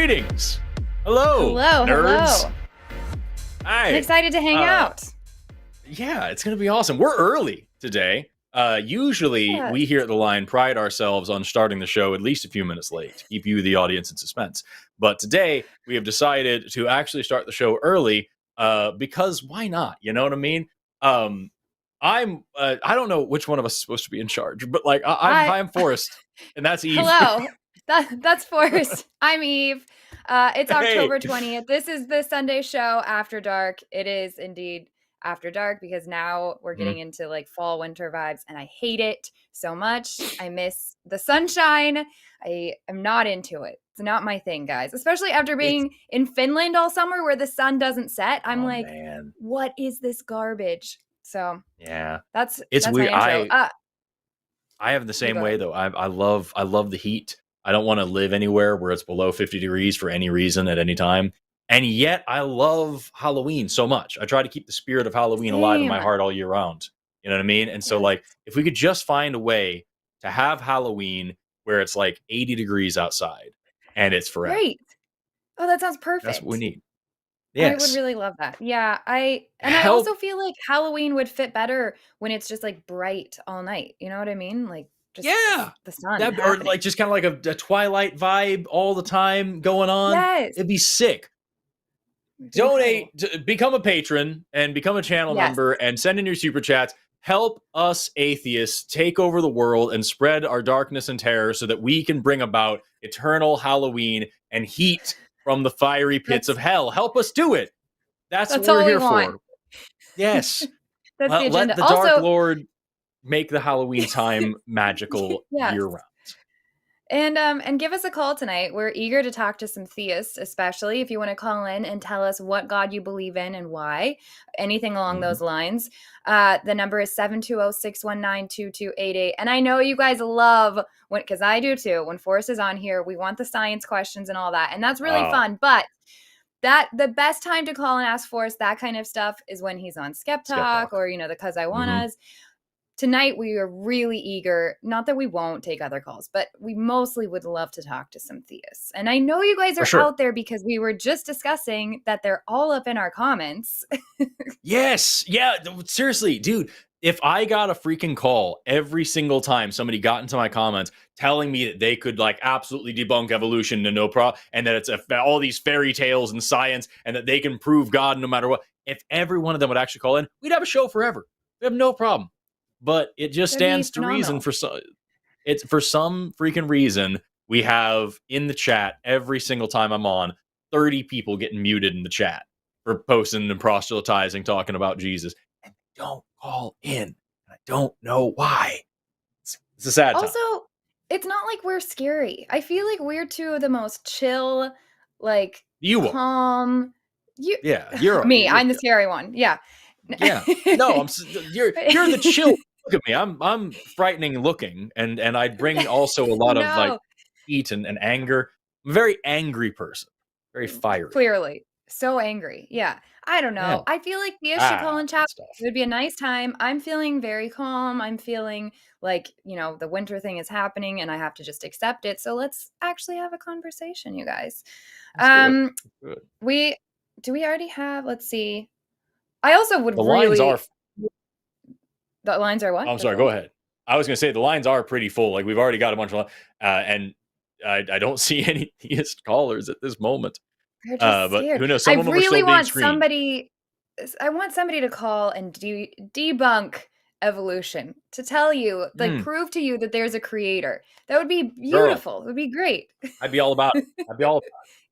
Greetings. Hello, nerds. Hello. Hi. I'm excited to hang out. Yeah, it's going to be awesome. We're early today. Usually, we here at The Line pride ourselves on starting the show at least a few minutes late to keep you, the audience, in suspense. But today, we have decided to actually start the show early because why not? You know what I mean? I don't know which one of us is supposed to be in charge, but like I'm Forrest, and that's Eve. Hello. That's Forrest. I'm Eve. It's October 20th. This is the Sunday show after dark. It is indeed after dark because now we're getting into like fall winter vibes, and I hate it so much. I miss the sunshine. I am not into it. It's not my thing, guys. Especially after being in Finland all summer where the sun doesn't set. I'm man. What is this garbage? So yeah, that's weird. My intro. I have the same way though. I love the heat. I don't want to live anywhere where it's below 50 degrees for any reason at any time. And yet I love Halloween so much. I try to keep the spirit of Halloween alive in my heart all year round. You know what I mean? And so like, if we could just find a way to have Halloween where it's like 80 degrees outside and it's forever. Great. Oh, that sounds perfect. That's what we need. Yes. I would really love that. Yeah. I also feel like Halloween would fit better when it's just like bright all night. You know what I mean? Like, just the sun. Or like just kind of like a Twilight vibe all the time going on. Yes. It'd be sick. Donate, become a patron and become a channel member and send in your super chats. Help us atheists take over the world and spread our darkness and terror so that we can bring about eternal Halloween and heat from the fiery pits of hell. Help us do it. That's what we're here for. Yes. That's the agenda. Let the Dark Lord make the Halloween time magical year round. And give us a call tonight. We're eager to talk to some theists, especially if you want to call in and tell us what God you believe in and why. Anything along those lines. The number is 720-619-2288. And I know you guys love, because I do too, when Forrest is on here, we want the science questions and all that. And that's really fun. But the best time to call and ask Forrest that kind of stuff is when he's on Skeptalk or, the Cause I Wannas. Tonight, we are really eager, not that we won't take other calls, but we mostly would love to talk to some theists. And I know you guys are out there because we were just discussing that they're all up in our comments. Yes. Yeah. Seriously, dude, if I got a freaking call every single time somebody got into my comments telling me that they could like absolutely debunk evolution and no problem, and that it's all these fairy tales and science and that they can prove God no matter what, if every one of them would actually call in, we'd have a show forever. We have no problem. But it just stands to reason for some freaking reason we have in the chat every single time I'm on 30 people getting muted in the chat for posting and proselytizing, talking about Jesus, and they don't call in. I don't know why. It's a sad time. Also, it's not like we're scary. I feel like we're two of the most chill, like calm. You're me. I'm the scary one. Yeah. Yeah. No, you're the chill. Look at me. I'm frightening looking, and I bring also a lot of like heat and anger. I'm a very angry person. Very fiery. Clearly. So angry. Yeah. I don't know. Yeah. I feel like the issue call and chat. It would be a nice time. I'm feeling very calm. I'm feeling like, the winter thing is happening and I have to just accept it. So let's actually have a conversation, you guys. Good. Do we already have, let's see. I also would The lines are what? I'm sorry, go ahead. I was going to say the lines are pretty full. Like we've already got a bunch of and I don't see any theist callers at this moment. But who knows? Some of them are still being screened. I want somebody to call and debunk evolution, to tell you, like prove to you that there's a creator. That would be beautiful. It would be great. I'd be all about it.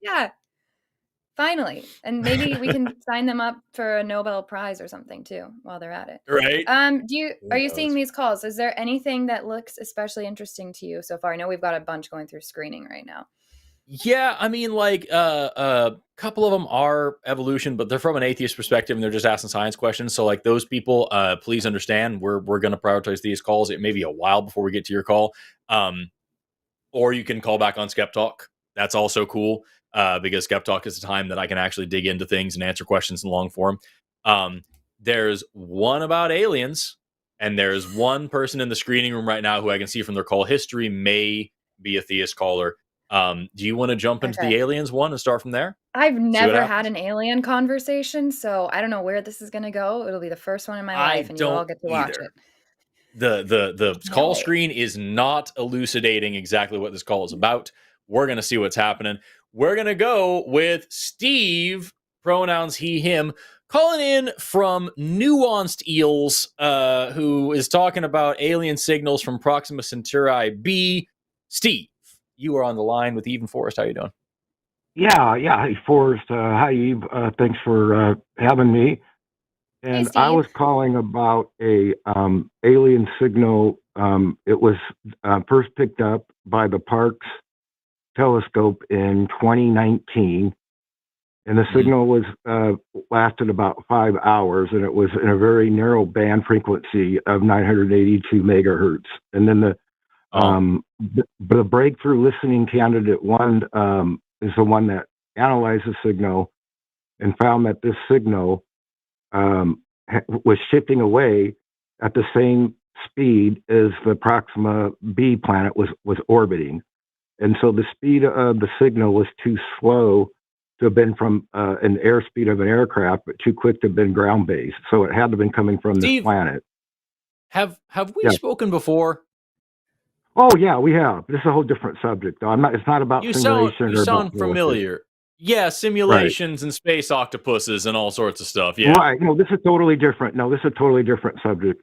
Yeah. Finally. And maybe we can sign them up for a Nobel Prize or something too while they're at it. Right? Are you seeing these calls? Is there anything that looks especially interesting to you so far? I know we've got a bunch going through screening right now. Yeah, I mean, like a couple of them are evolution, but they're from an atheist perspective and they're just asking science questions. So, like those people, please understand, we're going to prioritize these calls. It may be a while before we get to your call, or you can call back on Skeptalk. That's also cool because Skeptalk is the time that I can actually dig into things and answer questions in long form. There's one about aliens, and there's one person in the screening room right now who I can see from their call history may be a theist caller. Do you want to jump into the aliens one and start from there? I've never had an alien conversation, so I don't know where this is going to go. It'll be the first one in my life, and you all get to watch it. The call screen is not elucidating exactly what this call is about. We're going to see what's happening. We're going to go with Steve, pronouns he, him, calling in from Nuanced Eels, who is talking about alien signals from Proxima Centauri B. Steve, you are on the line with Eve and Forrest. How you doing? Yeah. Hey, Forrest. Hi, Eve. Thanks for having me. And I was calling about a alien signal. It was first picked up by the Parkes telescope in 2019. And the signal was lasted about 5 hours, and it was in a very narrow band frequency of 982 megahertz. And then the breakthrough listening candidate one is the one that analyzed the signal and found that this signal was shifting away at the same speed as the Proxima B planet was orbiting. And so the speed of the signal was too slow to have been from an airspeed of an aircraft, but too quick to have been ground-based. So it had to have been coming from this planet. Have we spoken before? Oh yeah, we have. This is a whole different subject, though. It's not about simulation. You sound familiar. Yeah, simulations and space octopuses and all sorts of stuff. Yeah. Right. No, this is totally different. This is a totally different subject.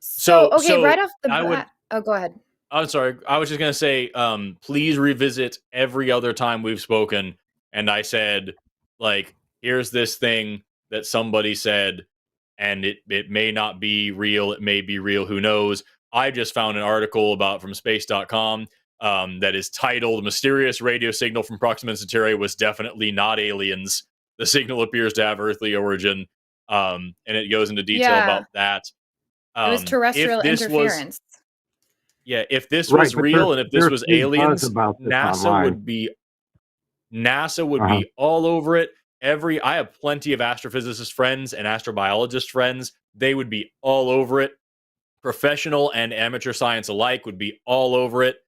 So right off the bat. Go ahead. I'm sorry. I was just going to say, please revisit every other time we've spoken. And I said, like, here's this thing that somebody said, and it may not be real. It may be real. Who knows? I just found an article from space.com that is titled "Mysterious Radio Signal from Proxima Centauri was definitely not aliens. The signal appears to have earthly origin." And it goes into detail about that. It was terrestrial interference. If this was real and if this was aliens, NASA would be all over it. I have plenty of astrophysicist friends and astrobiologist friends. They would be all over it. Professional and amateur science alike would be all over it.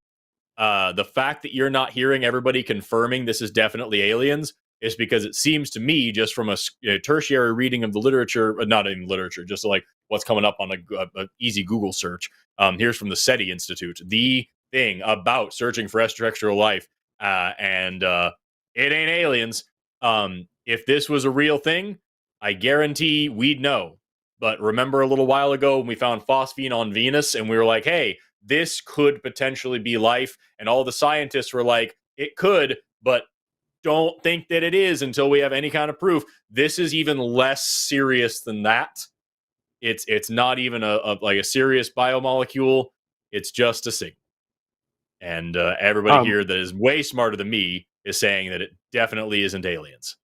The fact that you're not hearing everybody confirming this is definitely aliens is because it seems to me, just from a tertiary reading of the literature, not in literature, just like what's coming up on a easy Google search. Here's from the SETI Institute, the thing about searching for extraterrestrial life, and it ain't aliens. If this was a real thing, I guarantee we'd know. But remember a little while ago when we found phosphine on Venus and we were like, hey, this could potentially be life. And all the scientists were like, it could, but don't think that it is until we have any kind of proof. This is even less serious than that. It's not even a serious biomolecule. It's just a signal. And everybody here that is way smarter than me is saying that it definitely isn't aliens.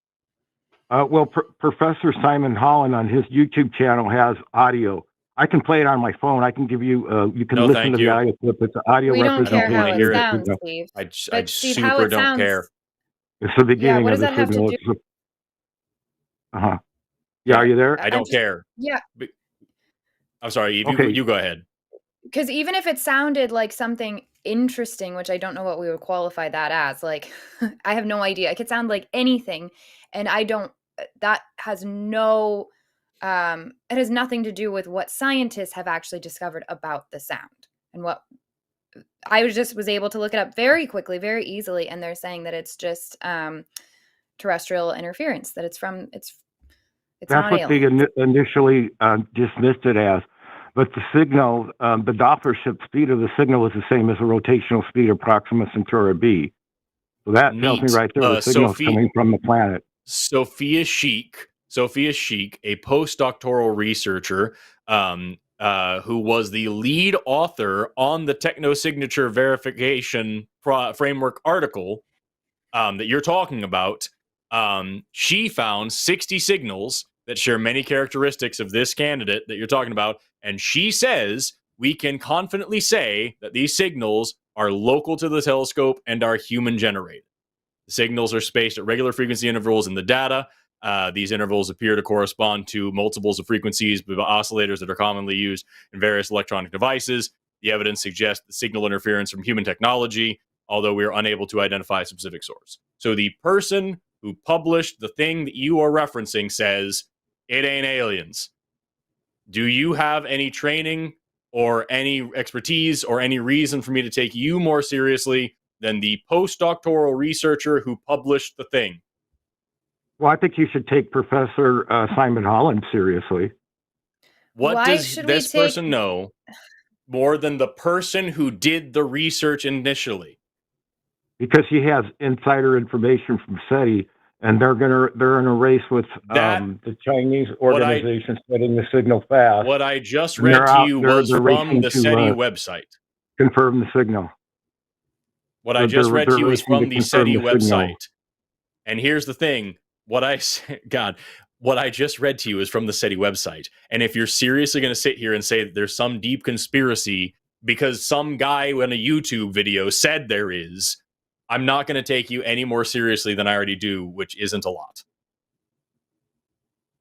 Professor Simon Holland on his YouTube channel has audio. I can play it on my phone. I can give you. You can listen to the audio clip. It's an audio representation. We don't care how it sounds, Steve. I super don't care. It's the beginning of the signal. Yeah, are you there? I don't care. Yeah. I'm sorry, Eve. You go ahead. Because even if it sounded like something interesting, which I don't know what we would qualify that as, like, I have no idea. It could sound like anything, and that has no, it has nothing to do with what scientists have actually discovered about the sound. And what I was able to look it up very quickly, very easily, and they're saying that it's just terrestrial interference, that it's not what alien. They initially dismissed it as. But the signal, the Doppler shift speed of the signal is the same as the rotational speed of Proxima Centauri B. So that tells me right there the signal is coming from the planet. Sophia Sheik, a postdoctoral researcher who was the lead author on the technosignature verification framework article that you're talking about. She found 60 signals that share many characteristics of this candidate that you're talking about, and she says we can confidently say that these signals are local to the telescope and are human generated. The signals are spaced at regular frequency intervals in the data. These intervals appear to correspond to multiples of frequencies with oscillators that are commonly used in various electronic devices. The evidence suggests the signal interference from human technology, although we are unable to identify a specific source. So the person who published the thing that you are referencing says, it ain't aliens. Do you have any training or any expertise or any reason for me to take you more seriously than the postdoctoral researcher who published the thing? Well, I think you should take Professor Simon Holland seriously. What does this person know more than the person who did the research initially? Because he has insider information from SETI, and they're in a race with the Chinese organization setting the signal fast. What I just read to you was from the SETI website. Confirm the signal. What I just read to you is from the SETI website. And here's the thing. What I just read to you is from the SETI website. And if you're seriously going to sit here and say that there's some deep conspiracy because some guy in a YouTube video said there is, I'm not going to take you any more seriously than I already do, which isn't a lot.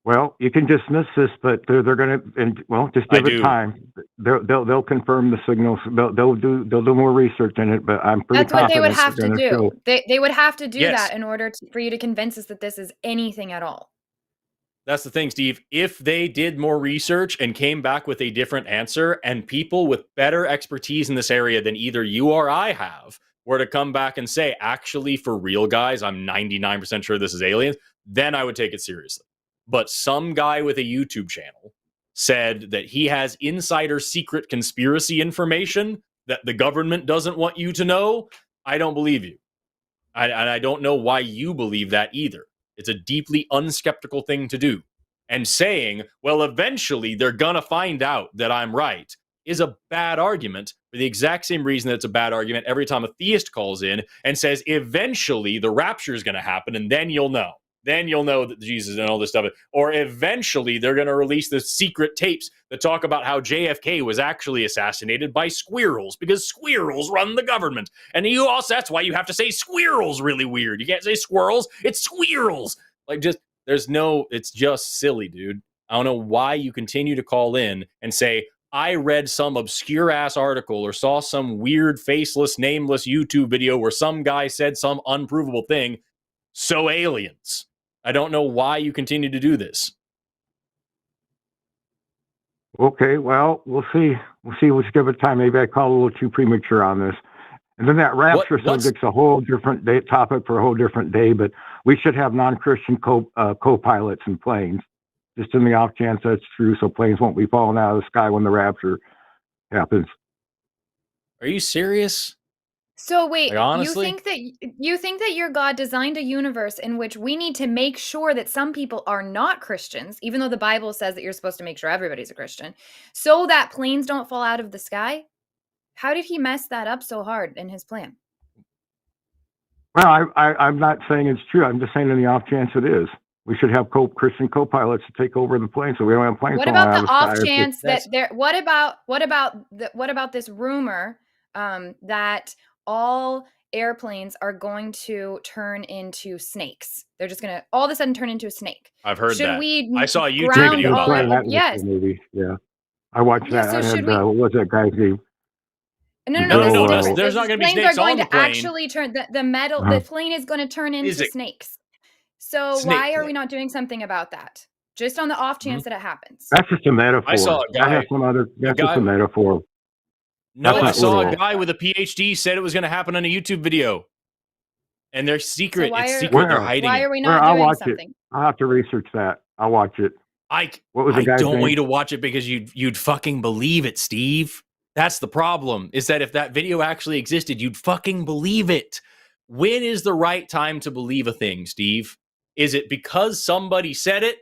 Well, you can dismiss this, but they're going to, just give it time. They'll confirm the signals. They'll do more research in it, but I'm pretty confident. That's what they would have to do. They would have to do that in order for you to convince us that this is anything at all. That's the thing, Steve. If they did more research and came back with a different answer, and people with better expertise in this area than either you or I have were to come back and say, actually, for real, guys, I'm 99% sure this is aliens, then I would take it seriously. But some guy with a YouTube channel said that he has insider secret conspiracy information that the government doesn't want you to know. I don't believe you. And I don't know why you believe that either. It's a deeply unskeptical thing to do. And saying, well, eventually they're going to find out that I'm right is a bad argument for the exact same reason that it's a bad argument every time a theist calls in and says, eventually the rapture is going to happen and then you'll know. Then you'll know that Jesus and all this stuff. Or eventually they're going to release the secret tapes that talk about how JFK was actually assassinated by squirrels because squirrels run the government. And you also, that's why you have to say squirrels really weird. You can't say squirrels, it's squirrels. It's just silly, dude. I don't know why you continue to call in and say, I read some obscure ass article or saw some weird faceless, nameless YouTube video where some guy said some unprovable thing. So aliens. I don't know why you continue to do this. Okay, well, we'll see. Let's give it time. Maybe I called a little too premature on this. And then that rapture subject's a whole different topic for a whole different day, but we should have non-Christian co-pilots in planes, just in the off chance that's true, so planes won't be falling out of the sky when the rapture happens. Are you serious? So wait, honestly? you think that your God designed a universe in which we need to make sure that some people are not Christians, even though the Bible says that you're supposed to make sure everybody's a Christian, so that planes don't fall out of the sky? How did he mess that up so hard in his plan? Well, I'm not saying it's true. I'm just saying in the off chance it is. We should have Christian co-pilots to take over the plane, so we don't have planes. What about the off chance that there? What about this rumor that all airplanes are going to turn into snakes? They're just going to all of a sudden turn into a snake. I've heard that. I saw a YouTube video about that. Yes. Movie. Yeah. I watched that. So I had, what was that guy's name? No. There's not going to be snakes on the plane. Actually turn the metal. The plane is going to turn into snakes. So why are we not doing something about that? Just on the off chance that it happens. That's just a metaphor. I saw a guy. I have some other. That's just a metaphor. No, I saw a guy with a PhD said it was going to happen on a YouTube video, and they're secret. It's secret. They're hiding. Why are we not doing something? I'll have to research that. I'll watch it. I don't want you to watch it because you'd fucking believe it, Steve. That's the problem. Is that if that video actually existed, you'd fucking believe it. When is the right time to believe a thing, Steve? Is it because somebody said it,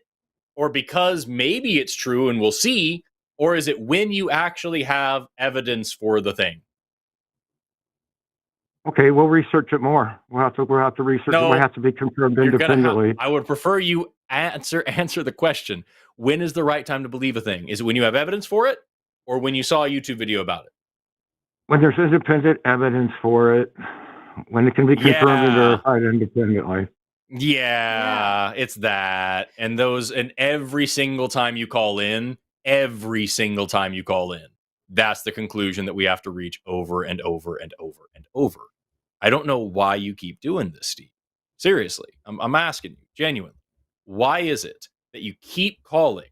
or because maybe it's true and we'll see, or is it when you actually have evidence for the thing? Okay, we'll research it more. We'll have to research it. It has to be confirmed independently. I would prefer you answer the question. When is the right time to believe a thing? Is it when you have evidence for it, or when you saw a YouTube video about it? When there's independent evidence for it, when it can be confirmed and verified independently. Yeah, it's that. And every single time you call in, that's the conclusion that we have to reach over and over and over and over. I don't know why you keep doing this, Steve. Seriously, I'm asking you, genuinely. Why is it that you keep calling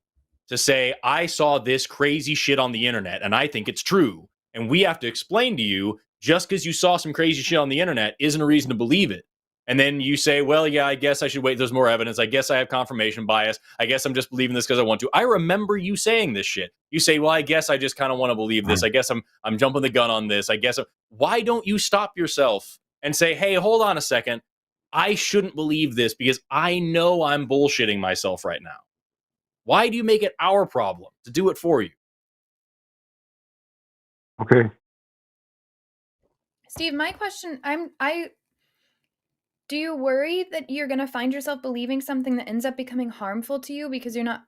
to say, I saw this crazy shit on the internet and I think it's true? And we have to explain to you, just because you saw some crazy shit on the internet isn't a reason to believe it. And then you say, well, yeah, I guess I should wait. There's more evidence. I guess I have confirmation bias. I guess I'm just believing this because I want to. I remember you saying this shit. You say, well, I guess I just kind of want to believe this. I guess I'm jumping the gun on this. Why don't you stop yourself and say, hey, hold on a second. I shouldn't believe this because I know I'm bullshitting myself right now. Why do you make it our problem to do it for you? Okay. Steve, my question, do you worry that you're going to find yourself believing something that ends up becoming harmful to you because you're not,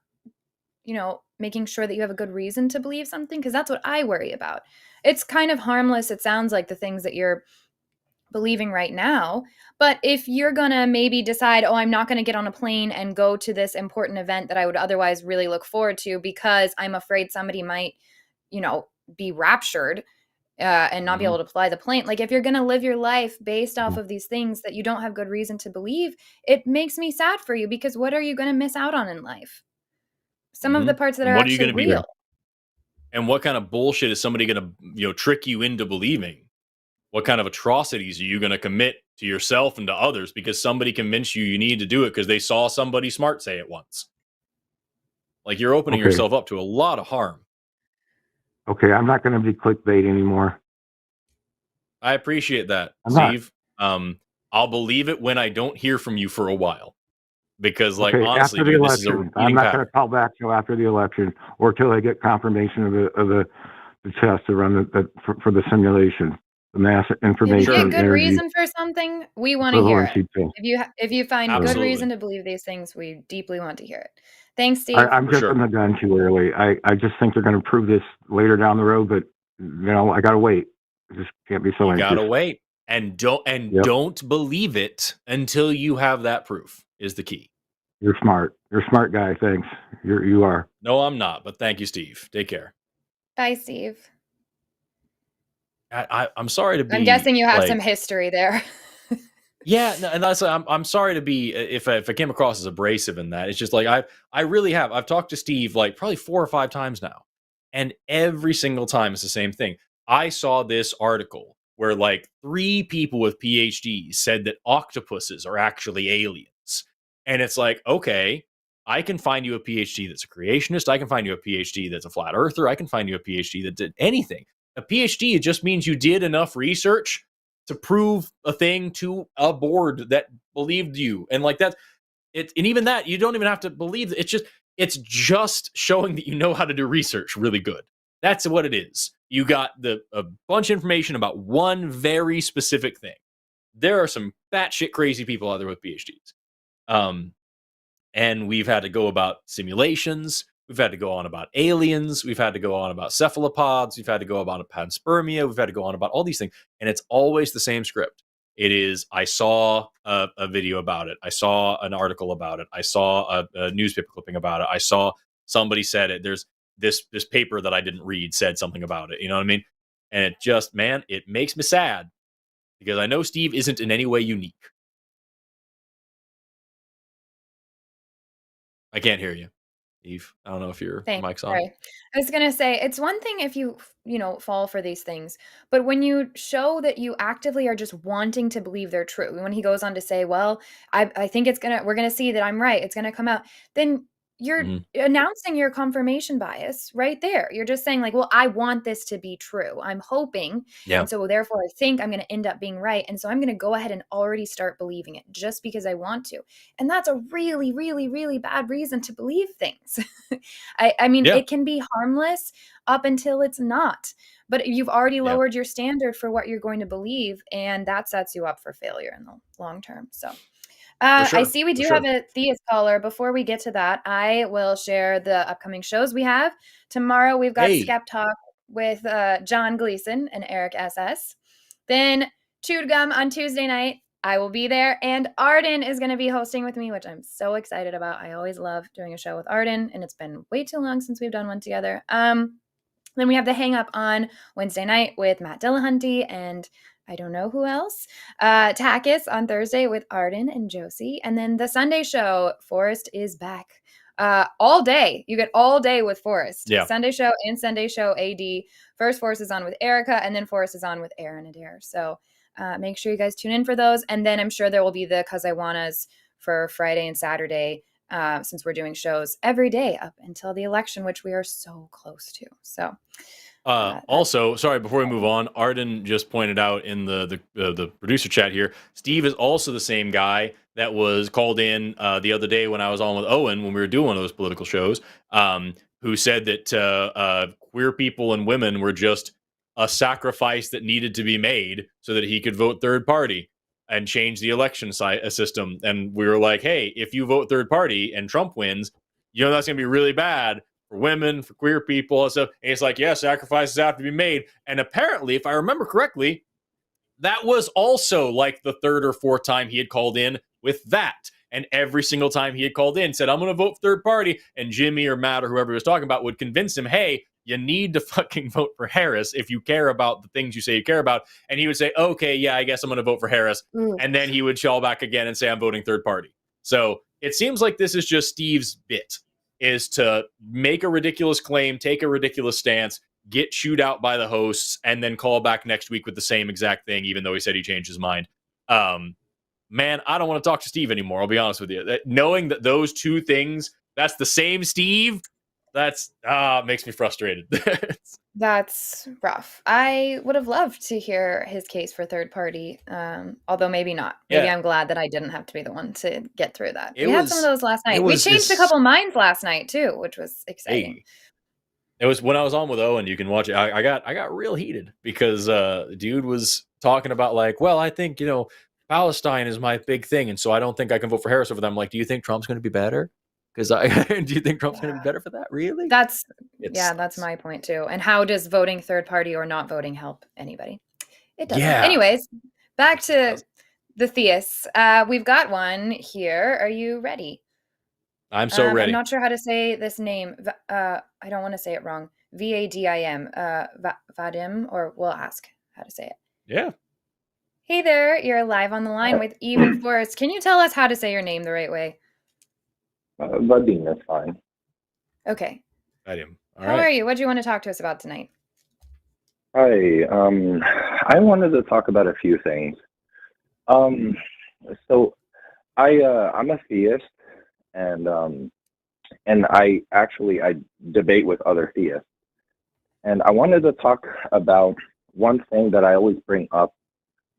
making sure that you have a good reason to believe something? Because that's what I worry about. It's kind of harmless. It sounds like the things that you're believing right now. But if you're going to maybe decide, I'm not going to get on a plane and go to this important event that I would otherwise really look forward to because I'm afraid somebody might, be raptured and not be able to fly the plane. Like, if you're going to live your life based off of these things that you don't have good reason to believe, it makes me sad for you, because what are you going to miss out on in life? Some of the parts that are actually real. And what kind of bullshit is somebody going to, trick you into believing? What kind of atrocities are you going to commit to yourself and to others because somebody convinced you need to do it because they saw somebody smart say it once? Like, you're opening yourself up to a lot of harm. Okay, I'm not going to be clickbait anymore. I appreciate that, Steve. I'll believe it when I don't hear from you for a while. Because, honestly, after the election, I'm not going to call back till after the election or till I get confirmation of the test to run for the simulation, the mass information. If you get good reason for something, we want to hear it. If you find good reason to believe these things, we deeply want to hear it. Thanks, Steve. I'm jumping the gun too early. I just think they're going to prove this later down the road, but I got to wait. I just can't be so anxious. You got to wait, and don't believe it until you have that proof. Is the key. You're smart. You're a smart guy. Thanks. You are. No, I'm not. But thank you, Steve. Take care. Bye, Steve. I'm sorry to be. I'm guessing you have some history there. Yeah, no, and that's I'm sorry to be if I came across as abrasive in that. It's just like I really have. I've talked to Steve probably 4 or 5 times now, and every single time it's the same thing. I saw this article where 3 people with PhDs said that octopuses are actually aliens. And it's like, okay, I can find you a PhD that's a creationist. I can find you a PhD that's a flat earther. I can find you a PhD that did anything. A PhD, it just means you did enough research to prove a thing to a board that believed you. And and even that, you don't even have to believe it. It's just showing that you know how to do research really good. That's what it is. You got a bunch of information about one very specific thing. There are some batshit crazy people out there with PhDs. And we've had to go about simulations. We've had to go on about aliens. We've had to go on about cephalopods. We've had to go about panspermia. We've had to go on about all these things. And it's always the same script. It is, I saw a video about it. I saw an article about it. I saw a newspaper clipping about it. I saw somebody said it. There's this paper that I didn't read said something about it. You know what I mean? And it just, man, it makes me sad because I know Steve isn't in any way unique. I can't hear you, Eve. I don't know if your mic's on. Sorry. I was going to say, it's one thing if you fall for these things, but when you show that you actively are just wanting to believe they're true, when he goes on to say, well, I think we're going to see that I'm right, it's going to come out, then you're announcing your confirmation bias right there. You're just saying like, well, I want this to be true. I'm hoping. Yeah. And so therefore I think I'm going to end up being right. And so I'm going to go ahead and already start believing it just because I want to. And that's a really, really, really bad reason to believe things. I mean, it can be harmless up until it's not. But you've already lowered your standard for what you're going to believe. And that sets you up for failure in the long term. So I see we do have a theist caller. Before we get to that, I will share the upcoming shows we have. Tomorrow, we've got Skeptalk with John Gleason and Eric SS. Then Chewed Gum on Tuesday night. I will be there. And Arden is going to be hosting with me, which I'm so excited about. I always love doing a show with Arden, and it's been way too long since we've done one together. Then we have the Hang Up on Wednesday night with Matt Dillahunty and I don't know who else. TACIS on Thursday with Arden and Josie. And then the Sunday show, Forrest is back. All day. You get all day with Forrest. Yeah. Sunday show and Sunday show AD. First, Forrest is on with Erika, and then Forrest is on with Aaron and Adair. So make sure you guys tune in for those. And then I'm sure there will be the Cause I Wannas for Friday and Saturday, since we're doing shows every day up until the election, which we are so close to. So also, sorry, before we move on, Arden just pointed out in the producer chat here, Steve is also the same guy that was called in the other day when I was on with Owen when we were doing one of those political shows, who said that queer people and women were just a sacrifice that needed to be made so that he could vote third party and change the election system. And we were like, hey, if you vote third party and Trump wins, you know that's going to be really bad for women, for queer people and stuff. And it's like, yeah, sacrifices have to be made. And apparently, if I remember correctly, that was also like the third or fourth time he had called in with that. And every single time he had called in, said, I'm going to vote third party. And Jimmy or Matt or whoever he was talking about would convince him, hey, you need to fucking vote for Harris if you care about the things you say you care about. And he would say, okay, yeah, I guess I'm going to vote for Harris. And then he would fall back again and say, I'm voting third party. So it seems like this is just Steve's bit, is to make a ridiculous claim, take a ridiculous stance, get chewed out by the hosts, and then call back next week with the same exact thing, even though he said he changed his mind. Man, I don't want to talk to Steve anymore. I'll be honest with you. Knowing that those two things, that's the same Steve, that's makes me frustrated. That's rough. I would have loved to hear his case for third party, although maybe not. Maybe I'm glad that I didn't have to be the one to get through that. We had some of those last night. We changed a couple minds last night too, which was exciting. Hey, it was when I was on with Owen. You can watch it. I got real heated because the dude was talking about like, well, I think Palestine is my big thing, and so I don't think I can vote for Harris over them. Like, do you think Trump's going to be better? Because do you think Trump's going to be better for that? Really? That's my point too. And how does voting third party or not voting help anybody? It doesn't. Yeah. Anyways, back to the theists. We've got one here. Are you ready? I'm so ready. I'm not sure how to say this name. I don't want to say it wrong. Vadim. Vadim, or we'll ask how to say it. Yeah. Hey there, you're live on the line with Even Forrest. Can you tell us how to say your name the right way? Vadim, that's fine. Okay. Vadim. How are you? What do you want to talk to us about tonight? Hi. I wanted to talk about a few things. So I'm a theist, and I debate with other theists. And I wanted to talk about one thing that I always bring up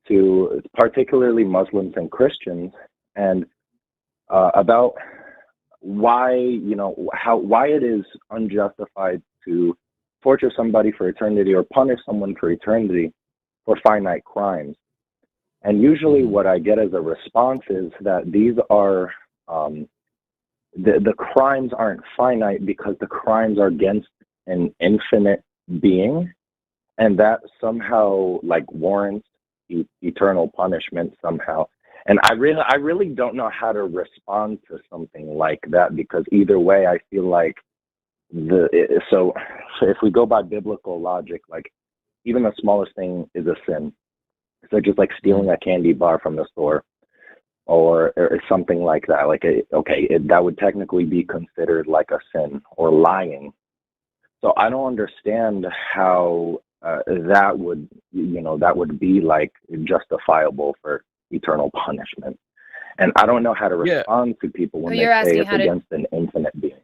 to particularly Muslims and Christians, and about why it is unjustified to torture somebody for eternity or punish someone for eternity for finite crimes. And usually what I get as a response is that these are the crimes aren't finite because the crimes are against an infinite being, and that somehow warrants eternal punishment somehow. And I really don't know how to respond to something like that, because either way I feel like so if we go by biblical logic, even the smallest thing is a sin. So just like stealing a candy bar from the store or something like that, that would technically be considered like a sin, or lying. So I don't understand how that would be justifiable for eternal punishment. And I don't know how to respond to people when they say it's against an infinite being.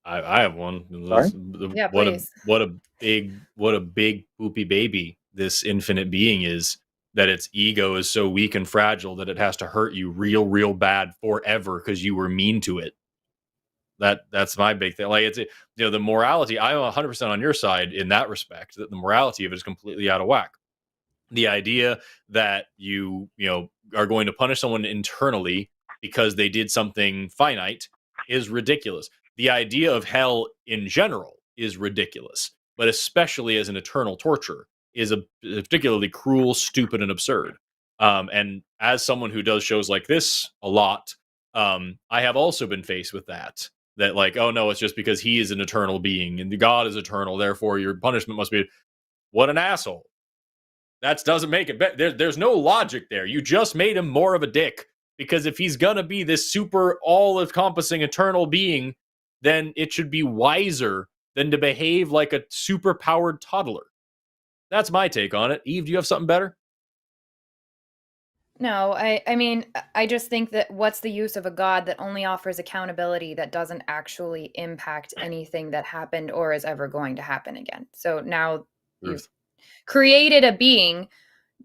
I have one. Sorry? Yeah, what please. a big poopy baby this infinite being is, that its ego is so weak and fragile that it has to hurt you real bad forever because you were mean to it. That's my big thing. Like, it's, the morality, I'm 100% on your side in that respect, that the morality of it is completely out of whack. The idea that you are going to punish someone internally because they did something finite is ridiculous. The idea of hell in general is ridiculous, but especially as an eternal torture is a particularly cruel, stupid, and absurd. And as someone who does shows like this a lot, I have also been faced with that. That, like, oh no, it's just because he is an eternal being and God is eternal, therefore your punishment must be. What an asshole. That doesn't make it better. There's no logic there. You just made him more of a dick, because if he's gonna be this super all-encompassing eternal being, then it should be wiser than to behave like a super-powered toddler. That's my take on it. Eve, do you have something better? No, I mean, I just think that what's the use of a God that only offers accountability that doesn't actually impact anything that happened or is ever going to happen again? So now you've created a being.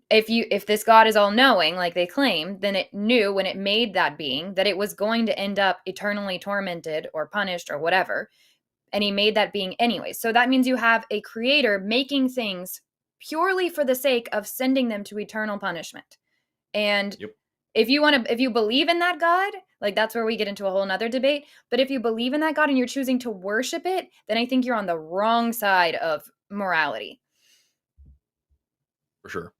If this God is all knowing, like they claim, then it knew when it made that being that it was going to end up eternally tormented or punished or whatever. And he made that being anyway. So that means you have a creator making things purely for the sake of sending them to eternal punishment. And if you believe in that God, like, that's where we get into a whole nother debate. But if you believe in that God and you're choosing to worship it, then I think you're on the wrong side of morality. For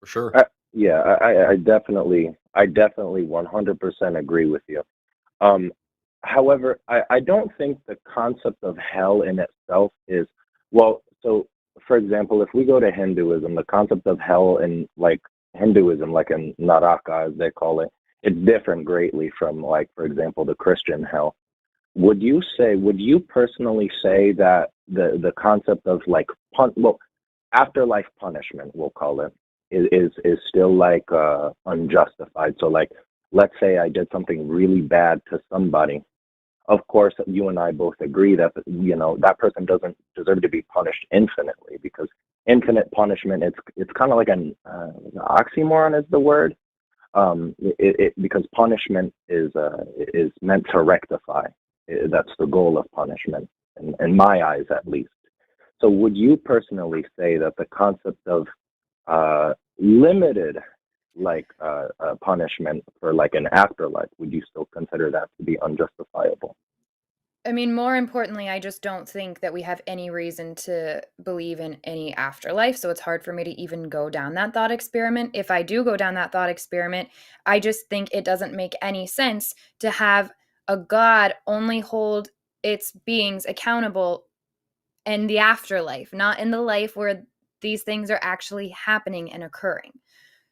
sure. Yeah, I definitely 100% agree with you. However, I don't think the concept of hell in itself is, well, so for example, if we go to Hinduism, the concept of hell in, like, Hinduism, like in Naraka, as they call it, it's different greatly from, like, for example, the Christian hell. Would you personally say that the concept of, like, afterlife punishment, we'll call it, is still, like, unjustified? So, like, let's say I did something really bad to somebody. Of course, you and I both agree that, that person doesn't deserve to be punished infinitely, because infinite punishment, it's kind of like an oxymoron is the word, because punishment is meant to rectify. That's the goal of punishment, in my eyes at least. So would you personally say that the concept of limited, like, punishment for, like, an afterlife, would you still consider that to be unjustifiable? I mean, more importantly, I just don't think that we have any reason to believe in any afterlife. So it's hard for me to even go down that thought experiment. If I do go down that thought experiment, I just think it doesn't make any sense to have a God only hold its beings accountable in the afterlife, not in the life where these things are actually happening and occurring.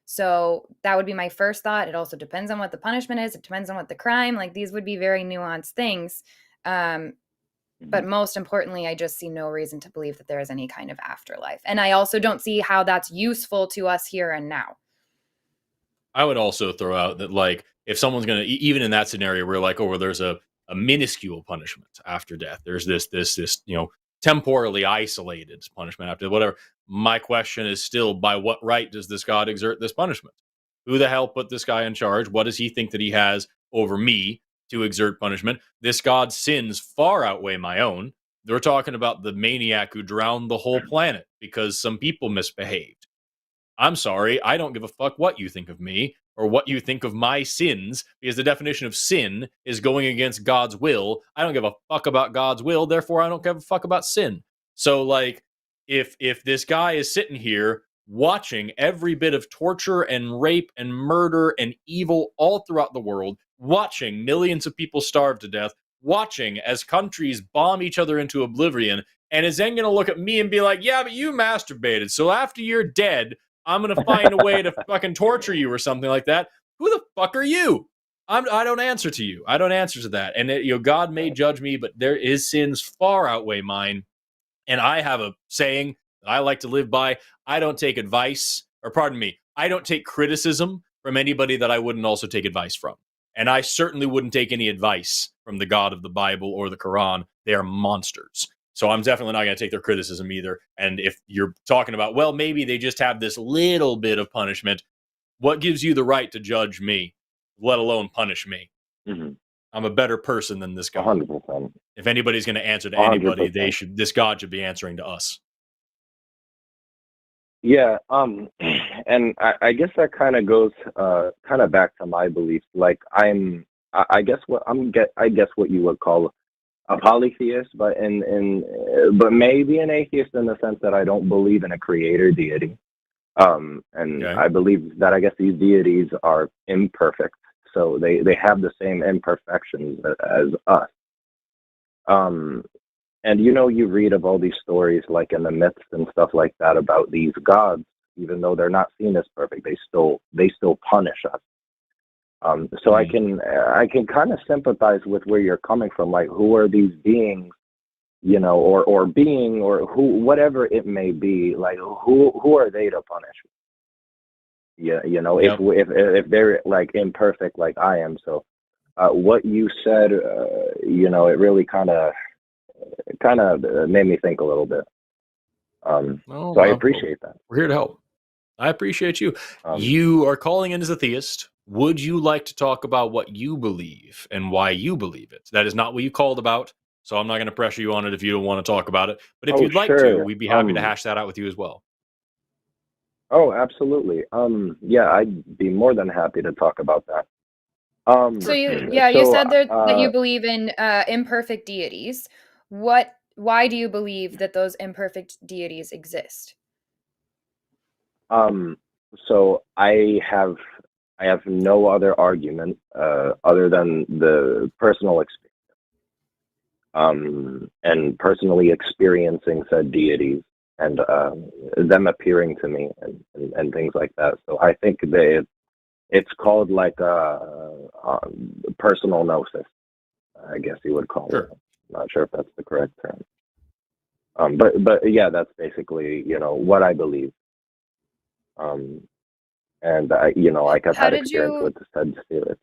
So that would be my first thought. It also depends on what the punishment is. It depends on what the crime, like, these would be very nuanced things. But most importantly, I just see no reason to believe that there is any kind of afterlife. And I also don't see how that's useful to us here and now. I would also throw out that, like, if someone's going to, even in that scenario where, like, oh, there's a minuscule punishment after death, there's this, temporally isolated punishment after whatever. My question is still, by what right does this God exert this punishment? Who the hell put this guy in charge? What does he think that he has over me to exert punishment? This God's sins far outweigh my own. They're talking about the maniac who drowned the whole planet because some people misbehaved. I'm sorry, I don't give a fuck what you think of me or what you think of my sins, because the definition of sin is going against God's will. I don't give a fuck about God's will, therefore I don't give a fuck about sin. So, like, if this guy is sitting here watching every bit of torture and rape and murder and evil all throughout the world, watching millions of people starve to death, watching as countries bomb each other into oblivion, and is then going to look at me and be like, yeah, but you masturbated, so after you're dead, I'm going to find a way to fucking torture you or something like that. Who the fuck are you? I don't answer to you. I don't answer to that. And God may judge me, but his sins far outweigh mine. And I have a saying that I like to live by. I don't take advice, or pardon me, I don't take criticism from anybody that I wouldn't also take advice from. And I certainly wouldn't take any advice from the God of the Bible or the Quran. They are monsters. So I'm definitely not going to take their criticism either. And if you're talking about, well, maybe they just have this little bit of punishment, what gives you the right to judge me, let alone punish me? Mm-hmm. I'm a better person than this God. 100%. If anybody's going to answer to anybody, 100%. This God should be answering to us. Yeah, and I guess that kind of goes kind of back to my beliefs. Like I guess what you would call a polytheist, but but maybe an atheist in the sense that I don't believe in a creator deity. And Okay. I believe that I guess these deities are imperfect, so they have the same imperfections as us. And you read of all these stories, like in the myths and stuff like that, about these gods. Even though they're not seen as perfect, they still punish us. So I can kind of sympathize with where you're coming from. Like, who are these beings, or being, or who, whatever it may be. Like, who are they to punish? Yeah, Yep. if they're like imperfect, like I am. So, what you said, it really kind of made me think a little bit. So I appreciate that. We're here to help. I appreciate you. You are calling in as a theist. Would you like to talk about what you believe and why you believe it? That is not what you called about, so I'm not going to pressure you on it if you don't want to talk about it. But if you'd like to, we'd be happy to hash that out with you as well. Oh, absolutely. Yeah, I'd be more than happy to talk about that. So you said that you believe in imperfect deities. Why do you believe that those imperfect deities exist? So I have no other argument other than the personal experience, and personally experiencing said deities and them appearing to me and things like that. So I think it's called like a personal gnosis, I guess you would call it. I'm not sure if that's the correct term. But yeah, that's basically what I believe. And I have had experience with the said spirits.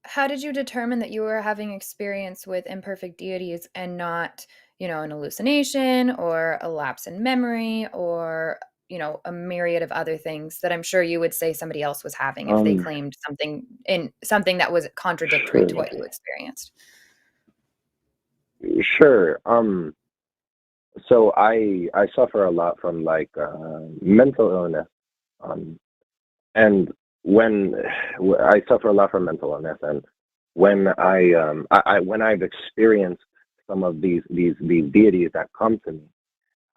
How did you determine that you were having experience with imperfect deities and not, an hallucination or a lapse in memory or, a myriad of other things that I'm sure you would say somebody else was having if they claimed something that was contradictory to what you experienced? Sure. So I suffer a lot from like mental illness. And when I suffer a lot from mental illness, and when when I've experienced some of these deities that come to me,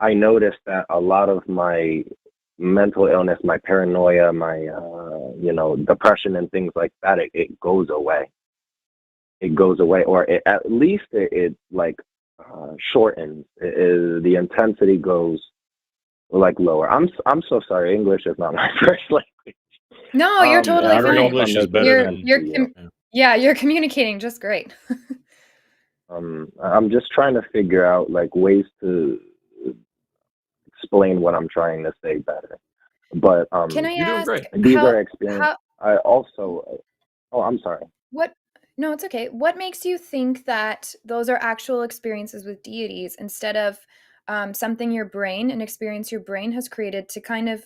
I noticed that a lot of my mental illness, my paranoia, my depression and things like that, it goes away. It goes away, or at least it shortens. The intensity goes like lower. I'm so sorry. English is not my first language. No, you're totally fine. English is better than you're communicating just great. I'm just trying to figure out like ways to explain what I'm trying to say better. But can I ask? These are experiences. I also. Oh, I'm sorry. What? No, it's okay. What makes you think that those are actual experiences with deities instead of something an experience your brain has created to kind of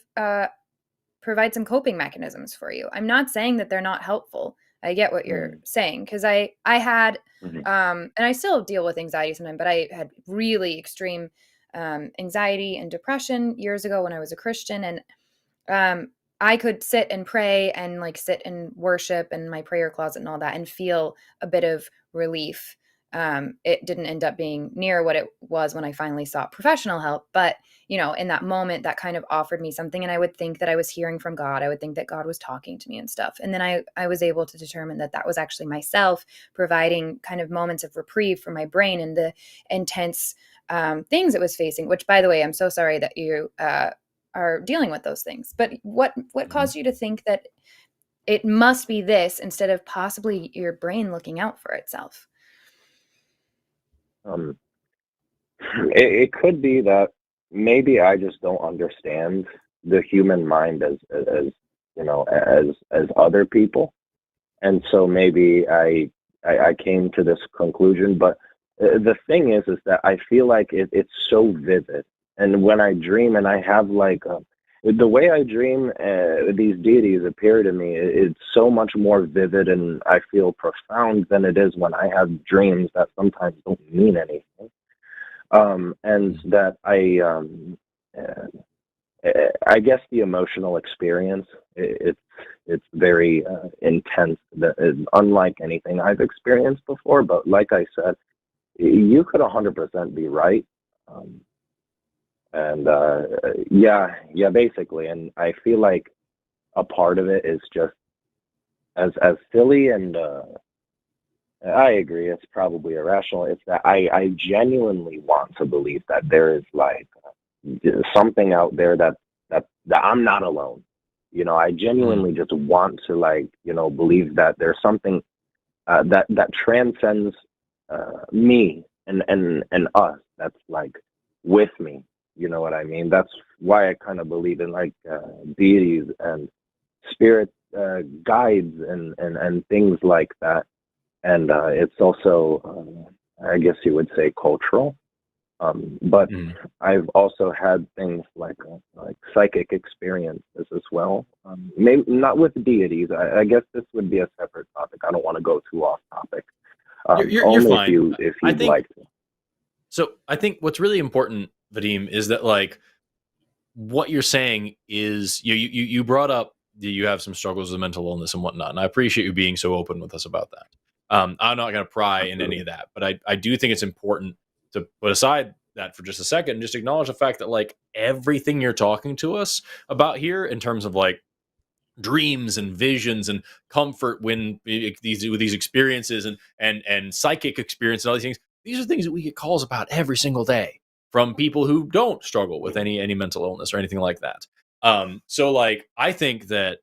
provide some coping mechanisms for you? I'm not saying that they're not helpful. I get what you're saying, because I had, and I still deal with anxiety sometimes, but I had really extreme anxiety and depression years ago when I was a Christian, and I could sit and pray and like sit and worship in my prayer closet and all that and feel a bit of relief. It didn't end up being near what it was when I finally sought professional help. But, in that moment, that kind of offered me something. And I would think that I was hearing from God. I would think that God was talking to me and stuff. And then I was able to determine that was actually myself providing kind of moments of reprieve for my brain and the intense things it was facing, which, by the way, I'm so sorry that you are dealing with those things. But what caused you to think that it must be this instead of possibly your brain looking out for itself? It could be that maybe I just don't understand the human mind as other people, and so maybe I came to this conclusion. But the thing is that I feel like it's so vivid, and when I dream and I have like the way I dream, these deities appear to me. It's so much more vivid, and I feel profound than it is when I have dreams that sometimes don't mean anything. And that I guess the emotional experience, it's very intense, unlike anything I've experienced before. But like I said, you could 100% be right. And yeah, basically. And I feel like a part of it is just as silly, and I agree, it's probably irrational. It's that I genuinely want to believe that there is like something out there that I'm not alone. You know, I genuinely just want to, like, you know, believe that there's something that transcends me and us, that's like with me. You know what I mean? That's why I kind of believe in like deities and spirit guides and things like that. And it's also, I guess you would say, cultural. But I've also had things like psychic experiences as well. Maybe not with deities. I guess this would be a separate topic. I don't want to go too off topic. You're fine. If you'd like to. So I think what's really important, Vadim, is that like what you're saying is you brought up that you have some struggles with mental illness and whatnot, and I appreciate you being so open with us about that. I'm not going to pry in any of that, but I do think it's important to put aside that for just a second and just acknowledge the fact that like everything you're talking to us about here in terms of like dreams and visions and comfort when these experiences and psychic experience and all these are things that we get calls about every single day from people who don't struggle with any mental illness or anything like that. So like I think that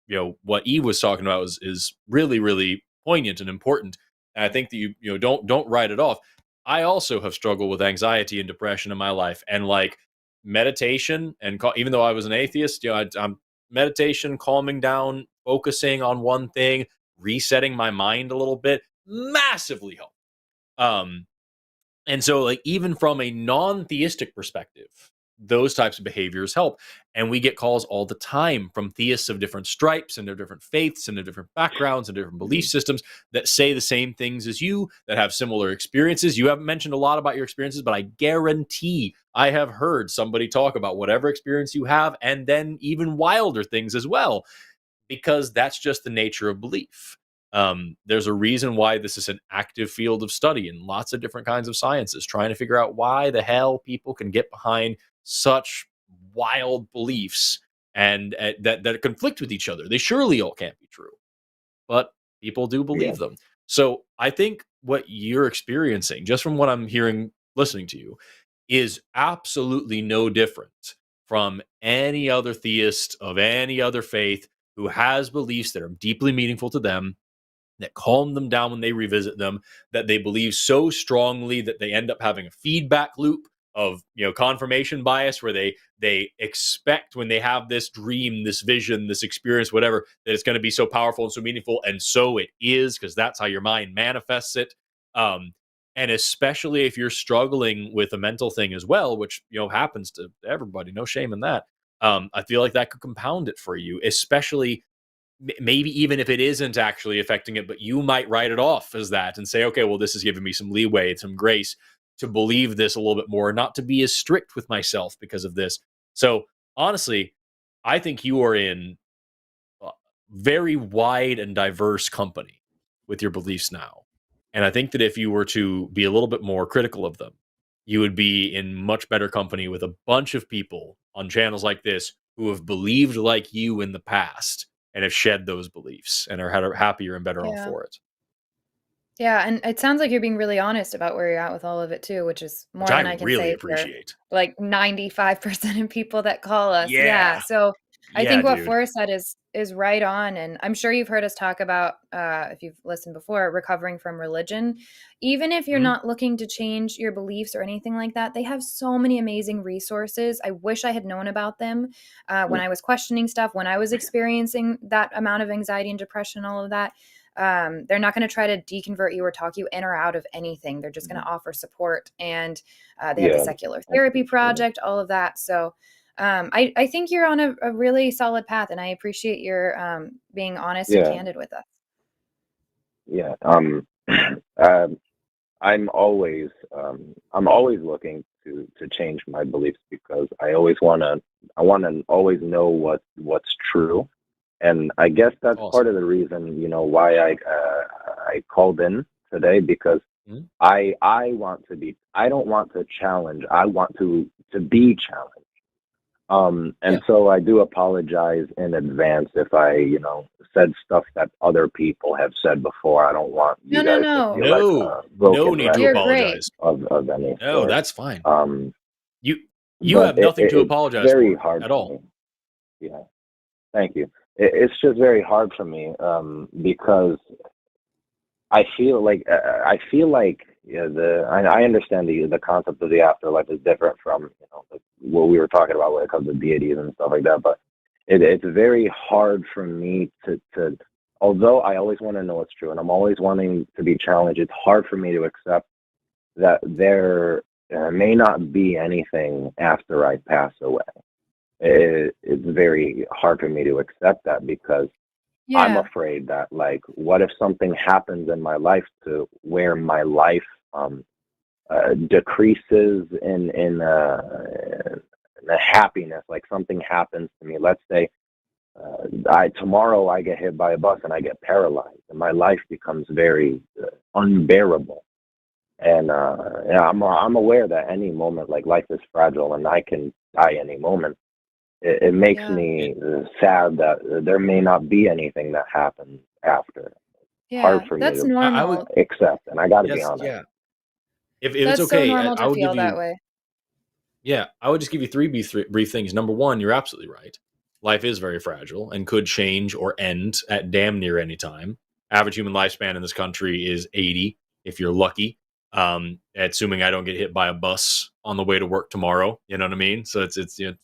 you know what Eve was talking about is really, really poignant and important, and I think that you know don't write it off. I also have struggled with anxiety and depression in my life, and like meditation and even though I was an atheist, you know, I'm meditation, calming down, focusing on one thing, resetting my mind a little bit, massively helped. And so like even from a non-theistic perspective, those types of behaviors help. And we get calls all the time from theists of different stripes and their different faiths and their different backgrounds and different belief systems that say the same things as you, that have similar experiences. You haven't mentioned a lot about your experiences, but I guarantee I have heard somebody talk about whatever experience you have and then even wilder things as well, because that's just the nature of belief. There's a reason why this is an active field of study in lots of different kinds of sciences, trying to figure out why the hell people can get behind such wild beliefs and that conflict with each other. They surely all can't be true, but people do believe them. So I think what you're experiencing, just from what I'm hearing, listening to you, is absolutely no different from any other theist of any other faith who has beliefs that are deeply meaningful to them, that calm them down when they revisit them, that they believe so strongly that they end up having a feedback loop of, you know, confirmation bias, where they expect when they have this dream, this vision, this experience, whatever, that it's going to be so powerful and so meaningful, and so it is, because that's how your mind manifests it. And especially if you're struggling with a mental thing as well, which, you know, happens to everybody, no shame in that. I feel like that could compound it for you, especially maybe even if it isn't actually affecting it, but you might write it off as that and say, okay, well, this is giving me some leeway, some grace to believe this a little bit more, not to be as strict with myself because of this. So honestly, I think you are in very wide and diverse company with your beliefs now. And I think that if you were to be a little bit more critical of them, you would be in much better company with a bunch of people on channels like this who have believed like you in the past and have shed those beliefs and are happier and better off for it. Yeah, and it sounds like you're being really honest about where you're at with all of it too, which is more than I can really say appreciate. for like 95% of people that call us. Yeah. So I think what dude. Forrest said is right on, and I'm sure you've heard us talk about, if you've listened before, recovering from religion. Even if you're not looking to change your beliefs or anything like that, they have so many amazing resources. I wish I had known about them when I was questioning stuff, when I was experiencing that amount of anxiety and depression, all of that. They're not going to try to deconvert you or talk you in or out of anything. They're just going to offer support, and they have the Secular Therapy Project, all of that. So I think you're on a really solid path, and I appreciate your being honest and candid with us. Yeah. I'm always looking to change my beliefs, because I want to always know what's true. And I guess that's part of the reason, why I called in today, because I don't want to challenge. I want to be challenged. And so I do apologize in advance if I, said stuff that other people have said before. I don't want you guys to feel like no need to apologize of any No, sort. that's fine. You have nothing to apologize very for hard at all. Yeah. Thank you. It's just very hard for me because I feel like I understand the concept of the afterlife is different from what we were talking about when it comes to deities and stuff like that. But it's very hard for me to although I always want to know what's true and I'm always wanting to be challenged. It's hard for me to accept that there may not be anything after I pass away. It's very hard for me to accept that, because I'm afraid that, like, what if something happens in my life to where my life decreases in the happiness, like something happens to me. Let's say tomorrow I get hit by a bus and I get paralyzed, and my life becomes very unbearable. And I'm aware that any moment, like, life is fragile and I can die any moment. It makes me sad that there may not be anything that happens after. Yeah, hard for me that's to normal. accept, and I got to be honest. Yeah. If That's it's okay, so normal I to would feel give you that way. Yeah, I would just give you three brief things. Number one, you're absolutely right. Life is very fragile and could change or end at damn near any time. Average human lifespan in this country is 80, if you're lucky. Assuming I don't get hit by a bus on the way to work tomorrow, you know what I mean? So it's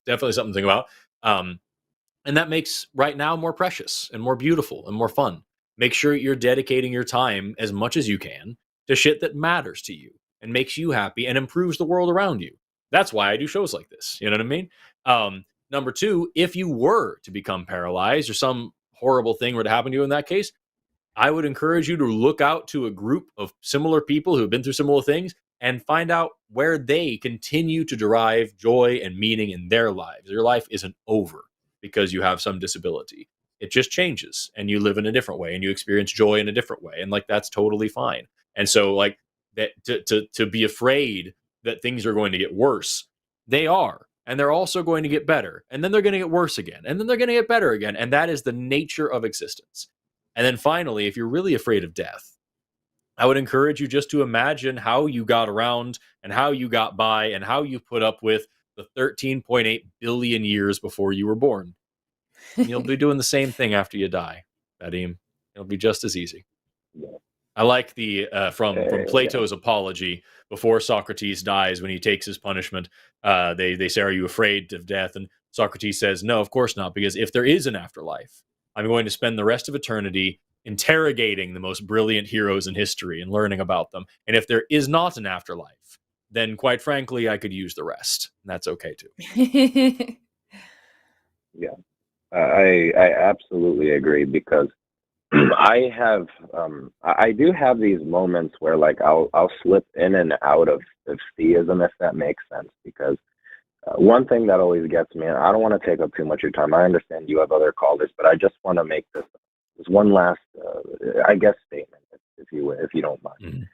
definitely something to think about. And that makes right now more precious and more beautiful and more fun. Make sure you're dedicating your time as much as you can to shit that matters to you and makes you happy and improves the world around you. That's why I do shows like this. You know what I mean? Number two, if you were to become paralyzed or some horrible thing were to happen to you in that case, I would encourage you to look out to a group of similar people who have been through similar things and find out where they continue to derive joy and meaning in their lives. Your life isn't over because you have some disability. It just changes and you live in a different way and you experience joy in a different way. And, like, that's totally fine. And so, like, that to be afraid that things are going to get worse, they are. And they're also going to get better. And then they're going to get worse again. And then they're going to get better again. And that is the nature of existence. And then finally, if you're really afraid of death, I would encourage you just to imagine how you got around and how you got by and how you put up with the 13.8 billion years before you were born. And you'll be doing the same thing after you die, Vadim. It'll be just as easy. I like the from Plato's Apology, before Socrates dies, when he takes his punishment, they say, "Are you afraid of death?" And Socrates says, "No, of course not, because if there is an afterlife, I'm going to spend the rest of eternity interrogating the most brilliant heroes in history and learning about them. And if there is not an afterlife, then quite frankly, I could use the rest. And that's okay too." Yeah, I absolutely agree, because I do have these moments where, like, I'll slip in and out of theism, if that makes sense, because one thing that always gets me, and I don't want to take up too much of your time. I understand you have other callers, but I just want to make this one last, I guess, statement, if you don't mind.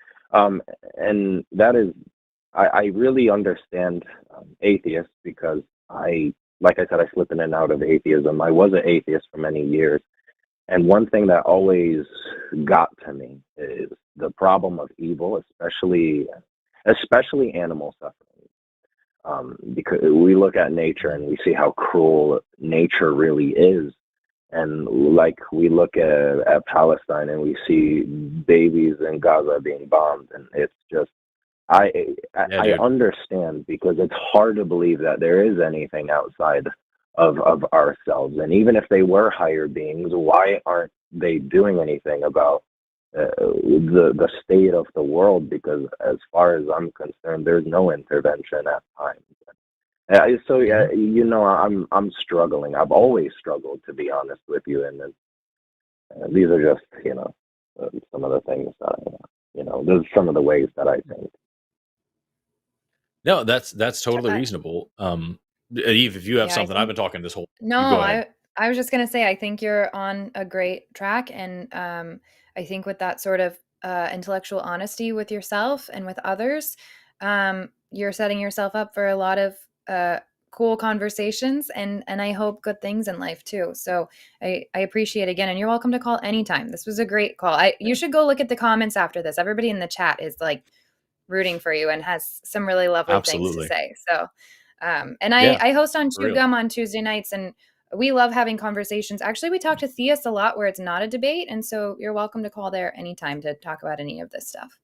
And that is, I really understand atheists, because like I said, I slip in and out of atheism. I was an atheist for many years. And one thing that always got to me is the problem of evil, especially animal suffering. because we look at nature and we see how cruel nature really is. And like we look at Palestine and we see babies in Gaza being bombed, and it's just, I understand, because it's hard to believe that there is anything outside of ourselves. And even if they were higher beings, why aren't they doing anything about the state of the world? Because as far as I'm concerned, there's no intervention at times. So yeah, you know, I'm struggling. I've always struggled, to be honest with you, and these are just, you know, some of the things that you know, there's some of the ways that I think. No, that's totally reasonable. Eve, if you have something, I've been talking this whole. No, I was just gonna say, I think you're on a great track, and I think with that sort of intellectual honesty with yourself and with others, you're setting yourself up for a lot of cool conversations, and I hope good things in life too. So I appreciate it again, and you're welcome to call anytime. This was a great call. You should go look at the comments after this. Everybody in the chat is like rooting for you and has some really lovely things to say. So and I host on Chew Gum on Tuesday nights, and we love having conversations. Actually, we talk to theists a lot where it's not a debate, and so you're welcome to call there anytime to talk about any of this stuff.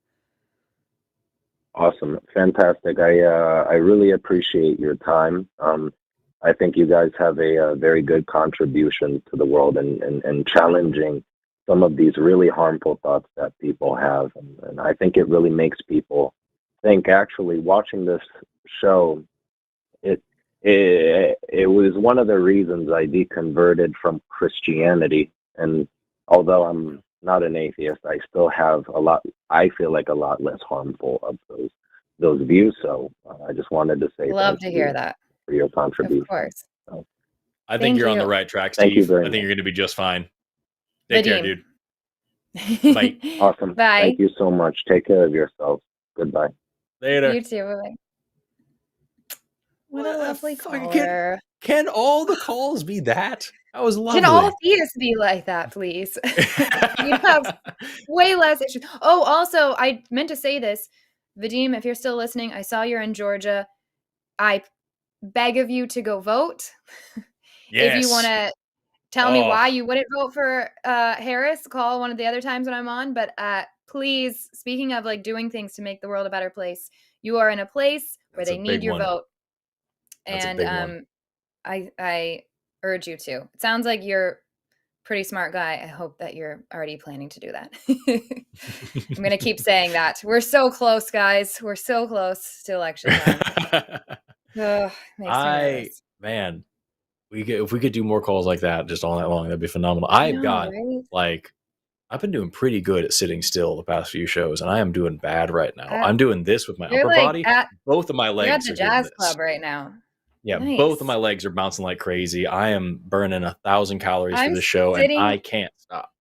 Awesome. Fantastic. I really appreciate your time. I think you guys have a very good contribution to the world, and challenging some of these really harmful thoughts that people have. And I think it really makes people think. Actually, watching this show, it was one of the reasons I deconverted from Christianity. And although I'm not an atheist, I still have I feel like a lot less harmful of those views. So I just wanted to say love to hear that for your contribution. Of course. So, I think you're on the right track, Steve. Thank you very I think much. you're going to be just fine. Take care, dude. Bye. Awesome. Bye. Thank you so much. Take care of yourself. Goodbye. Later. You too. Bye-bye. What a lovely caller. Can all the calls be that? That was lovely. Can all theists be like that, please? You have way less issues. Oh, also, I meant to say this. Vadim, if you're still listening, I saw you're in Georgia. I beg of you to go vote. Yes. If you want to tell me why you wouldn't vote for Harris, call one of the other times when I'm on. But please, speaking of like doing things to make the world a better place, you are in a place where they need your vote. And I urge you to. It sounds like you're a pretty smart guy. I hope that you're already planning to do that. I'm going to keep saying that. We're so close, guys. We're so close to election time. Makes me nervous. Man, if we could do more calls like that just all night long, that'd be phenomenal. I've been doing pretty good at sitting still the past few shows, and I am doing bad right now. I'm doing this with my upper body. Both of my legs are at the jazz club right now. Yeah, nice. Both of my legs are bouncing like crazy. I am burning 1,000 calories for the show, and I can't stop.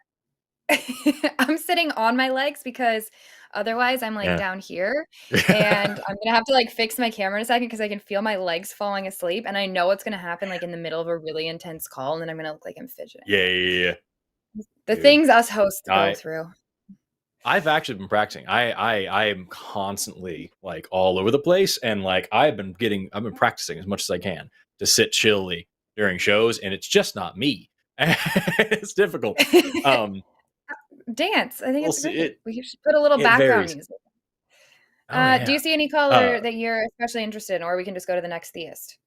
I'm sitting on my legs because otherwise I'm like down here, and I'm gonna have to like fix my camera in a second because I can feel my legs falling asleep, and I know what's gonna happen like in the middle of a really intense call, and then I'm gonna look like I'm fidgeting. Yeah. The things us hosts go through. I've actually been practicing. I am constantly like all over the place, and like I've been practicing as much as I can to sit chilly during shows, and it's just not me. It's difficult. Dance. I think we should put a little background music. Do you see any caller that you're especially interested in, or we can just go to the next theist?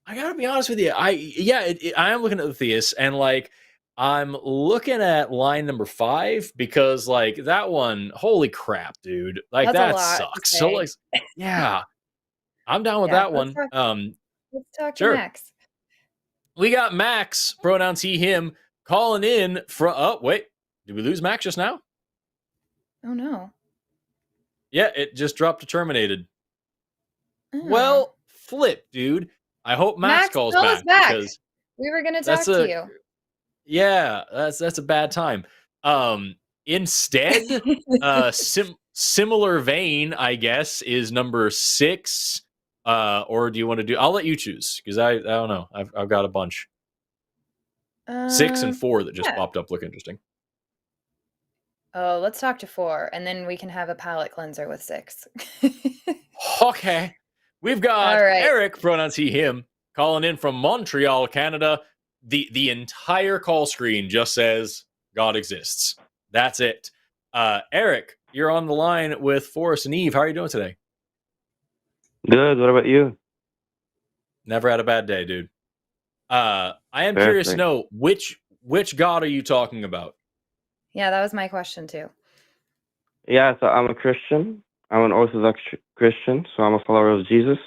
I gotta be honest with you. I am looking at the theist, and like I'm looking at line number 5 because like that one, holy crap, dude. Like that sucks. So like, yeah, I'm down with that one. Let's talk to Max. We got Max, pronouns he, him, calling in from, oh, wait, did we lose Max just now? Oh no. Yeah, it just dropped to terminated. Well, flip, dude. I hope Max calls back because we were going to talk to you. Yeah, that's a bad time. Instead, similar vein, I guess, is number 6. Or do you want to do? I'll let you choose because I don't know. I've got a bunch. 6 and 4 that just popped up look interesting. Oh, let's talk to 4, and then we can have a palate cleanser with 6. Okay, We've got All right. Eric, pronouns he, him, calling in from Montreal, Canada. The entire call screen just says God exists. That's it. Eric, you're on the line with Forrest and Eve. How are you doing today? Good. What about you? Never had a bad day, dude. I am Perfect. curious to know which God are you talking about? Yeah, that was my question too. Yeah, so I'm a Christian. I'm an Orthodox Christian, so I'm a follower of Jesus.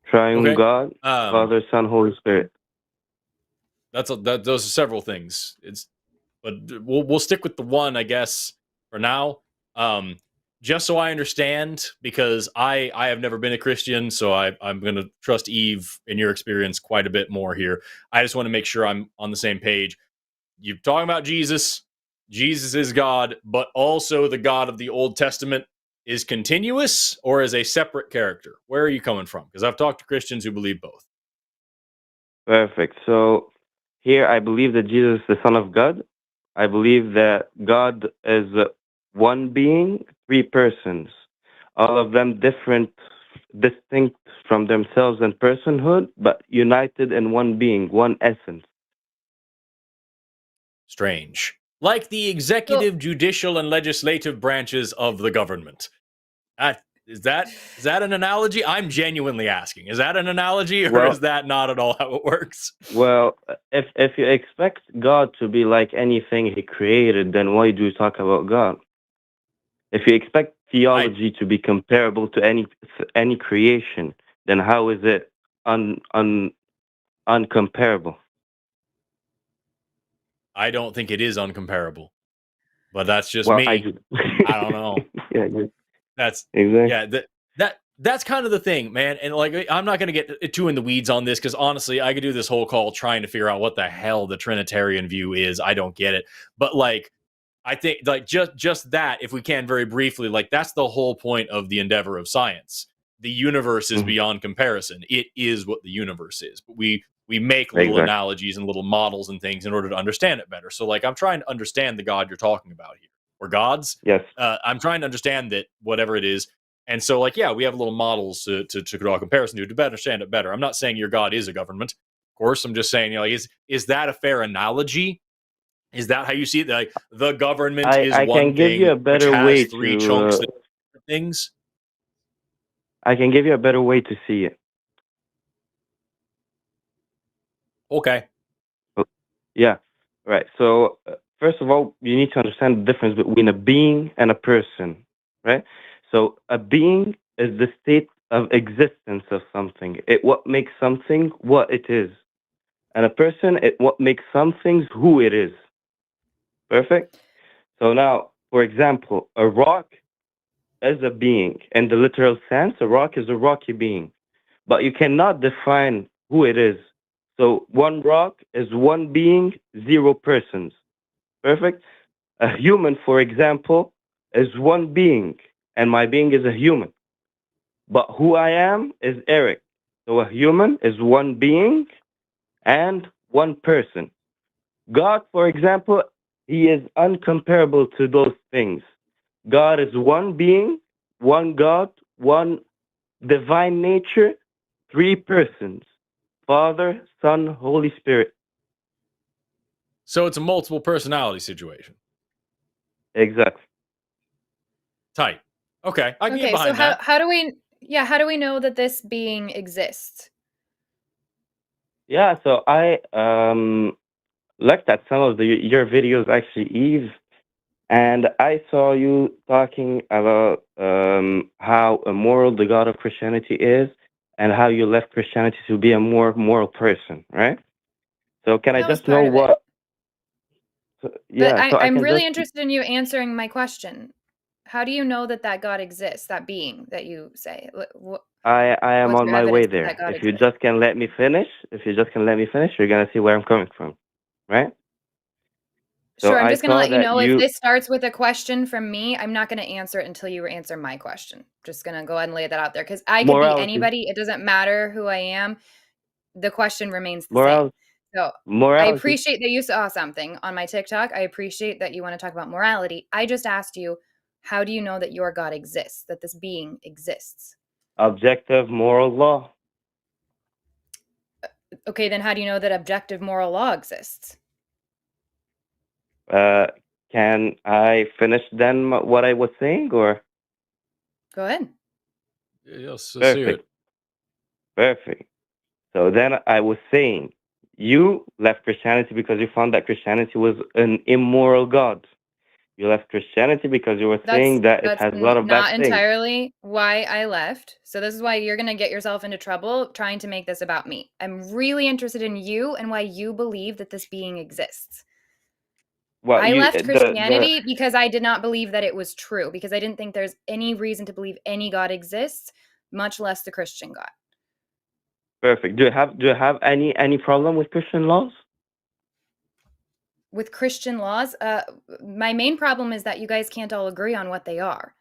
Triune Okay. God, Father, Son, Holy Spirit. Those are several things. But we'll stick with the one, I guess, for now. Just so I understand, because I have never been a Christian, so I'm going to trust Eve in your experience quite a bit more here. I just want to make sure I'm on the same page. You're talking about Jesus. Jesus is God, but also the God of the Old Testament is continuous or is a separate character. Where are you coming from? Because I've talked to Christians who believe both. Perfect. So here I believe that Jesus is the Son of God. I believe that God is one being, three persons, all of them different, distinct from themselves in personhood, but united in one being, one essence. Strange. Like the executive, judicial, and legislative branches of the government. Is that an analogy? I'm genuinely asking. Is that an analogy, or is that not at all how it works? Well, if you expect God to be like anything He created, then why do you talk about God? If you expect theology to be comparable to any creation, then how is it uncomparable? I don't think it is uncomparable, but that's just well, me. I don't know. Yeah, that's exactly. That's kind of the thing, man. And like, I'm not going to get too in the weeds on this because honestly, I could do this whole call trying to figure out what the hell the Trinitarian view is. I don't get it, but like, I think like just that, if we can very briefly, like that's the whole point of the endeavor of science. The universe is beyond comparison. It is what the universe is, but we make little analogies and little models and things in order to understand it better. So like, I'm trying to understand the God you're talking about here, or gods. Yes. I'm trying to understand that whatever it is. And so like, yeah, we have little models to draw a comparison to better understand it better. I'm not saying your God is a government. Of course, I'm just saying, like, is that a fair analogy? Is that how you see it? Like the government is I one can give thing you a better which has way three to, chunks that are things. I can give you a better way to see it. Okay. Yeah. Right. So first of all, you need to understand the difference between a being and a person, right? So a being is the state of existence of something. It what makes something what it is. And a person, it what makes something who it is. Perfect? So now, for example, a rock is a being. In the literal sense, a rock is a rocky being. But you cannot define who it is. So one rock is one being, zero persons. Perfect? A human, for example, is one being, and my being is a human. But who I am is Eric. So a human is one being and one person. God, for example, He is uncomparable to those things. God is one being, one God, one divine nature, three persons: Father, Son, Holy Spirit. So it's a multiple personality situation. Exactly. Tight. Okay, I can get behind so that. how do we know that this being exists? Yeah, so I looked at some of your videos, actually, Eve, and I saw you talking about how immoral the God of Christianity is, and how you left Christianity to be a more moral person, right? So can I just know what? Yeah, but I'm really interested in you answering my question. How do you know that God exists, that being that you say? I am on my way there. If you just can let me finish, you're gonna see where I'm coming from, right? Sure, I'm just going to let you know if this starts with a question from me, I'm not going to answer it until you answer my question. Just going to go ahead and lay that out there because I could be anybody. It doesn't matter who I am. The question remains the same. So I appreciate that you saw something on my TikTok. I appreciate that you want to talk about morality. I just asked you, how do you know that your God exists, that this being exists? Objective moral law. Okay, then how do you know that objective moral law exists? Can I finish then what I was saying, or? Go ahead. Yes, let's hear it. Perfect. So then I was saying, you left Christianity because you found that Christianity was an immoral God. You left Christianity because you were saying that it has a lot of bad things. Not entirely why I left. So this is why you're going to get yourself into trouble trying to make this about me. I'm really interested in you and why you believe that this being exists. Well, I left Christianity because I did not believe that it was true, because I didn't think there's any reason to believe any God exists, much less the Christian God. Perfect. Do you have any problem with Christian laws? With Christian laws, my main problem is that you guys can't all agree on what they are.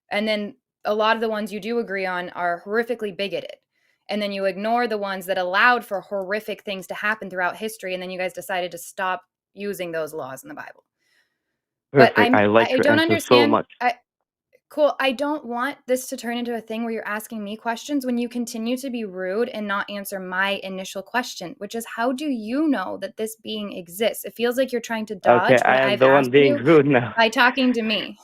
And then a lot of the ones you do agree on are horrifically bigoted. And then you ignore the ones that allowed for horrific things to happen throughout history. And then you guys decided to stop using those laws in the Bible. Perfect. But I like your don't answer understand. so much. Cool. I don't want this to turn into a thing where you're asking me questions when you continue to be rude and not answer my initial question, which is, how do you know that this being exists? It feels like you're trying to dodge what I am I've the one asked being you rude now. by talking to me.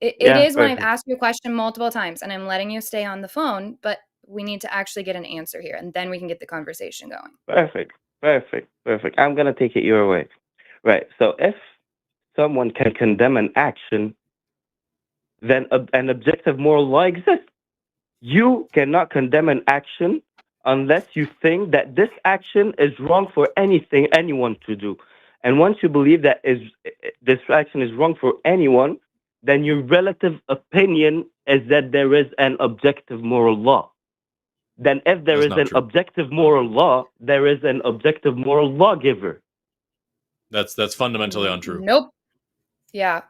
It is when I've asked you a question multiple times and I'm letting you stay on the phone, but we need to actually get an answer here, and then we can get the conversation going. Perfect. I'm going to take it your way. Right. So if someone can condemn an action, then an objective moral law exists. You cannot condemn an action unless you think that this action is wrong for anyone to do. And once you believe that this action is wrong for anyone, then your relative opinion is that there is an objective moral law. Then if there is an objective moral law, there is an objective moral lawgiver. That's fundamentally untrue. Nope. Yeah.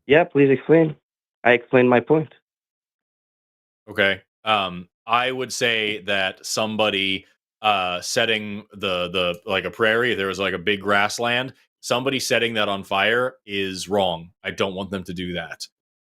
Yeah, please explain. I explained my point. Okay. I would say that somebody setting the like a prairie, there was like a big grassland, somebody setting that on fire is wrong. I don't want them to do that.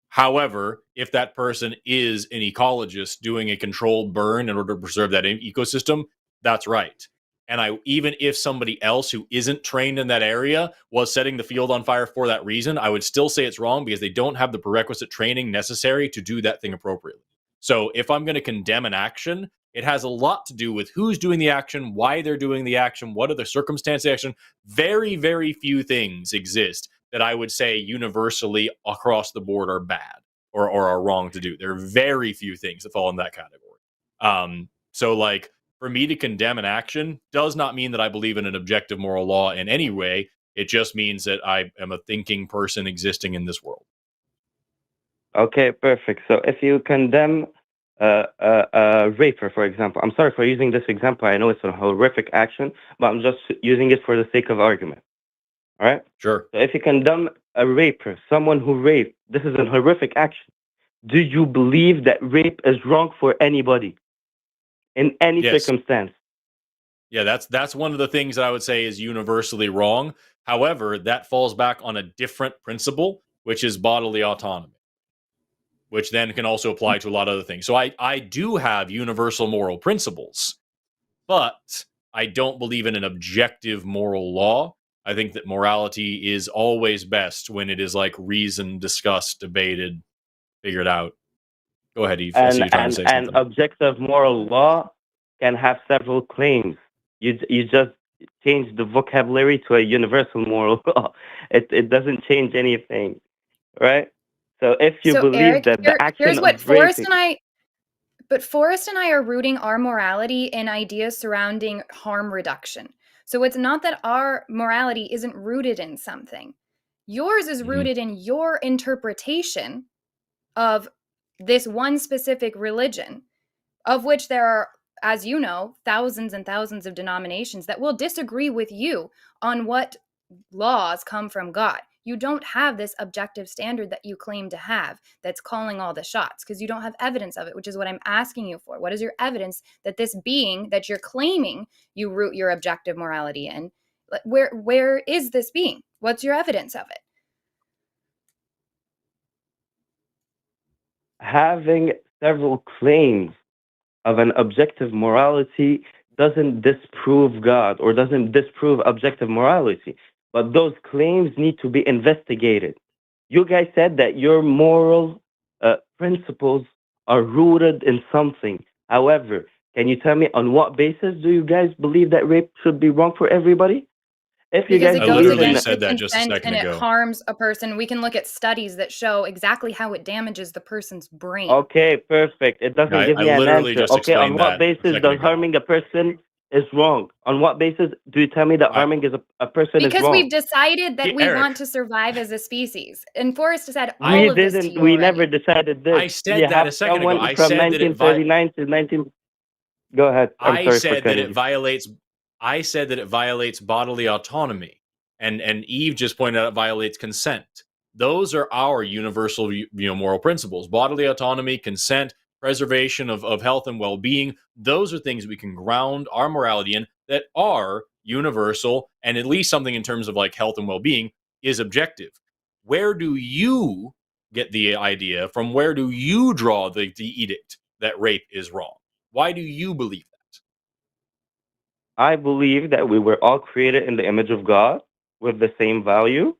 However, if that person is an ecologist doing a controlled burn in order to preserve that ecosystem, that's right. And even if somebody else who isn't trained in that area was setting the field on fire for that reason, I would still say it's wrong because they don't have the prerequisite training necessary to do that thing appropriately. So if I'm going to condemn an action, it has a lot to do with who's doing the action, why they're doing the action, what are the circumstances of the action. Very, very few things exist that I would say universally across the board are bad or are wrong to do. There are very few things that fall in that category. So like for me to condemn an action does not mean that I believe in an objective moral law in any way. It just means that I am a thinking person existing in this world. Okay, perfect. So if you condemn a raper, for example, I'm sorry for using this example. I know it's a horrific action, but I'm just using it for the sake of argument. All right? Sure. So if you condemn a raper, someone who raped, this is a horrific action. Do you believe that rape is wrong for anybody in any circumstance? Yeah, that's one of the things that I would say is universally wrong. However, that falls back on a different principle, which is bodily autonomy, which then can also apply to a lot of other things. So I do have universal moral principles, but I don't believe in an objective moral law. I think that morality is always best when it is like reasoned, discussed, debated, figured out. Go ahead, Eve. I see you trying to say something. An objective moral law can have several claims. You just change the vocabulary to a universal moral law. It doesn't change anything, right? So if you believe Eric, that the action here's what of Forrest raping, and I. But Forrest and I are rooting our morality in ideas surrounding harm reduction. So it's not that our morality isn't rooted in something. Yours is rooted in your interpretation of this one specific religion, of which there are, as you know, thousands and thousands of denominations that will disagree with you on what laws come from God. You don't have this objective standard that you claim to have that's calling all the shots because you don't have evidence of it, which is what I'm asking you for. What is your evidence that this being that you're claiming you root your objective morality in, where is this being? What's your evidence of it? having several claims of an objective morality doesn't disprove God or doesn't disprove objective morality, but those claims need to be investigated. You guys said that your moral principles are rooted in something. However, can you tell me on what basis do you guys believe that rape should be wrong for everybody? If you Because guys it I goes believe in literally against the said that just a consent second and it ago. harms a person. We can look at studies that show exactly how it damages the person's brain. okay, perfect. It doesn't give I me an literally answer. just Okay, on explained what that a basis second does ago. harming a person is wrong? On what basis do you tell me that harming a person is Because wrong? we've decided that we Eric, want to survive as a species. And Forrest said all We of this to didn't. you We already. never decided this. I said You that have a second ago. someone I from said that 1939 to 19. Go ahead. I'm I sorry for said that cutting it you. violates I said that it violates bodily autonomy. And Eve just pointed out it violates consent. Those are our universal moral principles. Bodily autonomy, consent, preservation of health and well-being. Those are things we can ground our morality in that are universal, and at least something in terms of like health and well-being is objective. Where do you get the idea from? Where do you draw the edict that rape is wrong? Why do you believe that? I believe that we were all created in the image of God with the same value.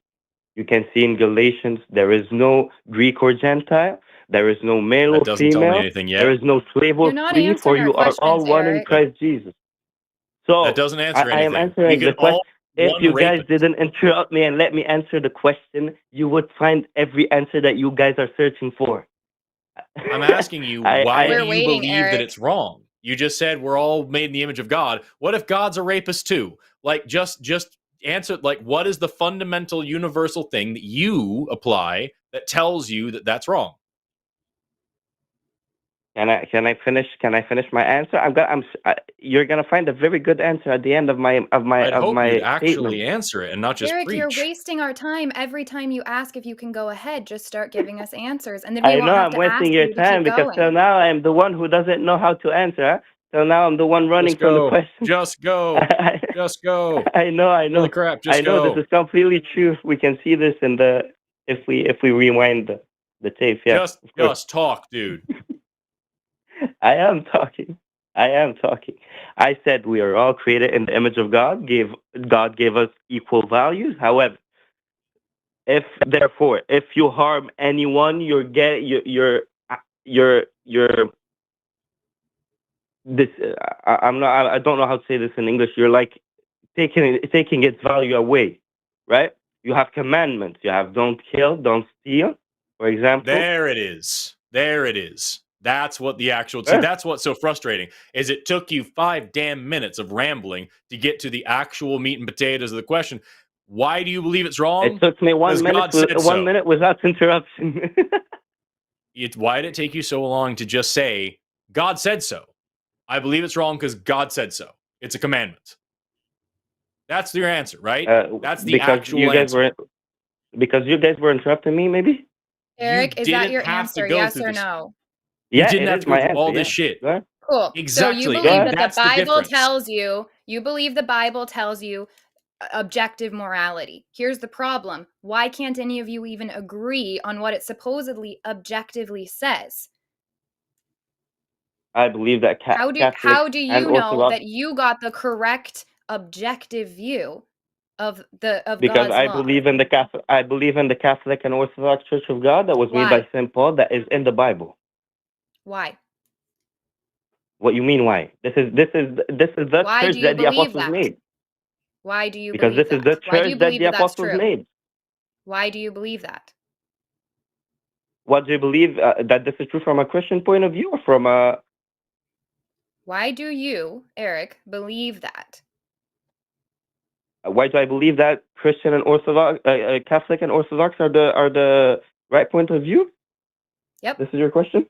You can see in Galatians, there is no Greek or Gentile. There is no male That or doesn't tell me female. anything There yet. is no slave or You're not free, for answering our you are all questions, one in Eric. Christ Jesus. That So doesn't answer I am anything. We answering can the question. all If one you guys rapist. didn't interrupt me and let me answer the question, you would find every answer that you guys are searching for. I'm asking you, why do We're you waiting, believe that Eric. it's wrong? You just said we're all made in the image of God. What if God's a rapist too? Like, just answer. Like, what is the fundamental universal thing that you apply that tells you that that's wrong? Can I finish? Can I finish my answer? You're gonna find a very good answer at the end of my I'd hope you'd statement. actually answer it and not just Eric, you're preach. wasting our time. Every time you ask if you can go ahead, just start giving us answers. And then we I won't know have I'm to ask wasting your you to time keep because till going. now I'm the one who doesn't know how to answer. Huh? Till now I'm the one running Just from the go. question. Just go. Just go. I know. Holy crap! Just I know go. this is completely true. We can see this in the if we rewind the tape. Yeah, of course. Just talk, dude. I am talking. I am talking. I said we are all created in the image of God. God gave us equal values. However, if you harm anyone, you're this. I'm not. I don't know how to say this in English. You're like taking its value away, right? You have commandments. You have don't kill, don't steal, for example. There it is. There it is. That's what the actual. See, Yeah. that's what's so frustrating. Is it took you 5 damn minutes of rambling to get to the actual meat and potatoes of the question. Why do you believe it's wrong? It took me 1 minute. God said so. 1 minute without interruption. Why did it take you so long to just say God said so? I believe it's wrong because God said so. It's a commandment. That's your answer, right? That's the actual answer. Because you guys were interrupting me, maybe. Eric, is that your answer? Yes or this. no? You didn't have to go through all this shit. Cool. Exactly. So you believe that That's the Bible difference. tells you believe the Bible tells you objective morality. Here's the problem. Why can't any of you even agree on what it supposedly objectively says? I believe that How do you know that you got the correct objective view of because God's I law? believe in the Catholic and Orthodox Church of God that was made by St. Paul, that is in the Bible. Why? What you mean? Why? This is the church that the apostles made. Why do you because believe this that? is the church that the apostles made. Why do you believe that? What do you believe that this is true from a Christian point of view or from a? Why do you, Eric, believe that? Why do I believe that Christian and Orthodox, Catholic and Orthodox are the right point of view? Yep. This is your question?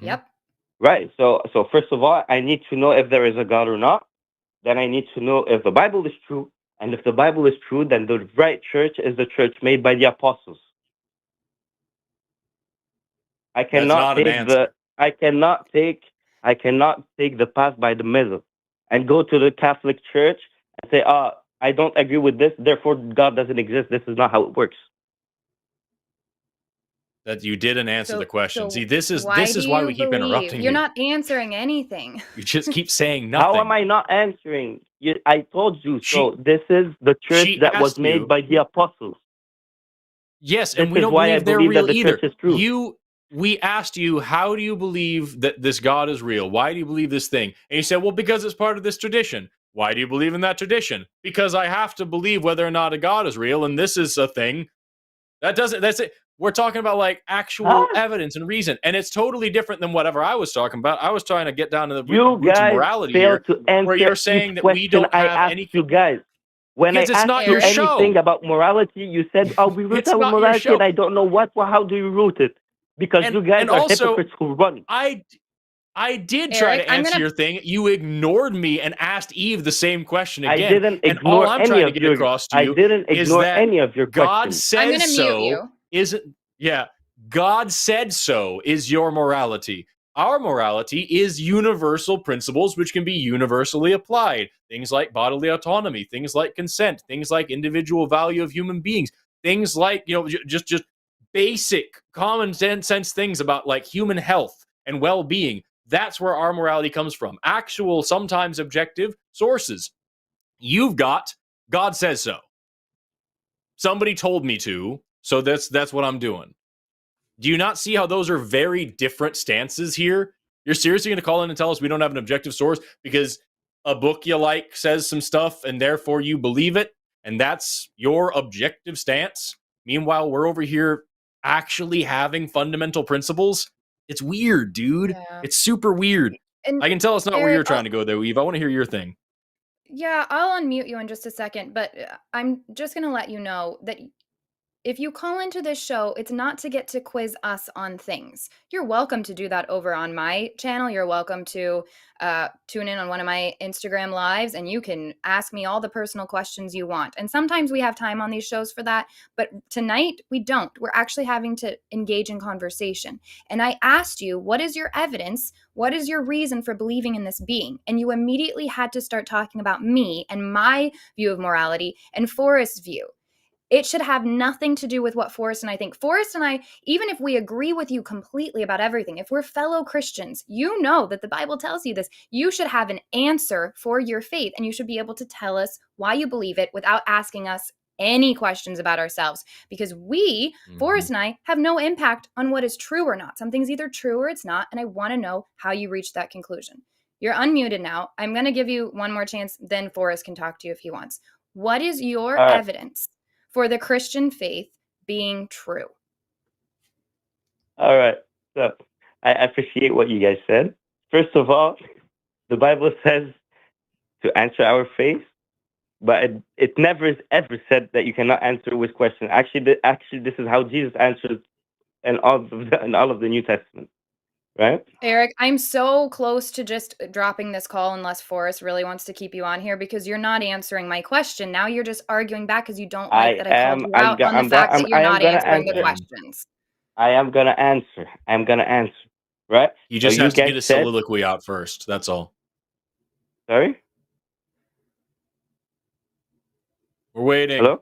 Yep. Right. So first of all, I need to know if there is a God or not. Then I need to know if the Bible is true. And if the Bible is true, then the right church is the church made by the apostles. I cannot take the path by the middle and go to the Catholic Church and say, I don't agree with this, therefore God doesn't exist. This is not how it works. that you didn't answer the question. So See, this is why why we keep interrupting You're you. not answering anything. You just keep saying nothing. How am I not answering? I told you. She- So this is the church she that was asked made you- by the apostles. Yes, This and we is don't why I believe they're believe that real the either. church is true. We asked you, how do you believe that this God is real? Why do you believe this thing? And you said, well, because it's part of this tradition. Why do you believe in that tradition? Because I have to believe whether or not a God is real, and this is a thing. That's it. We're talking about like actual evidence and reason, and it's totally different than whatever I was talking about. I was trying to get down to the roots of guys morality fail here, to answer where you're saying each that we question don't I have asked any. you guys. When I Because it's asked not you your anything show. about morality, you said, "Oh, we root It's our not your morality," show. and I don't know what. Well, how do you root it? Because you guys and are also, hypocrites who run. I did try Eric, to answer your thing. You ignored me and asked Eve the same question I again. didn't And all ignore I'm any trying to of get your. across to I you didn't is ignore that any of your God questions. I'm said gonna mute so. you. Isn't God said so is your morality. Our morality is universal principles which can be universally applied. Things like bodily autonomy, things like consent, things like individual value of human beings, things like, just basic common sense things about like human health and well-being. That's where our morality comes from. Actual, sometimes objective sources. You've got God says so. Somebody told me to, so that's what I'm doing. Do you not see how those are very different stances here? You're seriously going to call in and tell us we don't have an objective source because a book you like says some stuff and therefore you believe it, and that's your objective stance? Meanwhile, we're over here actually having fundamental principles. It's weird, dude. Yeah. It's super weird. And I can tell it's not where Eric, you're trying to go there, Eve. I want to hear your thing. Yeah, I'll unmute you in just a second, but I'm just going to let you know that if you call into this show, it's not to get to quiz us on things. You're welcome to do that over on my channel. You're welcome to tune in on one of my Instagram lives, and you can ask me all the personal questions you want. And sometimes we have time on these shows for that, but tonight we don't. We're actually having to engage in conversation. And I asked you, what is your evidence? What is your reason for believing in this being? And you immediately had to start talking about me and my view of morality and Forrest's view. It should have nothing to do with what Forrest and I think. Forrest and I, even if we agree with you completely about everything, if we're fellow Christians, you know that the Bible tells you this. You should have an answer for your faith, and you should be able to tell us why you believe it without asking us any questions about ourselves, because we, Forrest and I, have no impact on what is true or not. Something's either true or it's not, and I want to know how you reached that conclusion. You're unmuted now. I'm going to give you one more chance, then Forrest can talk to you if he wants. What is your evidence for the Christian faith being true? All right. So I appreciate what you guys said. First of all, the Bible says to answer our faith, but it never ever said that you cannot answer with questions. Actually, this is how Jesus answers in all of the New Testament, right? Eric, I'm so close to just dropping this call unless Forrest really wants to keep you on here, because you're not answering my question. Now you're just arguing back because you don't like that I called you out on the fact that you're not answering the questions. I am gonna answer. I'm gonna answer. Right? You just have to get a soliloquy out first. That's all. Sorry? We're waiting. Hello?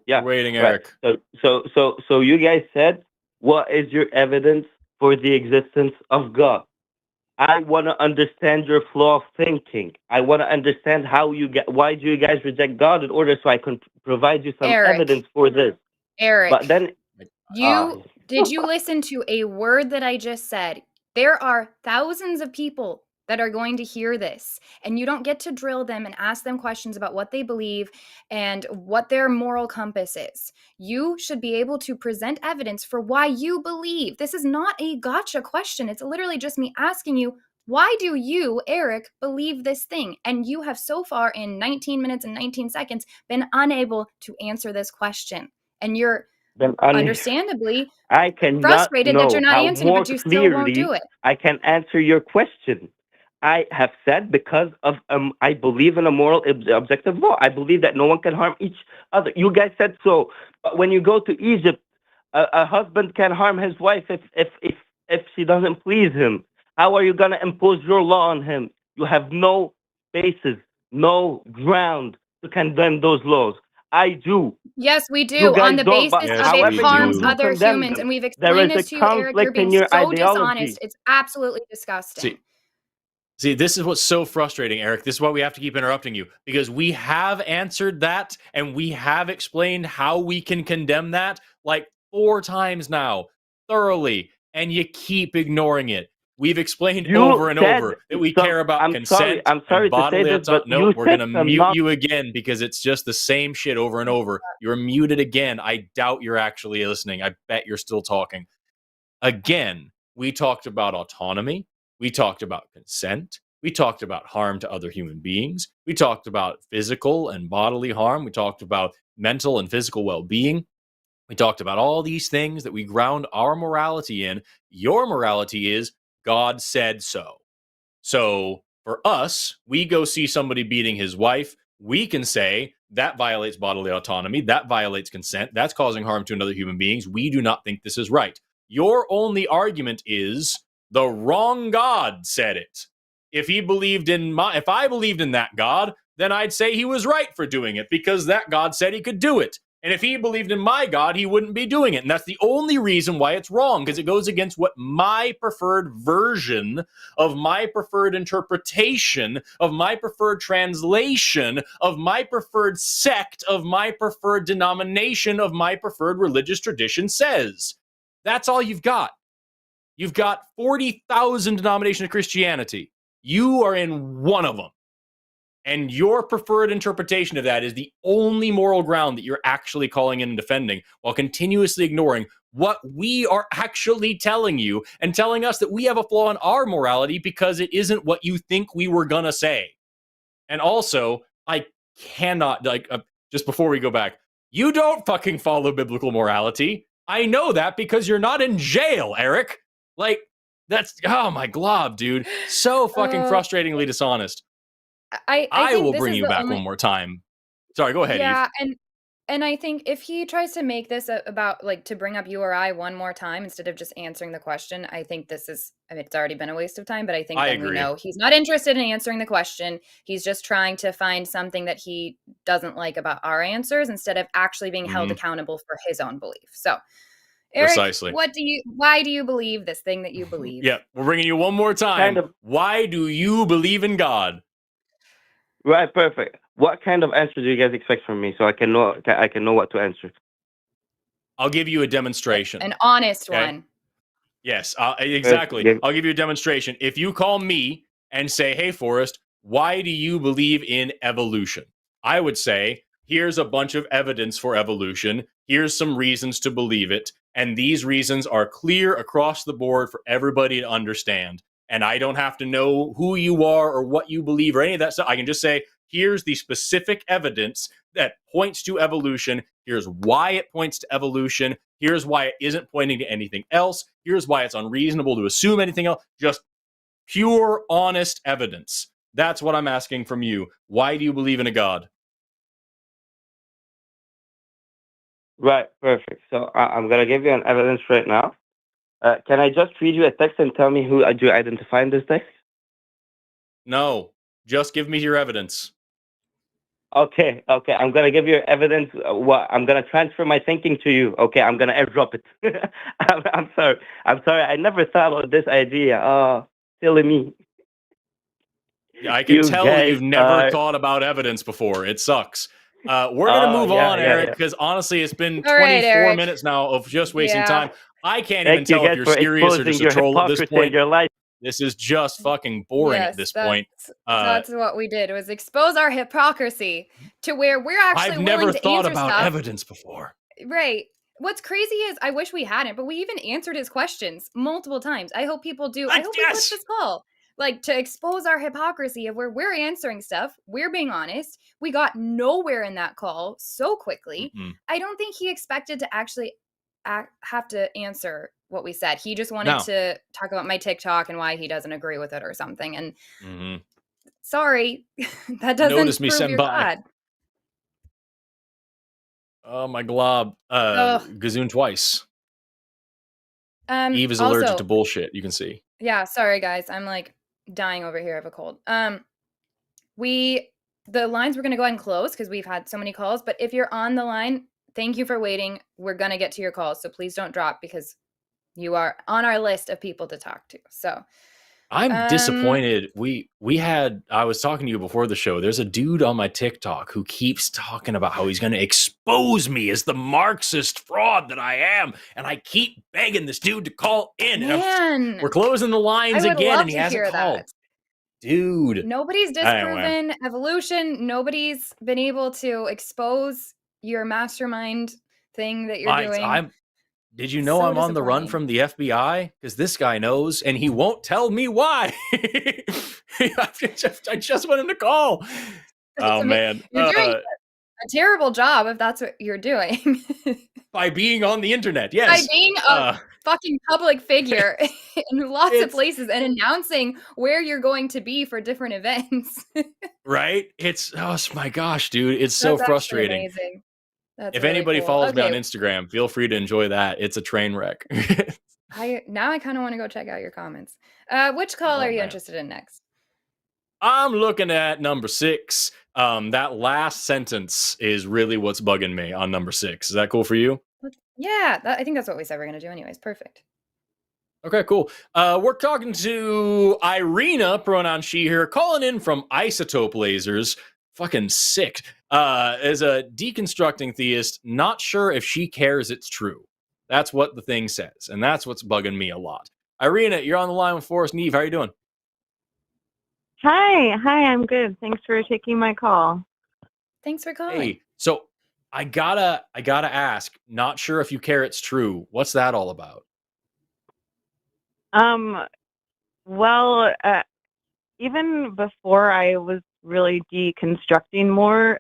Yeah. We're waiting, Eric. Right. So you guys said, what is your evidence for the existence of God? I want to understand your flow of thinking. I want to understand why do you guys reject God in order so I can provide you some evidence for this. Eric, but then did you listen to a word that I just said? There are thousands of people that are going to hear this, and you don't get to drill them and ask them questions about what they believe and what their moral compass is. You should be able to present evidence for why you believe. This is not a gotcha question. It's literally just me asking you, why do you, Eric, believe this thing? And you have so far in 19 minutes and 19 seconds been unable to answer this question. And you're understandably frustrated that you're not answering, but you still won't do it. I can answer your question. I have said because of I believe in a moral objective law. I believe that no one can harm each other. You guys said so. But when you go to Egypt, a husband can harm his wife if she doesn't please him. How are you going to impose your law on him? You have no basis, no ground to condemn those laws. I do. Yes, we You do, on guys the don't, basis but Yes, of it we however harms do. other condemn humans. them, And we've there explained is a this to you, Eric. You're conflict being in your so ideology. dishonest. It's absolutely disgusting. See, this is what's so frustrating, Eric. This is why we have to keep interrupting you, because we have answered that and we have explained how we can condemn that like 4 times now, thoroughly, and you keep ignoring it. We've explained You over and said over that we some. care about I'm sorry consent and to say bodily this, but autonomy. Nope, you we're said going to some mute you again because it's just the same shit over and over. You're muted again. I doubt you're actually listening. I bet you're still talking. Again, we talked about autonomy. We talked about consent. We talked about harm to other human beings. We talked about physical and bodily harm. We talked about mental and physical well-being. We talked about all these things that we ground our morality in. Your morality is God said so. So for us, we go see somebody beating his wife. We can say that violates bodily autonomy. That violates consent. That's causing harm to another human being. We do not think this is right. Your only argument is the wrong God said it. If I believed in that God, then I'd say he was right for doing it because that God said he could do it. And if he believed in my God, he wouldn't be doing it. And that's the only reason why it's wrong, because it goes against what my preferred version of my preferred interpretation, of my preferred translation, of my preferred sect, of my preferred denomination, of my preferred religious tradition says. That's all you've got. You've got 40,000 denominations of Christianity. You are in one of them. And your preferred interpretation of that is the only moral ground that you're actually calling in and defending, while continuously ignoring what we are actually telling you and telling us that we have a flaw in our morality because it isn't what you think we were gonna say. And also, I cannot, just before we go back, you don't fucking follow biblical morality. I know that because you're not in jail, Eric. Like, that's, oh my glob, dude. So fucking frustratingly dishonest. I think will this bring is you the back only. one more time. Sorry, go ahead, Eve. Yeah, and I think if he tries to make this about like to bring up you or I one more time instead of just answering the question, I think this is, I mean, it's already been a waste of time, but I think I then we agree. know he's not interested in answering the question. He's just trying to find something that he doesn't like about our answers instead of actually being held accountable for his own belief. So, Eric, Precisely. why do you believe this thing that you believe? Yeah, we're bringing you one more time. kind of Why do you believe in God? right. Perfect. What kind of answer do you guys expect from me so I can know what to answer? I'll give you a demonstration. An honest Okay? one. Yes, exactly. Yeah. I'll give you a demonstration. If you call me and say, hey, Forrest, why do you believe in evolution? I would say, here's a bunch of evidence for evolution. Here's some reasons to believe it. And these reasons are clear across the board for everybody to understand. And I don't have to know who you are or what you believe or any of that stuff. I can just say, here's the specific evidence that points to evolution. Here's why it points to evolution. Here's why it isn't pointing to anything else. Here's why it's unreasonable to assume anything else. Just pure, honest evidence. That's what I'm asking from you. Why do you believe in a God? Right. Perfect. So I'm gonna give you an evidence right now. Can I just read you a text and tell me who do you identify in this text? No, just give me your evidence. Okay. I'm gonna give you evidence. I'm gonna transfer my thinking to you. Okay. I'm gonna airdrop it. I'm sorry. I never thought of this idea. Silly me. I can You tell that guys you've never thought about evidence before. It sucks. We're going to move on, Eric, because honestly, it's been 24 minutes now of just wasting time. I can't even tell if you're serious or just a troll at this point. Your life. This is just fucking boring at this point. That's what we did, was expose our hypocrisy to where we're actually I've never willing to thought answer about stuff. evidence before. Right. What's crazy is I wish we hadn't, but we even answered his questions multiple times. I hope people do. I hope we watch this call. Like, to expose our hypocrisy of where we're answering stuff, we're being honest. We got nowhere in that call so quickly. I don't think he expected to actually have to answer what we said. He just wanted to talk about my TikTok and why he doesn't agree with it or something. And sorry, that doesn't prove you're God. Oh, my glob. Gazoon twice. Eve is allergic to bullshit, you can see. Yeah, sorry guys. I'm like dying over here of a cold. We the lines we're going to go ahead and close because we've had so many calls. But if you're on the line, thank you for waiting. We're going to get to your calls, so please don't drop because you are on our list of people to talk to. So I'm disappointed. I was talking to you before the show. There's a dude on my TikTok who keeps talking about how he's going to expose me as the Marxist fraud that I am. And I keep begging this dude to call in. Man, we're closing the lines again and he hasn't called. That. Dude. Nobody's disproven evolution. Nobody's been able to expose your mastermind thing that you're doing. Did you know I'm on the run from the FBI? Because this guy knows, and he won't tell me why. I just want him to call. Man. You're doing a terrible job if that's what you're doing. By being on the internet, yes. By being a fucking public figure in lots of places and announcing where you're going to be for different events. Right? Oh my gosh, dude. It's so frustrating. Amazing. That's if really anybody cool. follows me on Instagram, feel free to enjoy that. It's a train wreck. Now I kind of want to go check out your comments. Which call are you interested in next? I'm looking at number 6. That last sentence is really what's bugging me on number 6. Is that cool for you? Yeah, I think that's what we said we're going to do anyways. Perfect. Okay, cool. We're talking to Irina, pronoun she here, calling in from Isotope Lasers. Fucking sick. As a deconstructing theist, not sure if she cares it's true. That's what the thing says, and that's what's bugging me a lot. Irina, you're on the line with Forrest and Eve. How are you doing? Hi, I'm good. Thanks for taking my call. Thanks for calling. Hey, so I gotta ask, not sure if you care it's true. What's that all about? Well, even before I was really deconstructing more,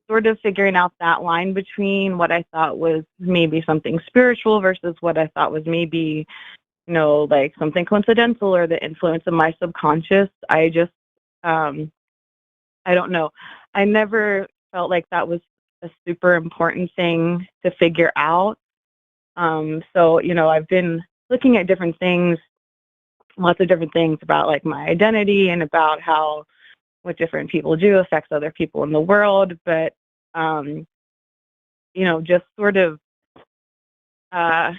sort of figuring out that line between what I thought was maybe something spiritual versus what I thought was maybe, like something coincidental or the influence of my subconscious. I just, I don't know. I never felt like that was a super important thing to figure out. So, I've been looking at different things, lots of different things about like my identity and about how what different people do affects other people in the world. But, just sort of, I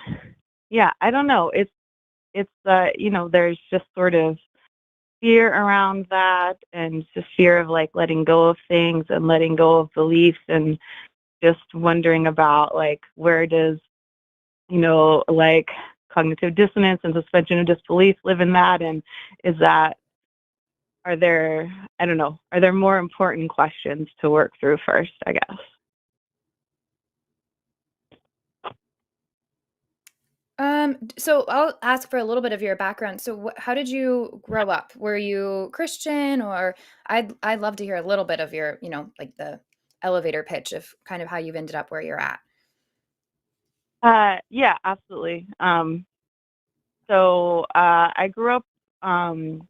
don't know. It's there's just sort of fear around that and just fear of like letting go of things and letting go of beliefs and just wondering about like, where does, like cognitive dissonance and suspension of disbelief live in that? And are there more important questions to work through first, I guess? So I'll ask for a little bit of your background. So how did you grow up? Were you Christian, or I'd love to hear a little bit of your, like the elevator pitch of kind of how you've ended up where you're at. Yeah, absolutely. So I grew up in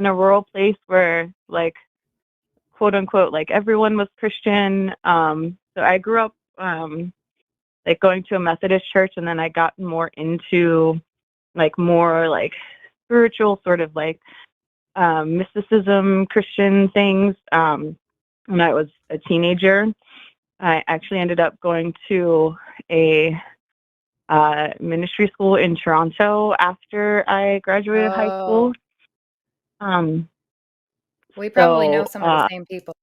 a rural place where, like, quote unquote, like everyone was Christian. So I grew up like going to a Methodist church, and then I got more into like more like spiritual sort of like mysticism, Christian things. When I was a teenager, I actually ended up going to a ministry school in Toronto after I graduated high school. We probably know some of the same people.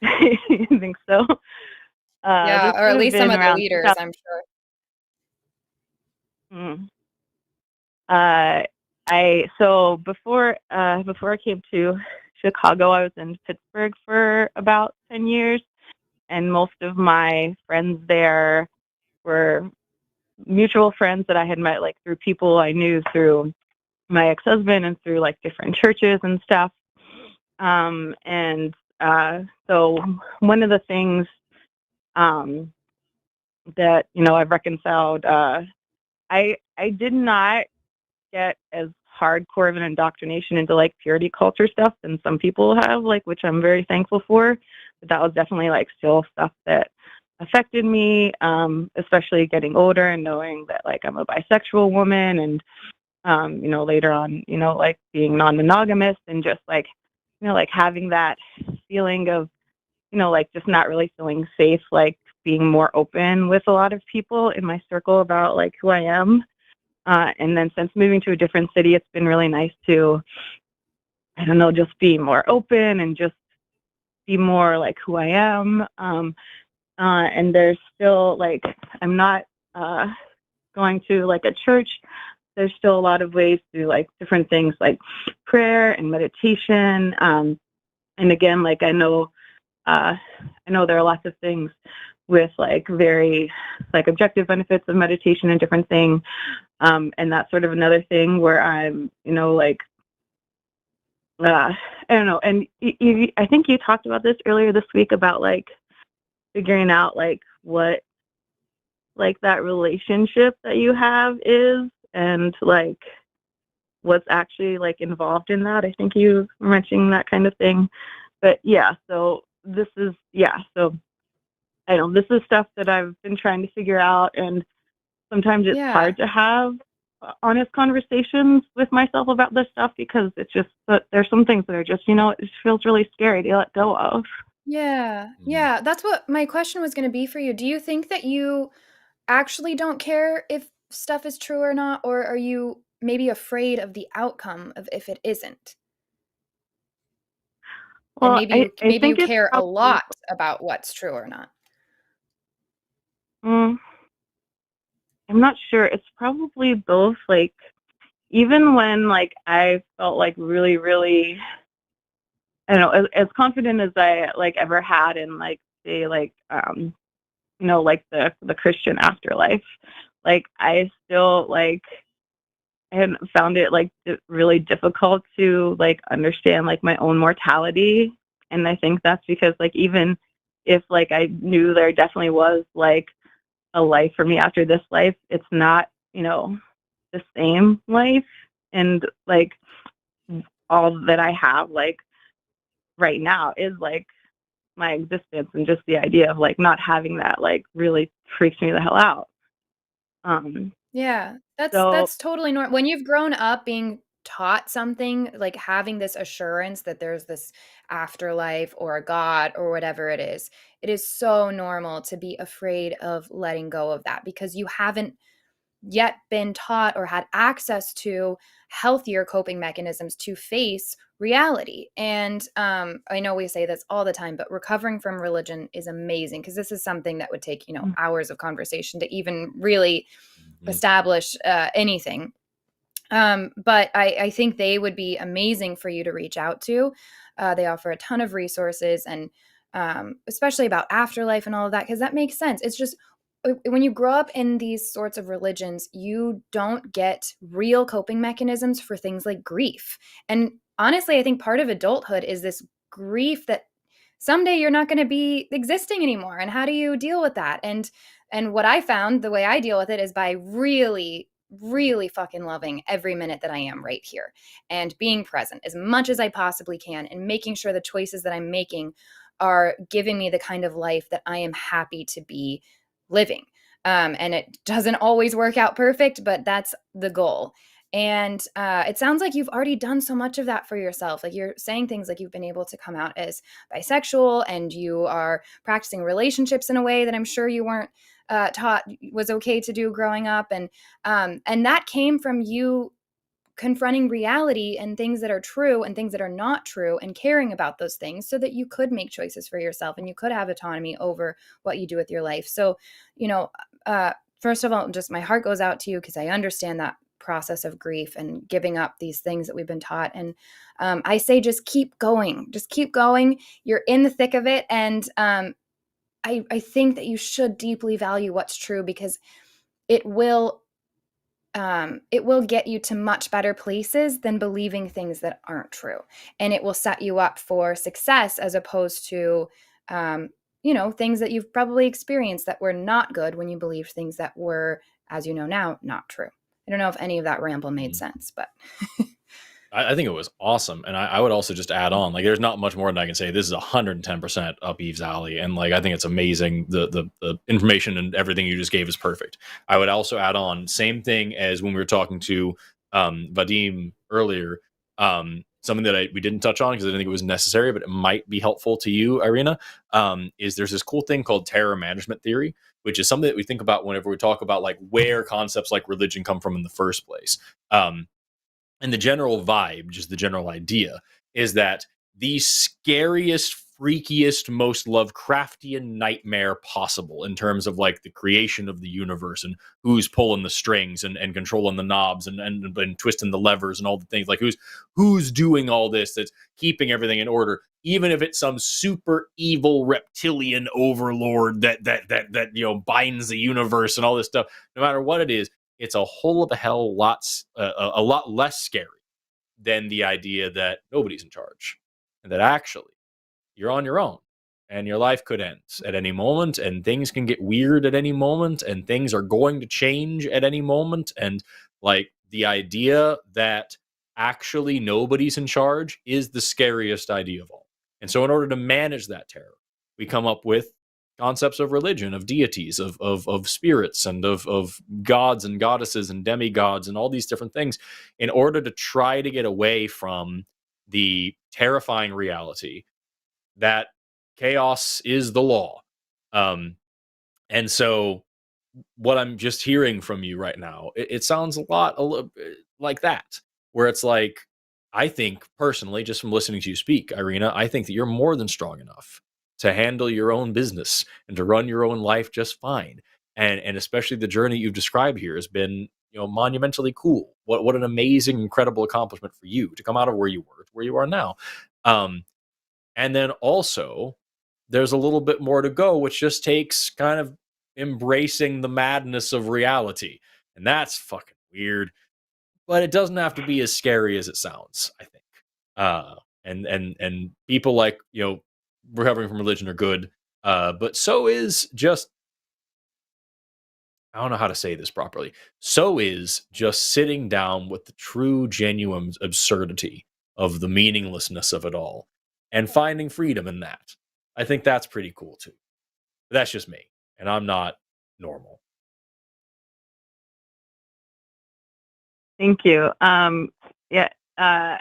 You think so? Yeah, or at least some of the leaders, I'm sure. So before I came to Chicago, I was in Pittsburgh for about 10 years, and most of my friends there were mutual friends that I had met like through people I knew through my ex-husband and through like different churches and stuff. So one of the things that I've reconciled, I did not get as hardcore of an indoctrination into like purity culture stuff than some people have, like, which I'm very thankful for. But that was definitely like still stuff that affected me, especially getting older and knowing that like I'm a bisexual woman and later on, like being non-monogamous and just like like having that feeling of, like just not really feeling safe, like being more open with a lot of people in my circle about like who I am. And then since moving to a different city, it's been really nice to, I don't know, just be more open and just be more like who I am. And there's still like, I'm not going to like a church. There's still a lot of ways to do like different things like prayer and meditation. And again, like I know there are lots of things with like very like objective benefits of meditation and different things. And that's sort of another thing where I'm, like, I don't know. And I think you talked about this earlier this week about like figuring out like what like that relationship that you have is and like what's actually like involved in that. I think you were mentioning that kind of thing. But yeah, so this is, so I don't know, this is stuff that I've been trying to figure out, and sometimes it's hard to have honest conversations with myself about this stuff because it's just that there's some things that are just, it just feels really scary to let go of. Yeah. That's what my question was going to be for you. Do you think that you actually don't care if stuff is true or not, or are you maybe afraid of the outcome of if it isn't? Well, and maybe I think you care a lot about what's true or not. I'm not sure. It's probably both. Like, even when like I felt like really, really, I don't know, as confident as I like ever had in like say like like the Christian afterlife, like I still like I had found it like really difficult to like understand like my own mortality. And I think that's because like even if like I knew there definitely was like a life for me after this life, it's not, the same life. And like all that I have like right now is like my existence, and just the idea of like not having that like really freaks me the hell out. Yeah, that's totally normal. When you've grown up being taught something, like having this assurance that there's this afterlife or a God or whatever it is so normal to be afraid of letting go of that because you haven't yet been taught or had access to healthier coping mechanisms to face reality. And I know we say this all the time, but recovering from religion is amazing because this is something that would take, hours of conversation to even really establish anything. But I think they would be amazing for you to reach out to. They offer a ton of resources, and especially about afterlife and all of that, because that makes sense. It's just when you grow up in these sorts of religions, you don't get real coping mechanisms for things like grief. And honestly, I think part of adulthood is this grief that someday you're not going to be existing anymore. And how do you deal with that? And what I found, the way I deal with it is by really, really fucking loving every minute that I am right here and being present as much as I possibly can and making sure the choices that I'm making are giving me the kind of life that I am happy to be living. And it doesn't always work out perfect, but that's the goal. And it sounds like you've already done so much of that for yourself. Like you're saying things like you've been able to come out as bisexual, and you are practicing relationships in a way that I'm sure you weren't taught was okay to do growing up. And that came from you confronting reality and things that are true and things that are not true and caring about those things so that you could make choices for yourself and you could have autonomy over what you do with your life. So, first of all, just my heart goes out to you because I understand that process of grief and giving up these things that we've been taught. And I say, just keep going. Just keep going. You're in the thick of it. And I think that you should deeply value what's true because it will get you to much better places than believing things that aren't true. And it will set you up for success as opposed to, things that you've probably experienced that were not good when you believed things that were, as you know now, not true. I don't know if any of that ramble made sense, but I think it was awesome. And I would also just add on, like, there's not much more than I can say. This is 110% up Eve's alley. And like, I think it's amazing. The information and everything you just gave is perfect. I would also add on, same thing as when we were talking to Vadim earlier. something that we didn't touch on because I didn't think it was necessary, but it might be helpful to you, Irina, is there's this cool thing called terror management theory, which is something that we think about whenever we talk about like where concepts like religion come from in the first place. And the general vibe, just the general idea, is that the scariest, freakiest, most Lovecraftian nightmare possible in terms of like the creation of the universe and who's pulling the strings and controlling the knobs and twisting the levers and all the things, like who's doing all this, that's keeping everything in order, even if it's some super evil reptilian overlord that binds the universe and all this stuff. No matter what it is, it's a whole of a hell a lot less scary than the idea that nobody's in charge and that actually you're on your own and your life could end at any moment and things can get weird at any moment and things are going to change at any moment. And like the idea that actually nobody's in charge is the scariest idea of all. And so in order to manage that terror, we come up with concepts of religion, of deities, of spirits, and of gods and goddesses and demigods and all these different things in order to try to get away from the terrifying reality that chaos is the law. And so what I'm just hearing from you right now, it sounds a little like that, where it's like, I think personally, just from listening to you speak, Irina, I think that you're more than strong enough to handle your own business and to run your own life just fine. And especially the journey you've described here has been, monumentally cool. What an amazing, incredible accomplishment for you to come out of where you were to where you are now. And then also there's a little bit more to go, which just takes kind of embracing the madness of reality. And that's fucking weird, but it doesn't have to be as scary as it sounds, I think. And people like, recovering from religion are good. But so is just, I don't know how to say this properly. So is just sitting down with the true, genuine absurdity of the meaninglessness of it all and finding freedom in that. I think that's pretty cool too. But that's just me, and I'm not normal. Thank you. Okay, I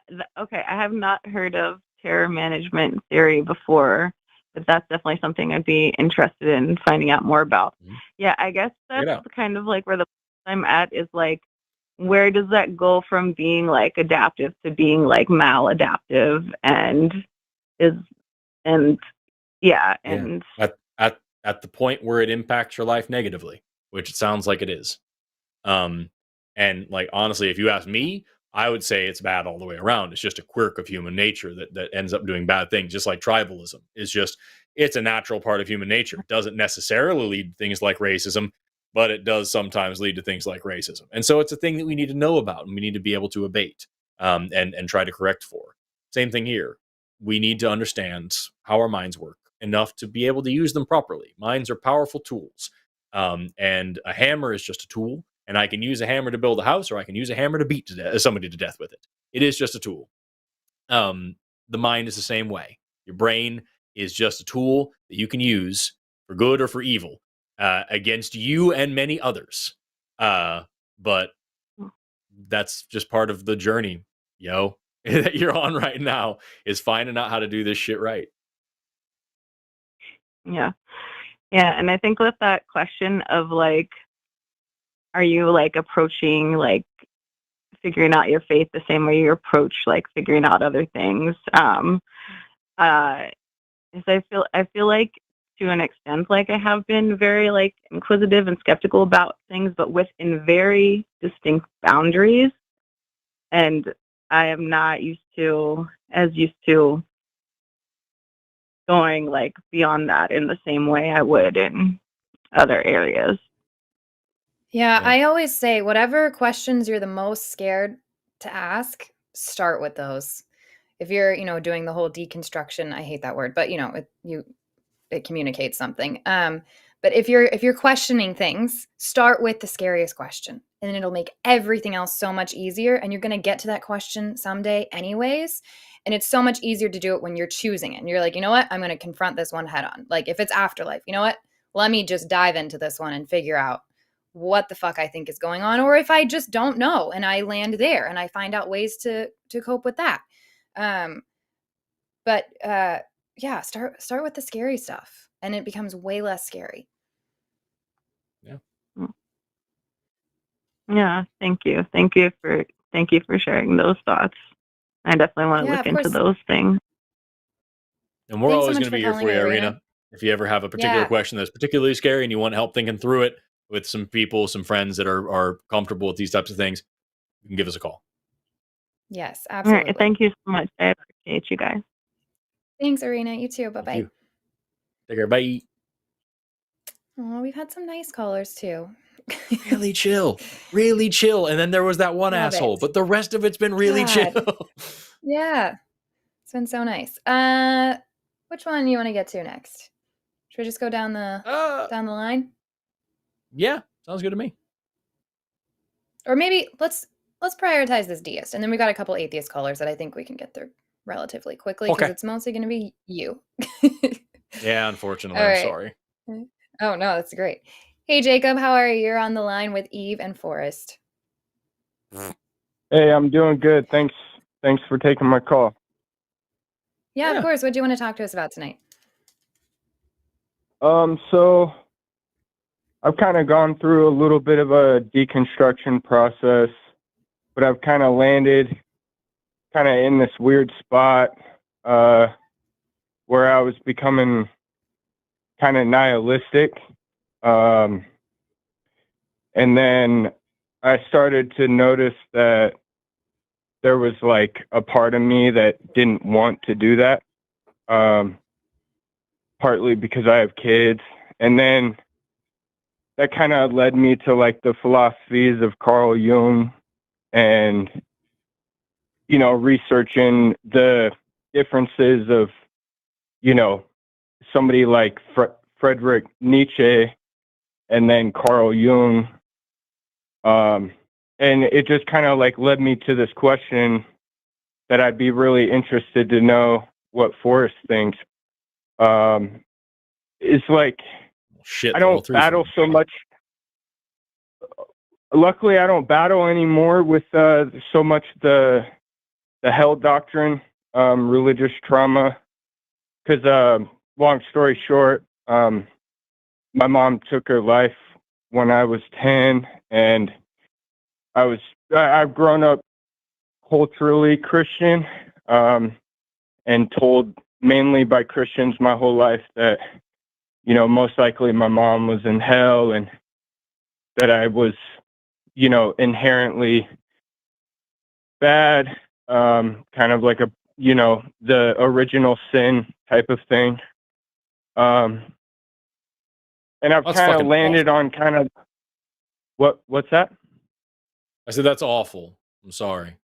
have not heard of terror management theory before, but that's definitely something I'd be interested in finding out more about. Mm-hmm. Yeah, I guess that's kind of like where the I'm at is like, where does that go from being like adaptive to being like maladaptive at the point where it impacts your life negatively, which it sounds like it is. And like, honestly, if you ask me, I would say it's bad all the way around. It's just a quirk of human nature that ends up doing bad things, just like tribalism is it's a natural part of human nature. It doesn't necessarily lead to things like racism, but it does sometimes lead to things like racism. And so it's a thing that we need to know about and we need to be able to abate and try to correct for. Same thing here. We need to understand how our minds work enough to be able to use them properly. Minds are powerful tools. And a hammer is just a tool. And I can use a hammer to build a house, or I can use a hammer to beat somebody to death with it. It is just a tool. The mind is the same way. Your brain is just a tool that you can use for good or for evil against you and many others. But that's just part of the journey, that you're on right now, is finding out how to do this shit right. Yeah. And I think with that question of like, are you like approaching like figuring out your faith the same way you approach like figuring out other things? Is I feel like to an extent like I have been very like inquisitive and skeptical about things, but within very distinct boundaries. And I am not used to going like beyond that in the same way I would in other areas. Yeah, I always say whatever questions you're the most scared to ask, start with those. If you're, doing the whole deconstruction, I hate that word, but it communicates something. But if you're questioning things, start with the scariest question, and then it'll make everything else so much easier. And you're going to get to that question someday anyways. And it's so much easier to do it when you're choosing it. And you're like, you know what? I'm going to confront this one head on. Like if it's afterlife, you know what? Let me just dive into this one and figure out what the fuck I think is going on. Or if I just don't know and I land there and I find out ways to cope with that. But yeah, start with the scary stuff, and it becomes way less scary. Yeah, thank you for sharing those thoughts. I definitely want to look into those things. And we're Thanks always so going to much be for here for calling, you, Arena. Arena. If you ever have a particular question that's particularly scary and you want help thinking through it with some people, some friends that are comfortable with these types of things, you can give us a call. Yes, All absolutely. right, thank you so much. I appreciate you guys. Thanks, Arena. You too. Bye-bye. You. Take care. Bye. Oh, we've had some nice callers too. Really chill. Really chill. And then there was that one asshole, but the rest of it's been really chill. Yeah. It's been so nice. Which one you want to get to next? Should we just go down the line? Yeah, sounds good to me. Or maybe let's prioritize this deist, and then we got a couple atheist callers that I think we can get through relatively quickly because it's mostly going to be you. Yeah, unfortunately, I'm sorry. Oh no, that's great. Hey Jacob, how are you? You're on the line with Eve and Forrest. Hey, I'm doing good. Thanks for taking my call. Yeah, of course. What do you want to talk to us about tonight? So I've kind of gone through a little bit of a deconstruction process, but I've kind of landed kind of in this weird spot where I was becoming kind of nihilistic. And then I started to notice that there was like a part of me that didn't want to do that. Partly because I have kids. And then that kind of led me to like the philosophies of Carl Jung and, you know, researching the differences of, you know, somebody like Friedrich Nietzsche and then Carl Jung. And it just kind of like led me to this question that I'd be really interested to know what Forrest thinks. It's like, I don't battle so much. Luckily, I don't battle anymore with so much the hell doctrine, religious trauma. Because long story short, my mom took her life when I was 10, and I've grown up culturally Christian, and told mainly by Christians my whole life that, you know, most likely my mom was in hell and that I was, you know, inherently bad, kind of like a, you know, the original sin type of thing. And I've kind of landed on kind of what's that? I said, that's awful. I'm sorry.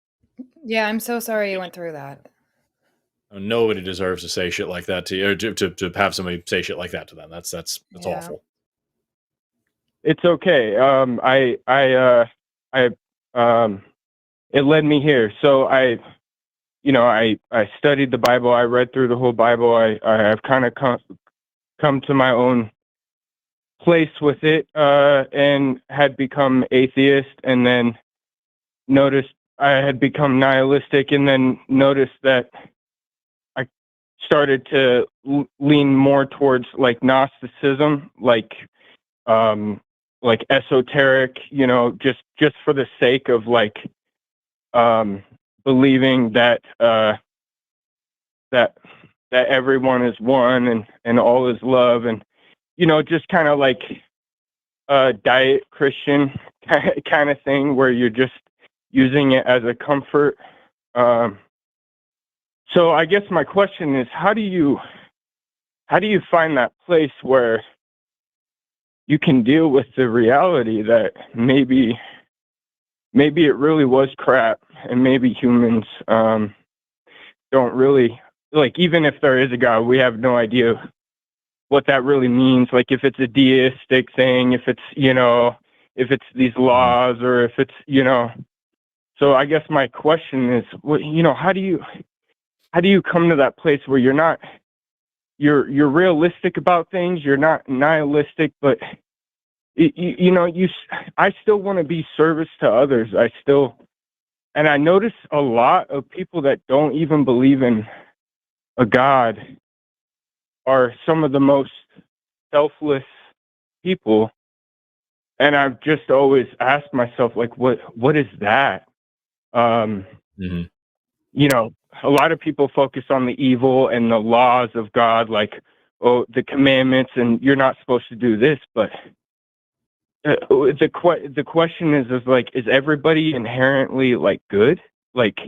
Yeah, I'm so sorry you went through that. Nobody deserves to say shit like that to you, or to have somebody say shit like that to them. That's awful. It's okay. It led me here. So I studied the Bible. I read through the whole Bible. I've kind of come to my own place with it, and had become atheist, and then noticed I had become nihilistic, and then noticed that I started to lean more towards like Gnosticism, like esoteric, you know, just for the sake of like believing that that everyone is one and all is love, and, you know, just kind of like a diet Christian kind of thing where you're just using it as a comfort. So I guess my question is, how do you find that place where you can deal with the reality that maybe it really was crap, and maybe humans don't really, like, even if there is a God, we have no idea what that really means. Like, if it's a deistic thing, if it's, you know, if it's these laws, or if it's, you know. So I guess my question is, you know, how do you come to that place where you're realistic about things, you're not nihilistic, but I still want to be service to others. I still I notice a lot of people that don't even believe in a God are some of the most selfless people. And I've just always asked myself, like, what is that? Mm-hmm. You know, a lot of people focus on the evil and the laws of God, like, oh, the commandments, and you're not supposed to do this. But the question is like, is everybody inherently like good? Like,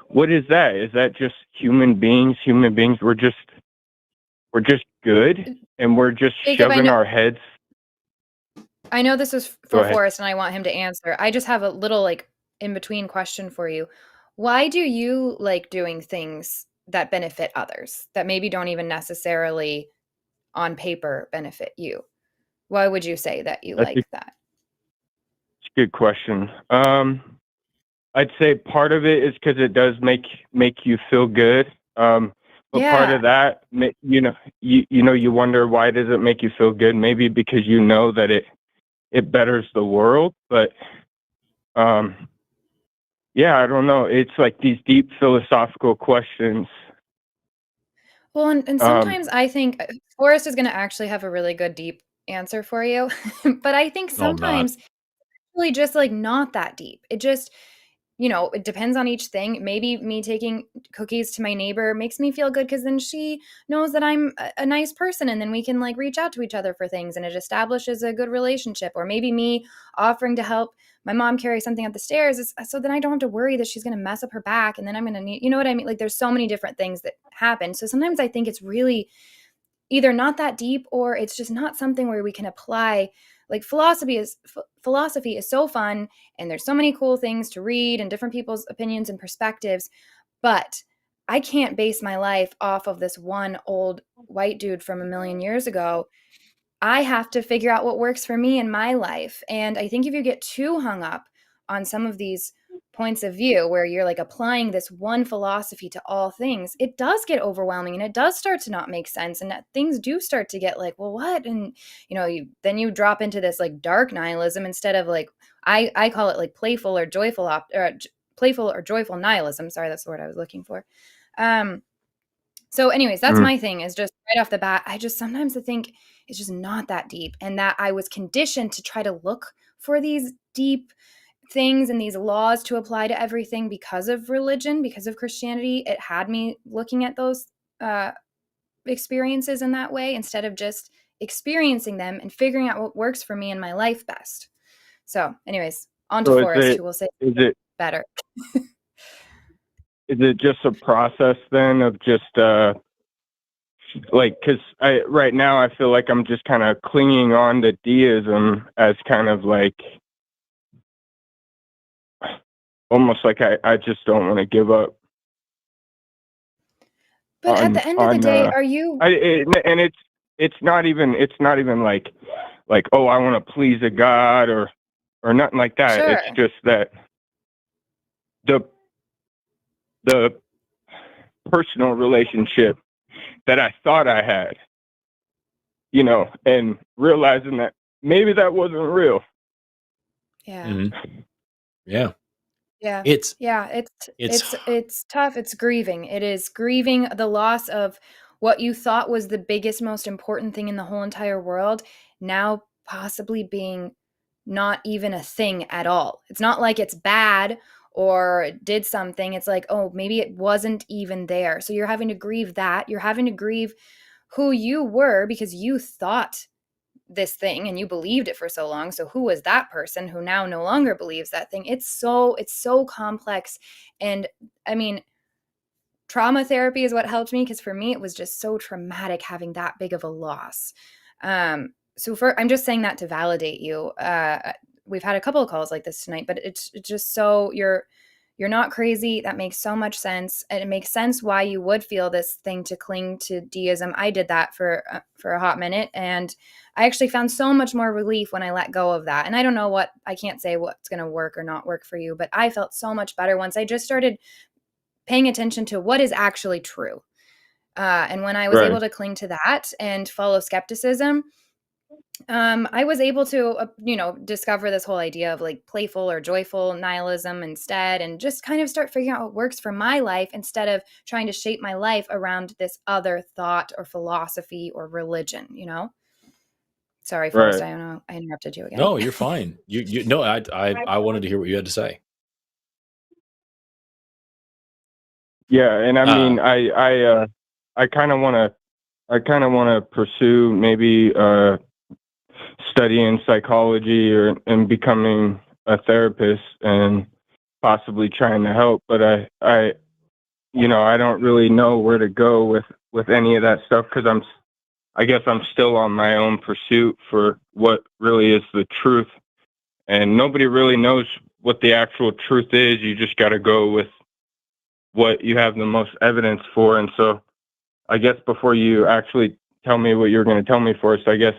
what is that? Is that just human beings? Human beings, we're just good, and we're just Jacob, shoving our heads. I know this is Go for ahead. Forrest, and I want him to answer. I just have a little like in between question for you. Why do you like doing things that benefit others that maybe don't even necessarily on paper benefit you? Why would you say that you like that? It's a good question. I'd say part of it is because it does make you feel good. But part of that, you know, you wonder, why does it make you feel good? Maybe because you know that it betters the world. But yeah, I don't know. It's like these deep philosophical questions. Well, and sometimes I think Forrest is going to actually have a really good deep answer for you. But I think sometimes really just like not that deep. It just, you know, it depends on each thing. Maybe me taking cookies to my neighbor makes me feel good because then she knows that I'm a nice person, and then we can like reach out to each other for things, and it establishes a good relationship. Or maybe me offering to help my mom carry something up the stairs is so then I don't have to worry that she's going to mess up her back, and then I'm going to need, you know what I mean? Like there's so many different things that happen. So sometimes I think it's really either not that deep, or it's just not something where we can apply. Like philosophy is so fun, and there's so many cool things to read and different people's opinions and perspectives, but I can't base my life off of this one old white dude from a million years ago. I have to figure out what works for me in my life. And I think if you get too hung up on some of these points of view where you're like applying this one philosophy to all things, it does get overwhelming, and it does start to not make sense, and that things do start to get like, well, what? And you know, then you drop into this like dark nihilism instead of like I call it like playful or joyful nihilism. Sorry, that's the word I was looking for. So anyways, that's my thing, is just right off the bat, I just sometimes I think it's just not that deep, and that I was conditioned to try to look for these deep things and these laws to apply to everything because of religion, because of Christianity. It had me looking at those experiences in that way instead of just experiencing them and figuring out what works for me in my life best. So anyways, on to Forrest, who will say it better. Is it just a process then of just like, because right now I feel like I'm just kind of clinging on to deism as kind of like almost like I just don't want to give up. But at the end of the day, are you? And it's not even like oh, I want to please a God or nothing like that. Sure. It's just that the personal relationship that I thought I had, you know, and realizing that maybe that wasn't real. Yeah. Mm-hmm. Yeah. Yeah. It's tough. It's grieving. It is grieving the loss of what you thought was the biggest, most important thing in the whole entire world, now possibly being not even a thing at all. It's not like it's bad or did something. It's like, oh, maybe it wasn't even there. So you're having to grieve that. You're having to grieve who you were because you thought this thing and you believed it for so long. So who was that person who now no longer believes that thing? It's so complex. And I mean, trauma therapy is what helped me, because for me it was just so traumatic having that big of a loss. I'm just saying that to validate you. We've had a couple of calls like this tonight, but it's just so you're not crazy. That makes so much sense. And it makes sense why you would feel this thing to cling to deism. I did that for a hot minute, and I actually found so much more relief when I let go of that. And I don't know I can't say what's going to work or not work for you, but I felt so much better once I just started paying attention to what is actually true. And when I was able to cling to that and follow skepticism, I was able to, discover this whole idea of like playful or joyful nihilism instead, and just kind of start figuring out what works for my life instead of trying to shape my life around this other thought or philosophy or religion, Sorry, Forrest, Right. I don't know. I interrupted you again. No, you're fine. You no, I wanted to hear what you had to say. Yeah, and I mean, I kind of want to pursue maybe studying psychology and becoming a therapist and possibly trying to help, but I don't really know where to go with any of that stuff, because I guess I'm still on my own pursuit for what really is the truth, and nobody really knows what the actual truth is. You just got to go with what you have the most evidence for. And so I guess before you actually tell me what you're going to tell me first, I guess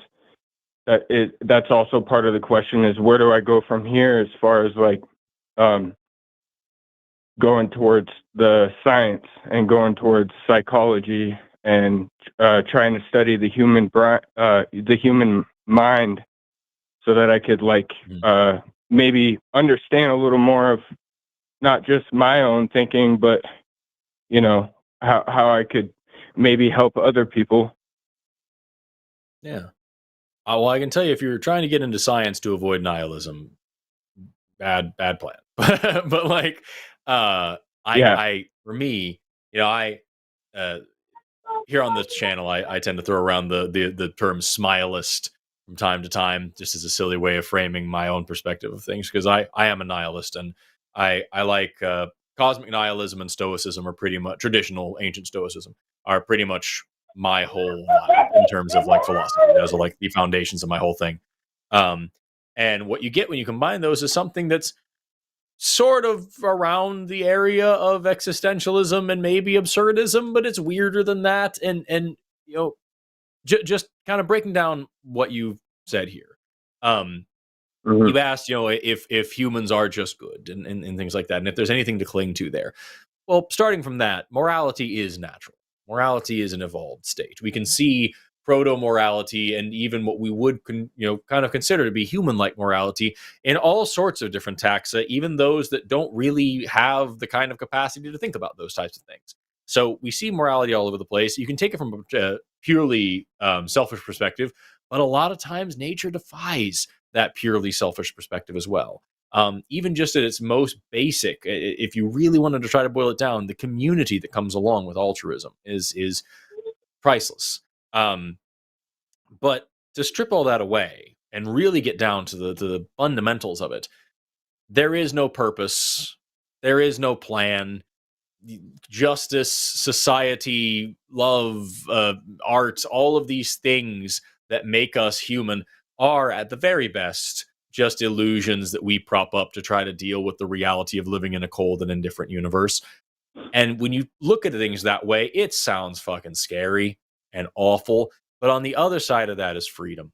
that's also part of the question, is where do I go from here as far as like going towards the science and going towards psychology and trying to study the human mind, so that I could maybe understand a little more of not just my own thinking, but how I could maybe help other people. Yeah. Well, I can tell you, if you're trying to get into science to avoid nihilism, bad plan. But like, for me, I here on this channel, I tend to throw around the term smilist from time to time, just as a silly way of framing my own perspective of things, because I am a nihilist, and I like cosmic nihilism and stoicism are pretty much traditional ancient stoicism are pretty much my whole vibe in terms of like philosophy. Those are like the foundations of my whole thing. And what you get when you combine those is something that's sort of around the area of existentialism and maybe absurdism, but it's weirder than that. And just kind of breaking down what you've said here. You asked, if humans are just good and things like that, and if there's anything to cling to there. Well, starting from that, morality is natural. Morality is an evolved state. We can see proto-morality and even what we would kind of consider to be human-like morality in all sorts of different taxa, even those that don't really have the kind of capacity to think about those types of things. So we see morality all over the place. You can take it from a purely selfish perspective, but a lot of times nature defies that purely selfish perspective as well. Even just at its most basic, if you really wanted to try to boil it down, the community that comes along with altruism is priceless. But to strip all that away and really get down to the fundamentals of it, there is no purpose, there is no plan. Justice, society, love, art, all of these things that make us human are at the very best just illusions that we prop up to try to deal with the reality of living in a cold and indifferent universe. And when you look at things that way, it sounds fucking scary and awful. But on the other side of that is freedom.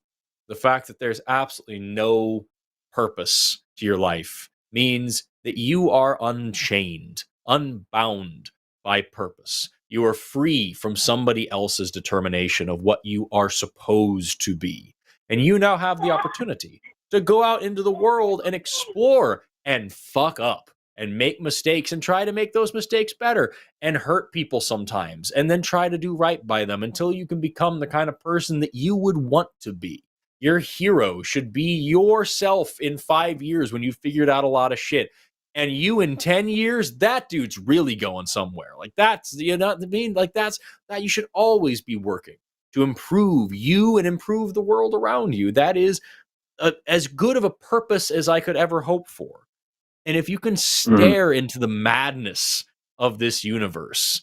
The fact that there's absolutely no purpose to your life means that you are unchained, unbound by purpose. You are free from somebody else's determination of what you are supposed to be. And you now have the opportunity to go out into the world and explore and fuck up and make mistakes and try to make those mistakes better and hurt people sometimes and then try to do right by them until you can become the kind of person that you would want to be. Your hero should be yourself in 5 years when you've figured out a lot of shit. And you in 10 years, that dude's really going somewhere. Like that's, you know what I mean? Like that's, that you should always be working to improve you and improve the world around you. That is as good of a purpose as I could ever hope for. And if you can stare into the madness of this universe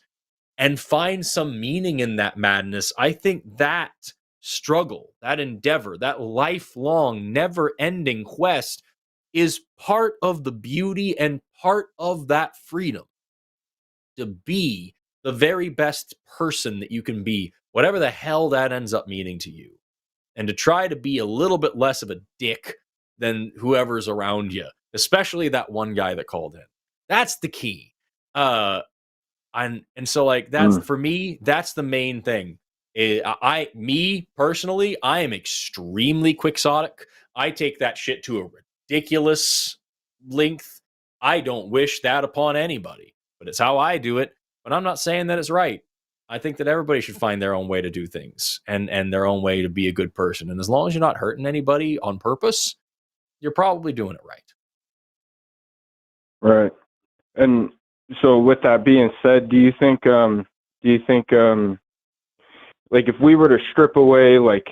and find some meaning in that madness, I think that struggle, that endeavor, that lifelong, never-ending quest is part of the beauty and part of that freedom to be the very best person that you can be, whatever the hell that ends up meaning to you. And to try to be a little bit less of a dick than whoever's around you, especially that one guy that called in. That's the key. And so like that's for me, that's the main thing Me personally, I am extremely quixotic. I take that shit to a ridiculous length. I don't wish that upon anybody, but it's how I do it. But I'm not saying that it's right. I think that everybody should find their own way to do things and their own way to be a good person. And as long as you're not hurting anybody on purpose, you're probably doing it right. Right. And so with that being said, do you think like if we were to strip away, like,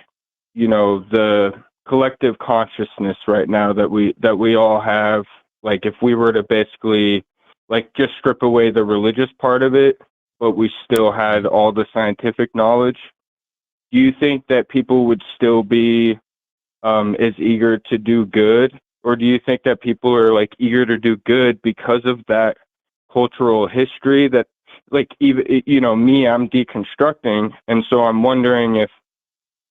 you know, the collective consciousness right now that we all have, like if we were to basically like just strip away the religious part of it, but we still had all the scientific knowledge, do you think that people would still be as eager to do good? Or do you think that people are like eager to do good because of that cultural history that, like, even, you know, me, I'm deconstructing, and so I'm wondering if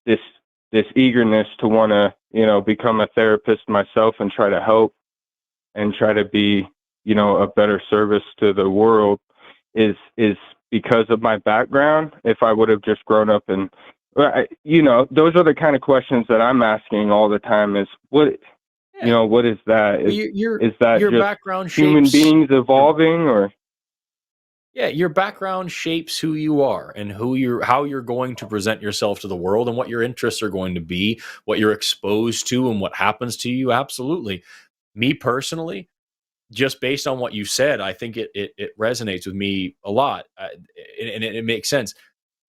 this eagerness to want to, you know, become a therapist myself and try to help and try to be, you know, a better service to the world is because of my background. If I would have just grown up and, you know, those are the kind of questions that I'm asking all the time. Is what, you know, what is that? Is that your just background human shapes, beings evolving, or? Yeah, your background shapes who you are and how you're going to present yourself to the world and what your interests are going to be, what you're exposed to and what happens to you. Absolutely. Me personally, just based on what you said, I think it resonates with me a lot, and it makes sense.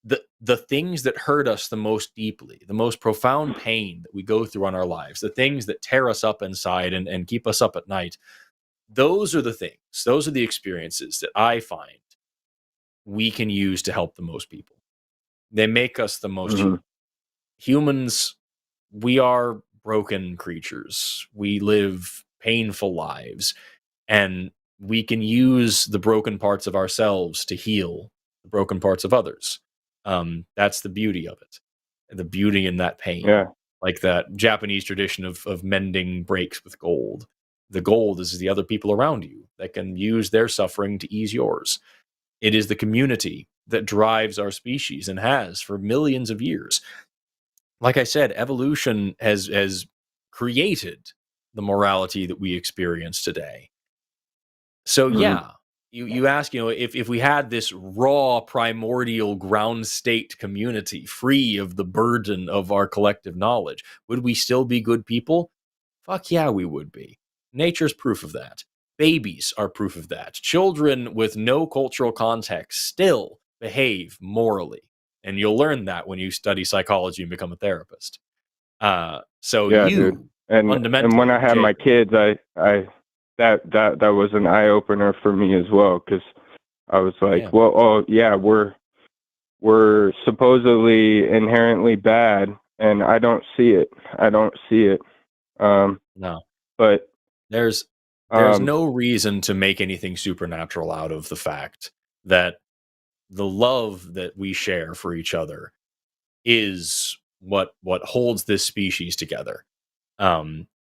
The things that hurt us the most deeply, the most profound pain that we go through on our lives, the things that tear us up inside and keep us up at night, those are the things, those are the experiences that I find we can use to help the most people. They make us the most human. Humans, we are broken creatures. We live painful lives, and we can use the broken parts of ourselves to heal the broken parts of others. That's the beauty of it. The beauty in that pain. Yeah. Like that Japanese tradition of mending breaks with gold. The gold is the other people around you that can use their suffering to ease yours. It is the community that drives our species and has for millions of years. Like I said, evolution has created the morality that we experience today. So yeah, you ask, you know, if we had this raw, primordial ground state community free of the burden of our collective knowledge, would we still be good people? Fuck yeah, we would be. Nature's proof of that. Babies are proof of that. Children with no cultural context still behave morally. And you'll learn that when you study psychology and become a therapist. So yeah, you dude. And when I had my kids, that was an eye opener for me as well, because I was like, well, oh yeah, we're supposedly inherently bad, and I don't see it. No, but there's no reason to make anything supernatural out of the fact that the love that we share for each other is what holds this species together.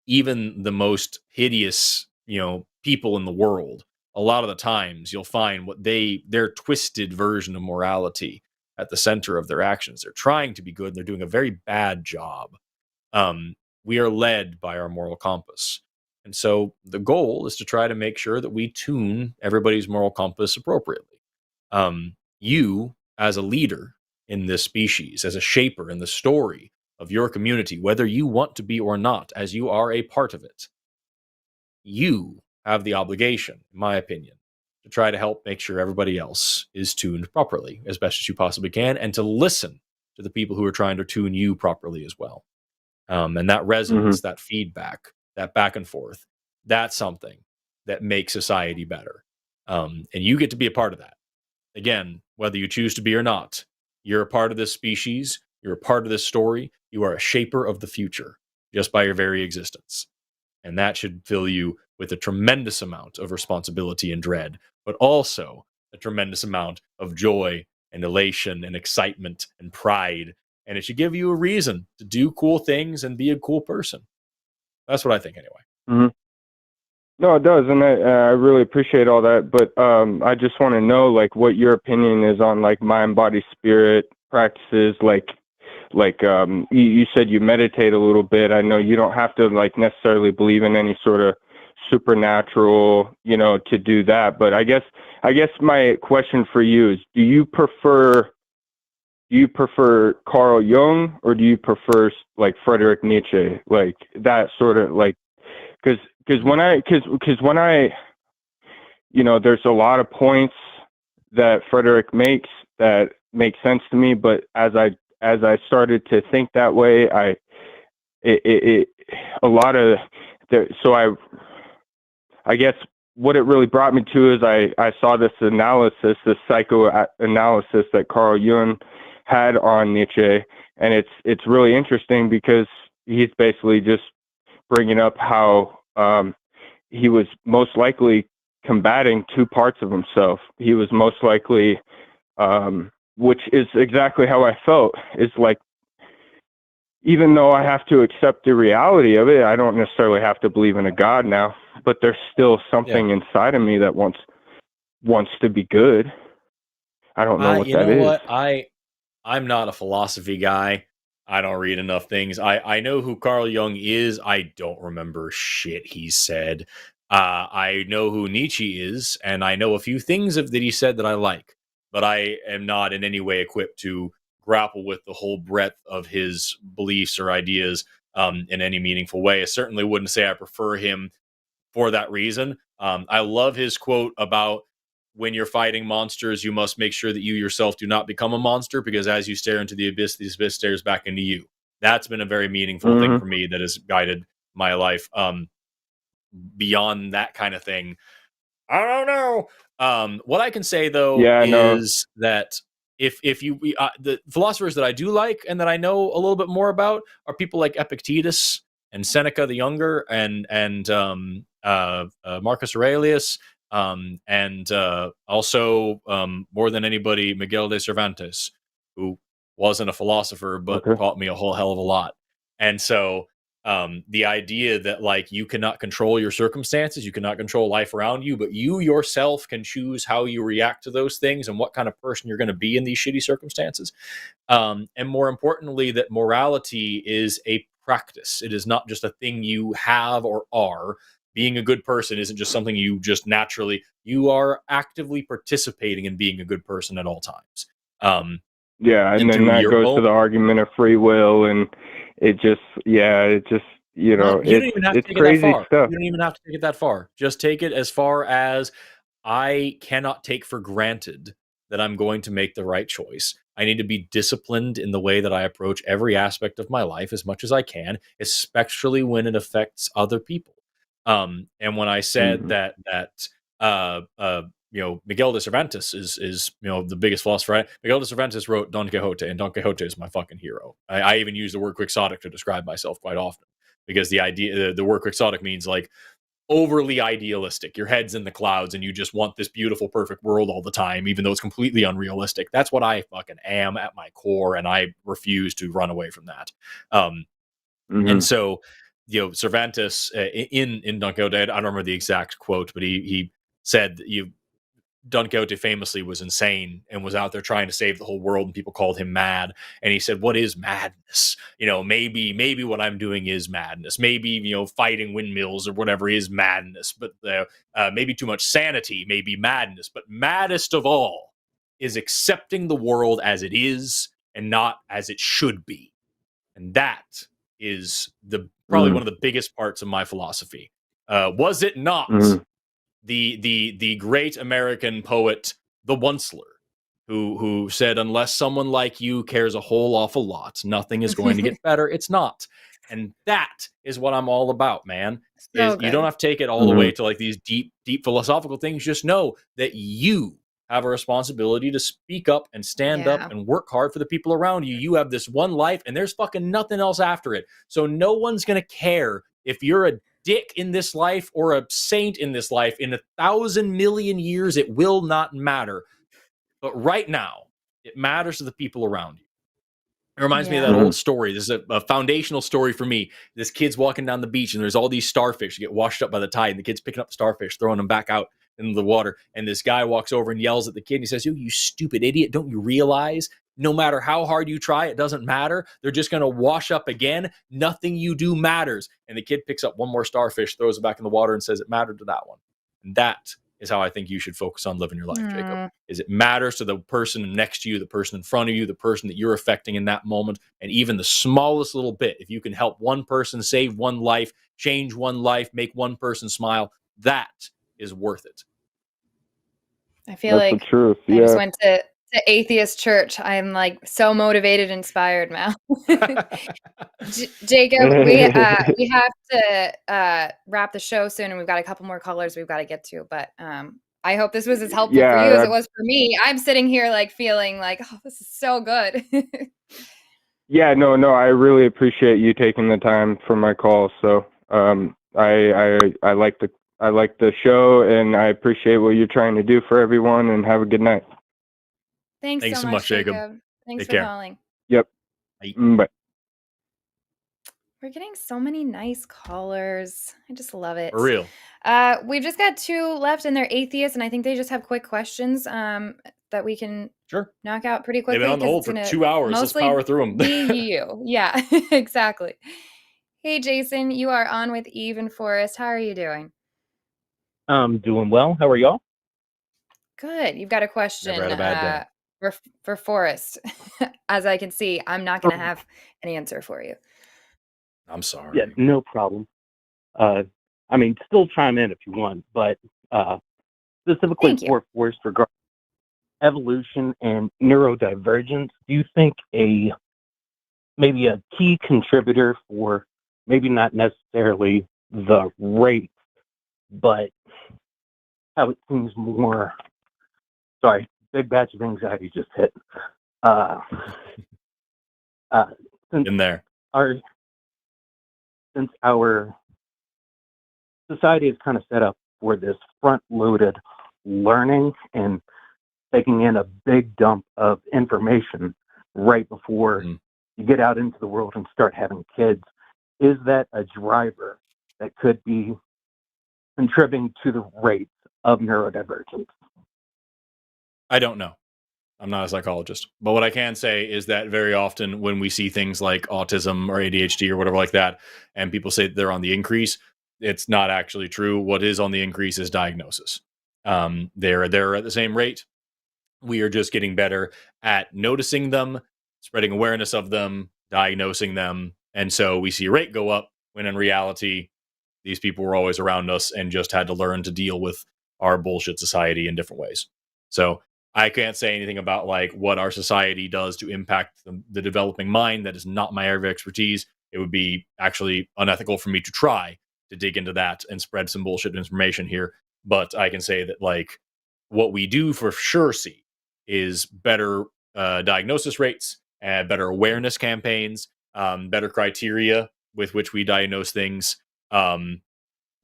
Even the most hideous, you know, people in the world, a lot of the times you'll find their twisted version of morality at the center of their actions. They're trying to be good, and they're doing a very bad job. We are led by our moral compass. And so the goal is to try to make sure that we tune everybody's moral compass appropriately. You, as a leader in this species, as a shaper in the story of your community, whether you want to be or not, as you are a part of it, you have the obligation, in my opinion, to try to help make sure everybody else is tuned properly as best as you possibly can, and to listen to the people who are trying to tune you properly as well. And that resonance, that feedback, that back and forth, that's something that makes society better. And you get to be a part of that. Again, whether you choose to be or not, you're a part of this species, you're a part of this story, you are a shaper of the future just by your very existence. And that should fill you with a tremendous amount of responsibility and dread, but also a tremendous amount of joy and elation and excitement and pride. And it should give you a reason to do cool things and be a cool person. That's what I think anyway. No, it does. And I really appreciate all that. But I just want to know, like, what your opinion is on, like, mind, body, spirit, practices, like you said you meditate a little bit. I know you don't have to like necessarily believe in any sort of supernatural, to do that. But I guess my question for you is, do you prefer Carl Jung, or do you prefer like Friedrich Nietzsche, like that sort of, like, because when I there's a lot of points that Friedrich makes that make sense to me, but as I started to think that way, I guess what it really brought me to is I saw this psychoanalysis that Carl Jung had on Nietzsche, and it's really interesting because he's basically just bringing up how he was most likely combating two parts of himself. He was most likely, which is exactly how I felt. It's like, even though I have to accept the reality of it, I don't necessarily have to believe in a God now, but there's still something inside of me that wants to be good. I don't know what that is. What? I'm not a philosophy guy. I don't read enough things. I know who Carl Jung is. I don't remember shit he said. I know who Nietzsche is, and I know a few things that he said that I like, but I am not in any way equipped to grapple with the whole breadth of his beliefs or ideas in any meaningful way. I certainly wouldn't say I prefer him for that reason. I love his quote about, when you're fighting monsters, you must make sure that you yourself do not become a monster, because as you stare into the abyss stares back into you. That's been a very meaningful thing for me that has guided my life. Beyond that kind of thing, I don't know. What I can say though is that if you the philosophers that I do like and that I know a little bit more about are people like Epictetus and Seneca the Younger and Marcus Aurelius. And also, more than anybody, Miguel de Cervantes, who wasn't a philosopher, but taught me a whole hell of a lot. And so the idea that, like, you cannot control your circumstances, you cannot control life around you, but you yourself can choose how you react to those things and what kind of person you're going to be in these shitty circumstances. And more importantly, that morality is a practice. It is not just a thing you have or are. Being a good person isn't just something you just naturally, you are actively participating in being a good person at all times. And then that goes to the argument of free will, and it's crazy stuff. You don't even have to take it that far. Just take it as far as, I cannot take for granted that I'm going to make the right choice. I need to be disciplined in the way that I approach every aspect of my life as much as I can, especially when it affects other people. And when I said that Miguel de Cervantes is the biggest philosopher. Miguel de Cervantes wrote Don Quixote, and Don Quixote is my fucking hero. I even use the word quixotic to describe myself quite often, because the word quixotic means like overly idealistic. Your head's in the clouds and you just want this beautiful, perfect world all the time, even though it's completely unrealistic. That's what I fucking am at my core, and I refuse to run away from that. And so, Cervantes in Don Quixote, I don't remember the exact quote, but he said that Don Quixote famously was insane and was out there trying to save the whole world, and people called him mad. And he said, "What is madness? Maybe what I'm doing is madness. Maybe, fighting windmills or whatever is madness, but maybe too much sanity may be madness. But maddest of all is accepting the world as it is and not as it should be." And that is probably one of the biggest parts of my philosophy. Was it not the great American poet, the Onceler, who said, "Unless someone like you cares a whole awful lot, nothing is going to get better." It's not. And that is what I'm all about, man. You don't have to take it all the way to like these deep philosophical things. Just know that you have a responsibility to speak up and stand up and work hard for the people around you. You have this one life, and there's fucking nothing else after it. So no one's going to care if you're a dick in this life or a saint in this life. In 1,000 million years, it will not matter. But right now, it matters to the people around you. It reminds me of that old story. This is a foundational story for me. This kid's walking down the beach, and there's all these starfish that get washed up by the tide, and the kid's picking up the starfish, throwing them back out into the water. And this guy walks over and yells at the kid, and he says, "You stupid idiot, don't you realize No matter how hard you try, it doesn't matter. They're just going to wash up again. Nothing you do matters. And the kid picks up one more starfish, throws it back in the water, and says it mattered to that one. And that is how I think you should focus on living your life, Jacob. Is it matters to the person next to you, the person in front of you, the person that you're affecting in that moment, and even the smallest little bit. If you can help one person, save one life, change one life, make one person smile, that is worth it. I feel That's like the truth. I just went to atheist church. I'm like so motivated, inspired now. Jacob, we have to wrap the show soon, and we've got a couple more callers we've got to get to. But I hope this was as helpful for you as it was for me. I'm sitting here like feeling like, oh, this is so good. Yeah, no, I really appreciate you taking the time for my call. So I like the show, and I appreciate what you're trying to do for everyone. And have a good night. Thanks so much, Jacob. Thanks for calling. Yep. Bye. We're getting so many nice callers. I just love it. For real. We've just got 2 left, and they're atheists, and I think they just have quick questions that we can knock out pretty quickly. They've been on the hold for 2 hours. Let's power through them. you. Yeah, exactly. Hey, Jason, you are on with Eve and Forrest. How are you doing? I'm doing well. How are y'all? Good. You've got a question. Never had a bad day. For Forrest. As I can see, I'm not going to have an answer for you. I'm sorry. Yeah, no problem. I mean, still chime in if you want, but specifically for Forrest regarding evolution and neurodivergence, do you think maybe a key contributor for maybe not necessarily the rate, but how it seems more, big batch of anxiety just hit. Since our society is kind of set up for this front-loaded learning and taking in a big dump of information right before you get out into the world and start having kids, is that a driver that could be contributing to the rate of neurodivergence? I don't know. I'm not a psychologist. But what I can say is that very often when we see things like autism or ADHD or whatever like that, and people say they're on the increase, it's not actually true. What is on the increase is diagnosis. They're at the same rate. We are just getting better at noticing them, spreading awareness of them, diagnosing them. And so we see a rate go up when in reality, these people were always around us and just had to learn to deal with our bullshit society in different ways. So I can't say anything about like what our society does to impact the developing mind. That is not my area of expertise. It would be actually unethical for me to try to dig into that and spread some bullshit information here. But I can say that like what we do for sure see is better diagnosis rates, better awareness campaigns, better criteria with which we diagnose things.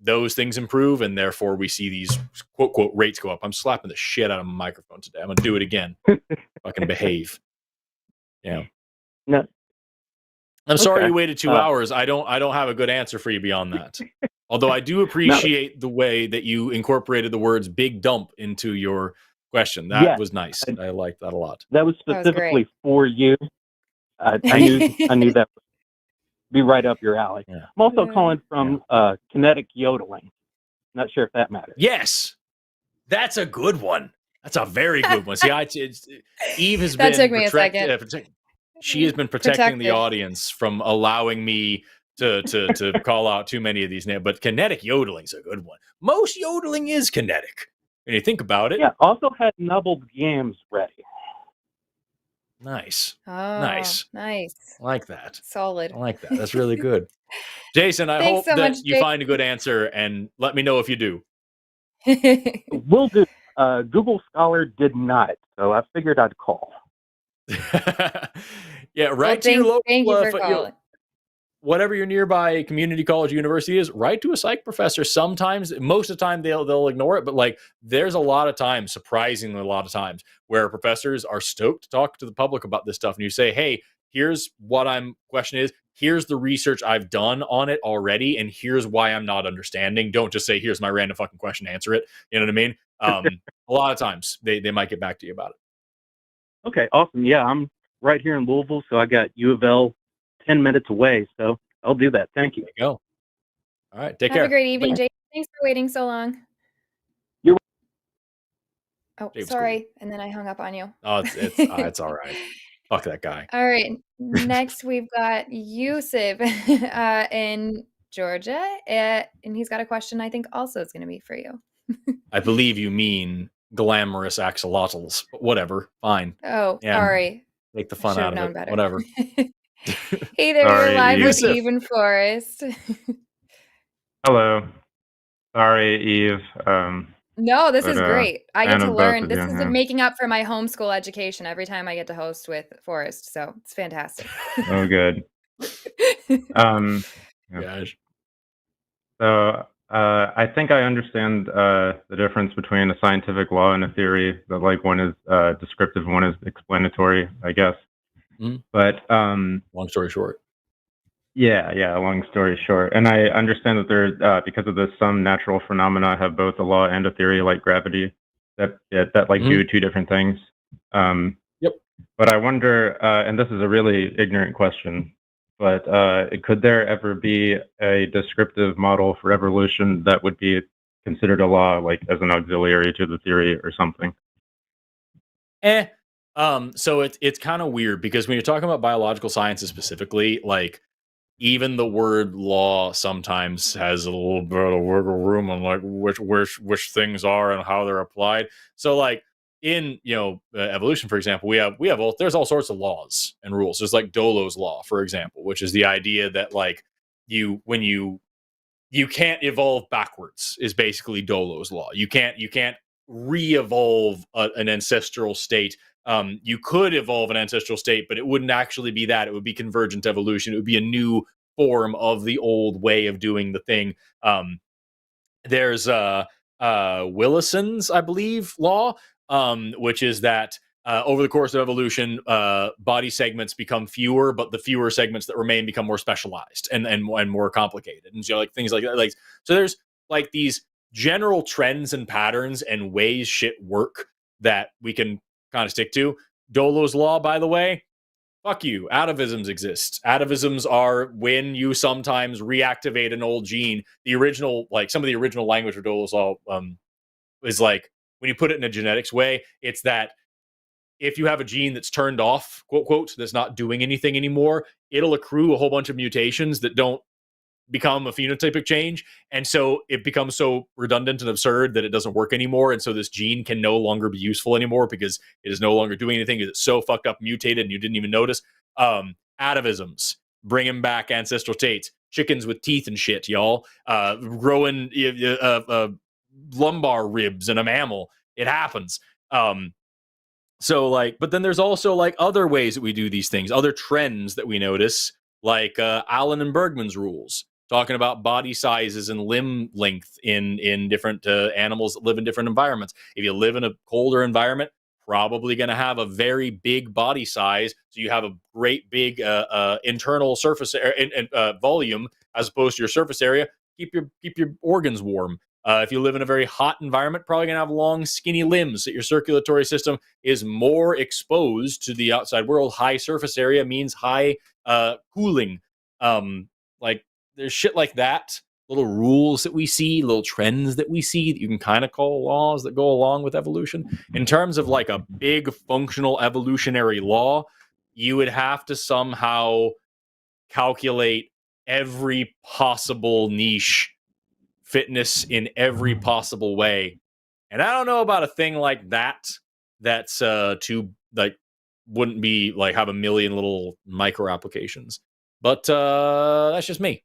Those things improve, and therefore we see these quote quote rates go up. I'm slapping the shit out of my microphone today. I'm gonna do it again. Fucking behave. Yeah. No. I'm sorry you waited 2 hours. I don't have a good answer for you beyond that. Although I do appreciate the way that you incorporated the words "big dump" into your question. That was nice. I liked that a lot. That was specifically for you. I knew that would be right up your alley. Yeah. I'm also calling from kinetic yodeling. Not sure if that matters. Yes, that's a good one. That's a very good one. See, Eve has been took me a second. She has been protecting the audience from allowing me to call out too many of these names. But kinetic yodeling's a good one. Most yodeling is kinetic. When you think about it. Yeah. Also had nubbled yams ready. Nice. Oh, nice. I like that. Solid. I like that. That's really good. Jason, I hope so that you find a good answer and let me know if you do. Will do. Google Scholar did not, so I figured I'd call. Yeah, right to your local. Thank you for calling. Whatever your nearby community college university is, write to a psych professor. Sometimes, most of the time, they'll ignore it. But like, there's a lot of times, surprisingly a lot of times, where professors are stoked to talk to the public about this stuff. And you say, hey, here's what question is. Here's the research I've done on it already. And here's why I'm not understanding. Don't just say, here's my random fucking question, answer it. You know what I mean? A lot of times they might get back to you about it. Okay, awesome. Yeah, I'm right here in Louisville, so I got U of L 10 minutes away, so I'll do that. Thank you. There you go. All right, take Have care. a great evening, Jake. Thanks for waiting so long. You're Oh, James sorry. Cool. And then I hung up on you. Oh, it's all right. Fuck that guy. All right. Next, we've got Yusuf in Georgia, and he's got a question I think also is going to be for you. I believe you mean glamorous axolotls, but whatever. Fine. Oh, Yeah, sorry. Take the I fun should out have of known it. better. Whatever. Hey there, you're Sorry, live with Yusuf. Eve and Forrest. Hello. Sorry, Eve. No, this But, is great. I get fan to of both learn. of This you, is yeah. making up for my homeschool education every time I get to host with Forrest. So it's fantastic. Oh, good. Yeah. Gosh. So I think I understand the difference between a scientific law and a theory. That like one is descriptive, one is explanatory, I guess. Mhm. But Long story short. yeah. Long story short, and I understand that there, because of this, some natural phenomena have both a law and a theory, like gravity, that like do two different things. Yep. But I wonder, and this is a really ignorant question, but could there ever be a descriptive model for evolution that would be considered a law, like as an auxiliary to the theory or something? So it's kind of weird because when you're talking about biological sciences specifically, like even the word law sometimes has a little bit of wiggle room on like which things are and how they're applied. So like in evolution, for example, we have there's all sorts of laws and rules. There's like Dolo's law, for example, which is the idea that like when you can't evolve backwards is basically Dolo's law. You can't re-evolve an ancestral state. You could evolve an ancestral state, but it wouldn't actually be that. It would be convergent evolution. It would be a new form of the old way of doing the thing. There's Willison's, I believe, law, which is that over the course of evolution, body segments become fewer, but the fewer segments that remain become more specialized and more complicated, and so like things like that. Like so, there's like these general trends and patterns and ways shit work that we can kind of stick to. Dolo's law, by the way, fuck you. Atavisms exist. Atavisms are when you sometimes reactivate an old gene. The original, like some of the original language of Dolo's law is like when you put it in a genetics way, it's that if you have a gene that's turned off, quote, quote, that's not doing anything anymore, it'll accrue a whole bunch of mutations that don't become a phenotypic change. And so it becomes so redundant and absurd that it doesn't work anymore. And so this gene can no longer be useful anymore because it is no longer doing anything. It's so fucked up, mutated, and you didn't even notice. Atavisms, bringing back ancestral traits, chickens with teeth and shit, y'all. Growing lumbar ribs in a mammal. It happens. So like, but then there's also like other ways that we do these things, other trends that we notice, like Allen and Bergman's rules, talking about body sizes and limb length in different animals that live in different environments. If you live in a colder environment, probably going to have a very big body size, so you have a great big internal surface volume as opposed to your surface area. Keep your organs warm. If you live in a very hot environment, probably going to have long, skinny limbs. That your circulatory system is more exposed to the outside world. High surface area means high cooling. Like there's shit like that. Little rules that we see, little trends that we see that you can kind of call laws that go along with evolution. In terms of like a big functional evolutionary law, you would have to somehow calculate every possible niche, fitness in every possible way. And I don't know about a thing like that that's too like wouldn't be like have a million little micro applications. But that's just me.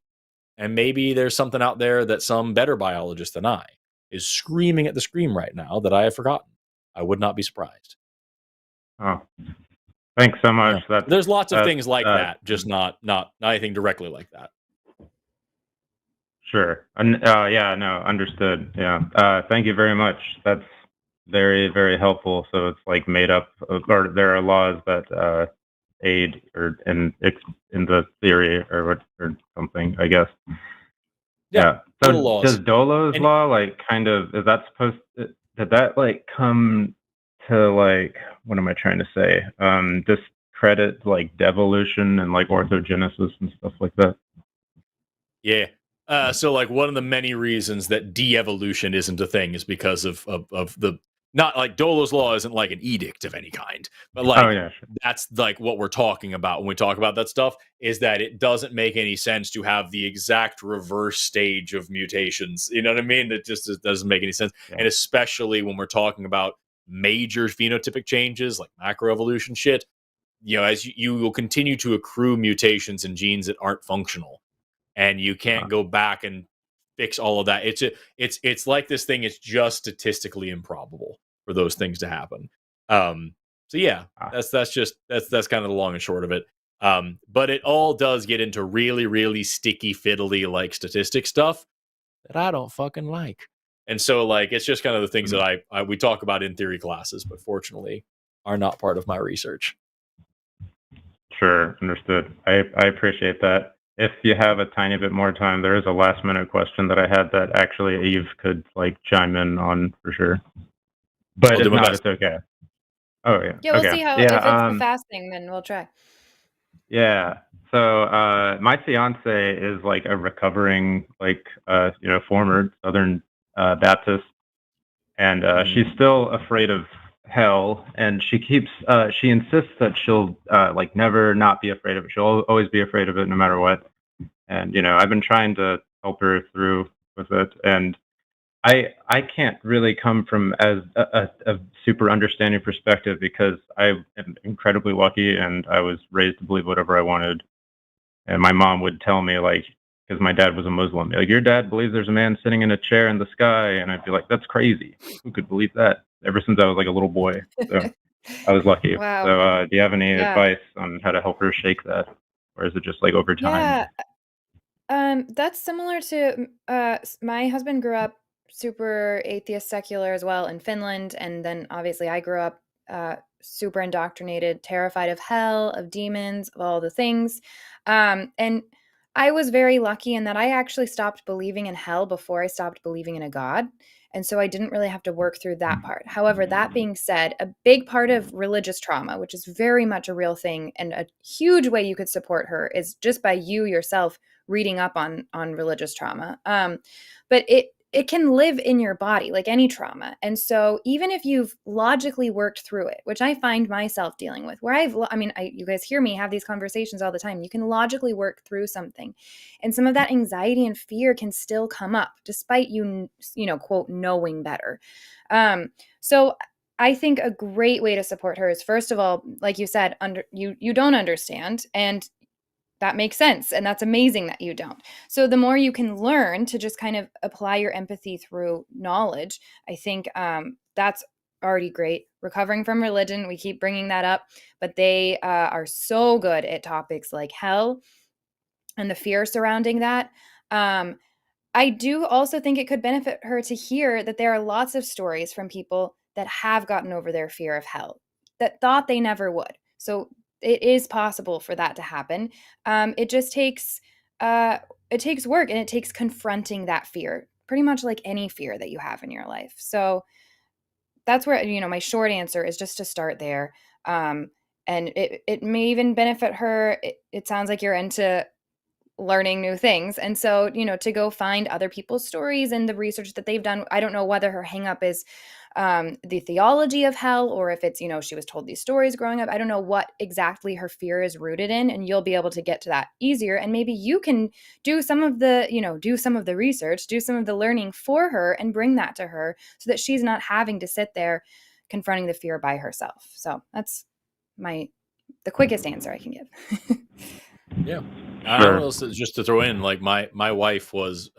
And maybe there's something out there that some better biologist than I is screaming at the screen right now that I have forgotten. I would not be surprised. Oh, thanks so much. Yeah. There's lots of things like that, just not anything directly like that. Sure. Yeah, no, understood. Yeah. Thank you very much. That's very, very helpful. So it's like made up, or there are laws that aid or in the theory or something, I guess. Yeah. So does Dolo's law like kind of, is that supposed to, did that like come to like, what am I trying to say? Just credit like devolution and like orthogenesis and stuff like that? Yeah. So like one of the many reasons that de-evolution isn't a thing is because of the, not like Dolo's law isn't like an edict of any kind, but like Yeah, sure. that's like what we're talking about when we talk about that stuff, is that it doesn't make any sense to have the exact reverse stage of mutations. You know what I mean? It just doesn't make any sense. Yeah. And especially when we're talking about major phenotypic changes like macroevolution shit, as you will continue to accrue mutations in genes that aren't functional, and you can't go back and fix all of that. It's like this thing is just statistically improbable for those things to happen. So yeah, that's kind of the long and short of it. But it all does get into really, really sticky, fiddly like statistic stuff that I don't fucking like. And so like it's just kind of the things that we talk about in theory classes, but fortunately are not part of my research. Sure, understood. I appreciate that. If you have a tiny bit more time, there is a last minute question that I had that actually Eve could like chime in on for sure. But if not, it's okay. Oh yeah. Yeah, we'll okay. see how. If it's the fasting, then we'll try. Yeah. So my fiance is like a recovering like former Southern Baptist, and she's still afraid of hell, and she insists that she'll like never not be afraid of it. She'll always be afraid of it no matter what. And I've been trying to help her through with it, and I can't really come from as a super understanding perspective because I am incredibly lucky and I was raised to believe whatever I wanted. And my mom would tell me, like, because my dad was a Muslim, like, your dad believes there's a man sitting in a chair in the sky, and I'd be like, that's crazy. Who could believe that? Ever since I was like a little boy, so I was lucky. Wow. So do you have any advice on how to help her shake that, or is it just like over time? Yeah, that's similar to my husband grew up super atheist secular as well in Finland, and then obviously I grew up super indoctrinated, terrified of hell, of demons, of all the things. And I was very lucky in that I actually stopped believing in hell before I stopped believing in a God. And so I didn't really have to work through that part. However, that being said, a big part of religious trauma, which is very much a real thing and a huge way you could support her, is just by you yourself reading up on religious trauma. But it can live in your body like any trauma. And so even if you've logically worked through it, which I find myself dealing with, where you guys hear me have these conversations all the time, you can logically work through something. And some of that anxiety and fear can still come up despite you quote, knowing better. So I think a great way to support her is, first of all, like you said, you don't understand, and that makes sense. And that's amazing that you don't. So the more you can learn to just kind of apply your empathy through knowledge, I think that's already great. Recovering from religion, we keep bringing that up, but they are so good at topics like hell and the fear surrounding that. I do also think it could benefit her to hear that there are lots of stories from people that have gotten over their fear of hell, that thought they never would. So it is possible for that to happen. It just takes work, and it takes confronting that fear, pretty much like any fear that you have in your life. So that's where, my short answer is just to start there. And it may even benefit her. It sounds like you're into learning new things. And so, to go find other people's stories and the research that they've done. I don't know whether her hang up is the theology of hell, or if it's, she was told these stories growing up. I don't know what exactly her fear is rooted in, and you'll be able to get to that easier. And maybe you can do some of the, do some of the research, do some of the learning for her and bring that to her so that she's not having to sit there confronting the fear by herself. So that's the quickest answer I can give. Yeah. I don't know, just to throw in, like my wife was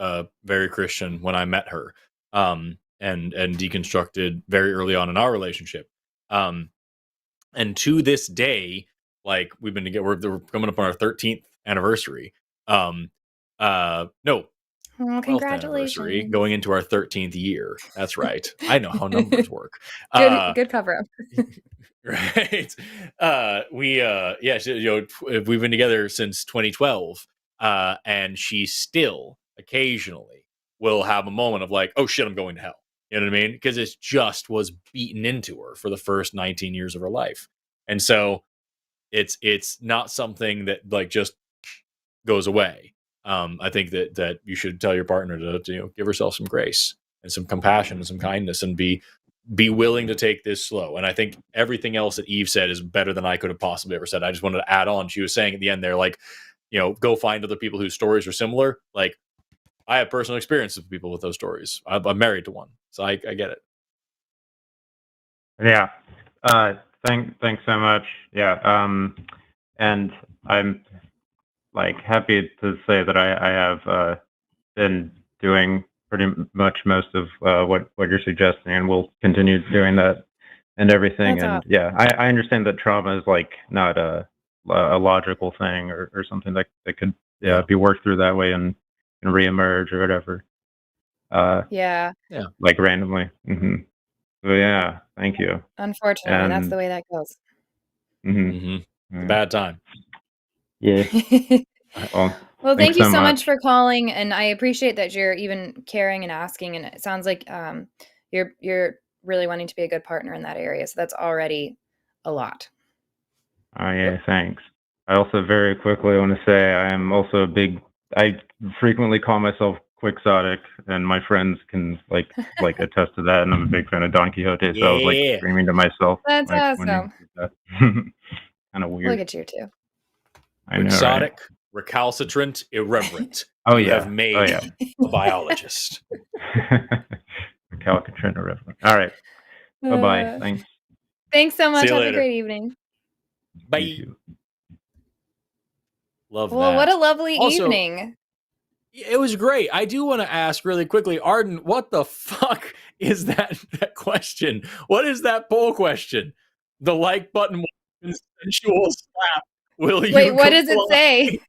very Christian when I met her, and deconstructed very early on in our relationship. And to this day, like we've been together, we're coming up on our 13th anniversary. No, congratulations. anniversary, going into our 13th year. That's right. I know how numbers work. Good cover up. Right. We've been together since 2012. And she still occasionally will have a moment of like, oh shit, I'm going to hell. You know what I mean? Because it just was beaten into her for the first 19 years of her life. And so it's not something that like just goes away. I think that you should tell your partner to give herself some grace and some compassion and some kindness, and be willing to take this slow. And I think everything else that Eve said is better than I could have possibly ever said. I just wanted to add on. She was saying at the end there, like, go find other people whose stories are similar. Like, I have personal experience with people with those stories. I'm married to one, so I get it. Yeah. Thanks so much. Yeah. And I'm like happy to say that I have been doing pretty much most of what you're suggesting, and we'll continue doing that and everything. That's and awesome. yeah, I understand that trauma is like not a logical thing or something that could be worked through that way and reemerge or whatever. Yeah. Like randomly. Mm-hmm. So yeah, thank you. Unfortunately, that's the way that goes. Bad time. Yeah. Well, thank you so much for calling, and I appreciate that you're even caring and asking. And it sounds like you're really wanting to be a good partner in that area. So that's already a lot. Oh yeah, thanks. I also very quickly want to say I am also I frequently call myself quixotic, and my friends can like attest to that. And I'm a big fan of Don Quixote, so I was like screaming to myself. That's awesome. Kind of weird. Look at you too. I know, Quixotic, right? Recalcitrant, irreverent. Oh, you yeah. have made a biologist. Recalcitrant, irreverent. All right. Bye-bye. Thanks. Thanks so much. See you Have later. a great evening. Bye. Love that. Well, what a lovely Also, evening. It was great. I do want to ask really quickly, Arden, what the fuck is that question? What is that poll question? The like button, consensual slap. Will you Wait, what does it comply? say?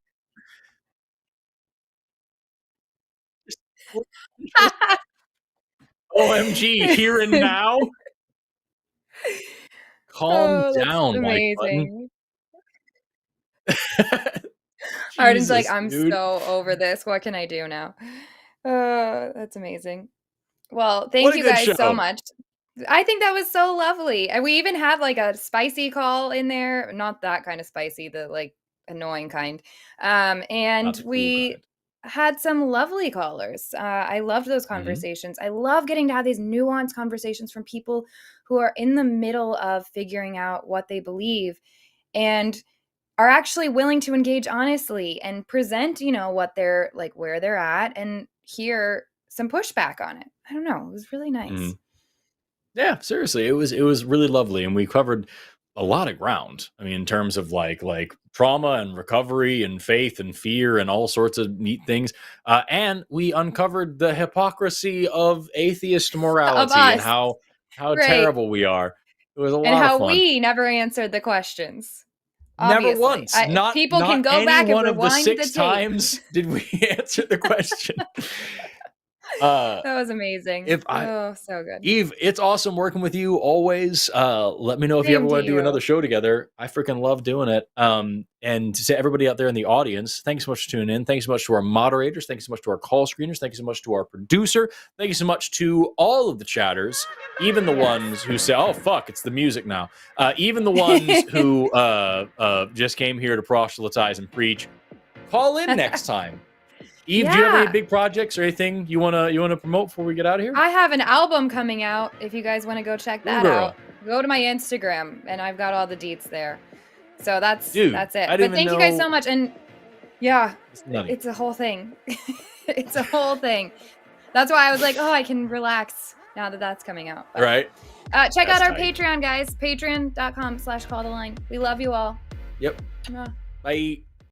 OMG, here and now? Calm down, like button. Arden's like, I'm dude. so over this. What can I do now? That's amazing. Well, thank you guys so much. I think that was so lovely. And we even had like a spicy call in there. Not that kind of spicy, the like annoying kind. And we had some lovely callers. I loved those conversations. I love getting to have these nuanced conversations from people who are in the middle of figuring out what they believe and are actually willing to engage honestly and present, what they're like, where they're at, and hear some pushback on it. I don't know. It was really nice. Yeah, seriously, it was really lovely, and we covered a lot of ground. I mean, in terms of like trauma and recovery and faith and fear and all sorts of neat things. And we uncovered the hypocrisy of atheist morality and how terrible we are. It was a lot of fun. And how we never answered the questions. Obviously. Never once. People can go back and rewind of the 6 tape. times did we answer the question. That was amazing. So good. Eve, it's awesome working with you always. Let me know if you ever want to do another show together. I freaking love doing it. And to everybody out there in the audience, thanks so much for tuning in. Thanks so much to our moderators. Thanks so much to our call screeners. Thank you so much to our producer. Thank you so much to all of the chatters, even the ones who say, oh, fuck, it's the music now. Even the ones who just came here to proselytize and preach. Call in next time. Eve, do you have any big projects or anything you wanna promote before we get out of here? I have an album coming out. If you guys want to go check that out, go to my Instagram, and I've got all the deets there. So that's it. But thank you guys so much. And yeah, it's a whole thing. It's a whole thing. That's why I was like, oh, I can relax now that that's coming out. But, right. Check out our Patreon, guys. Patreon.com/calltheline. We love you all. Yep. Bye.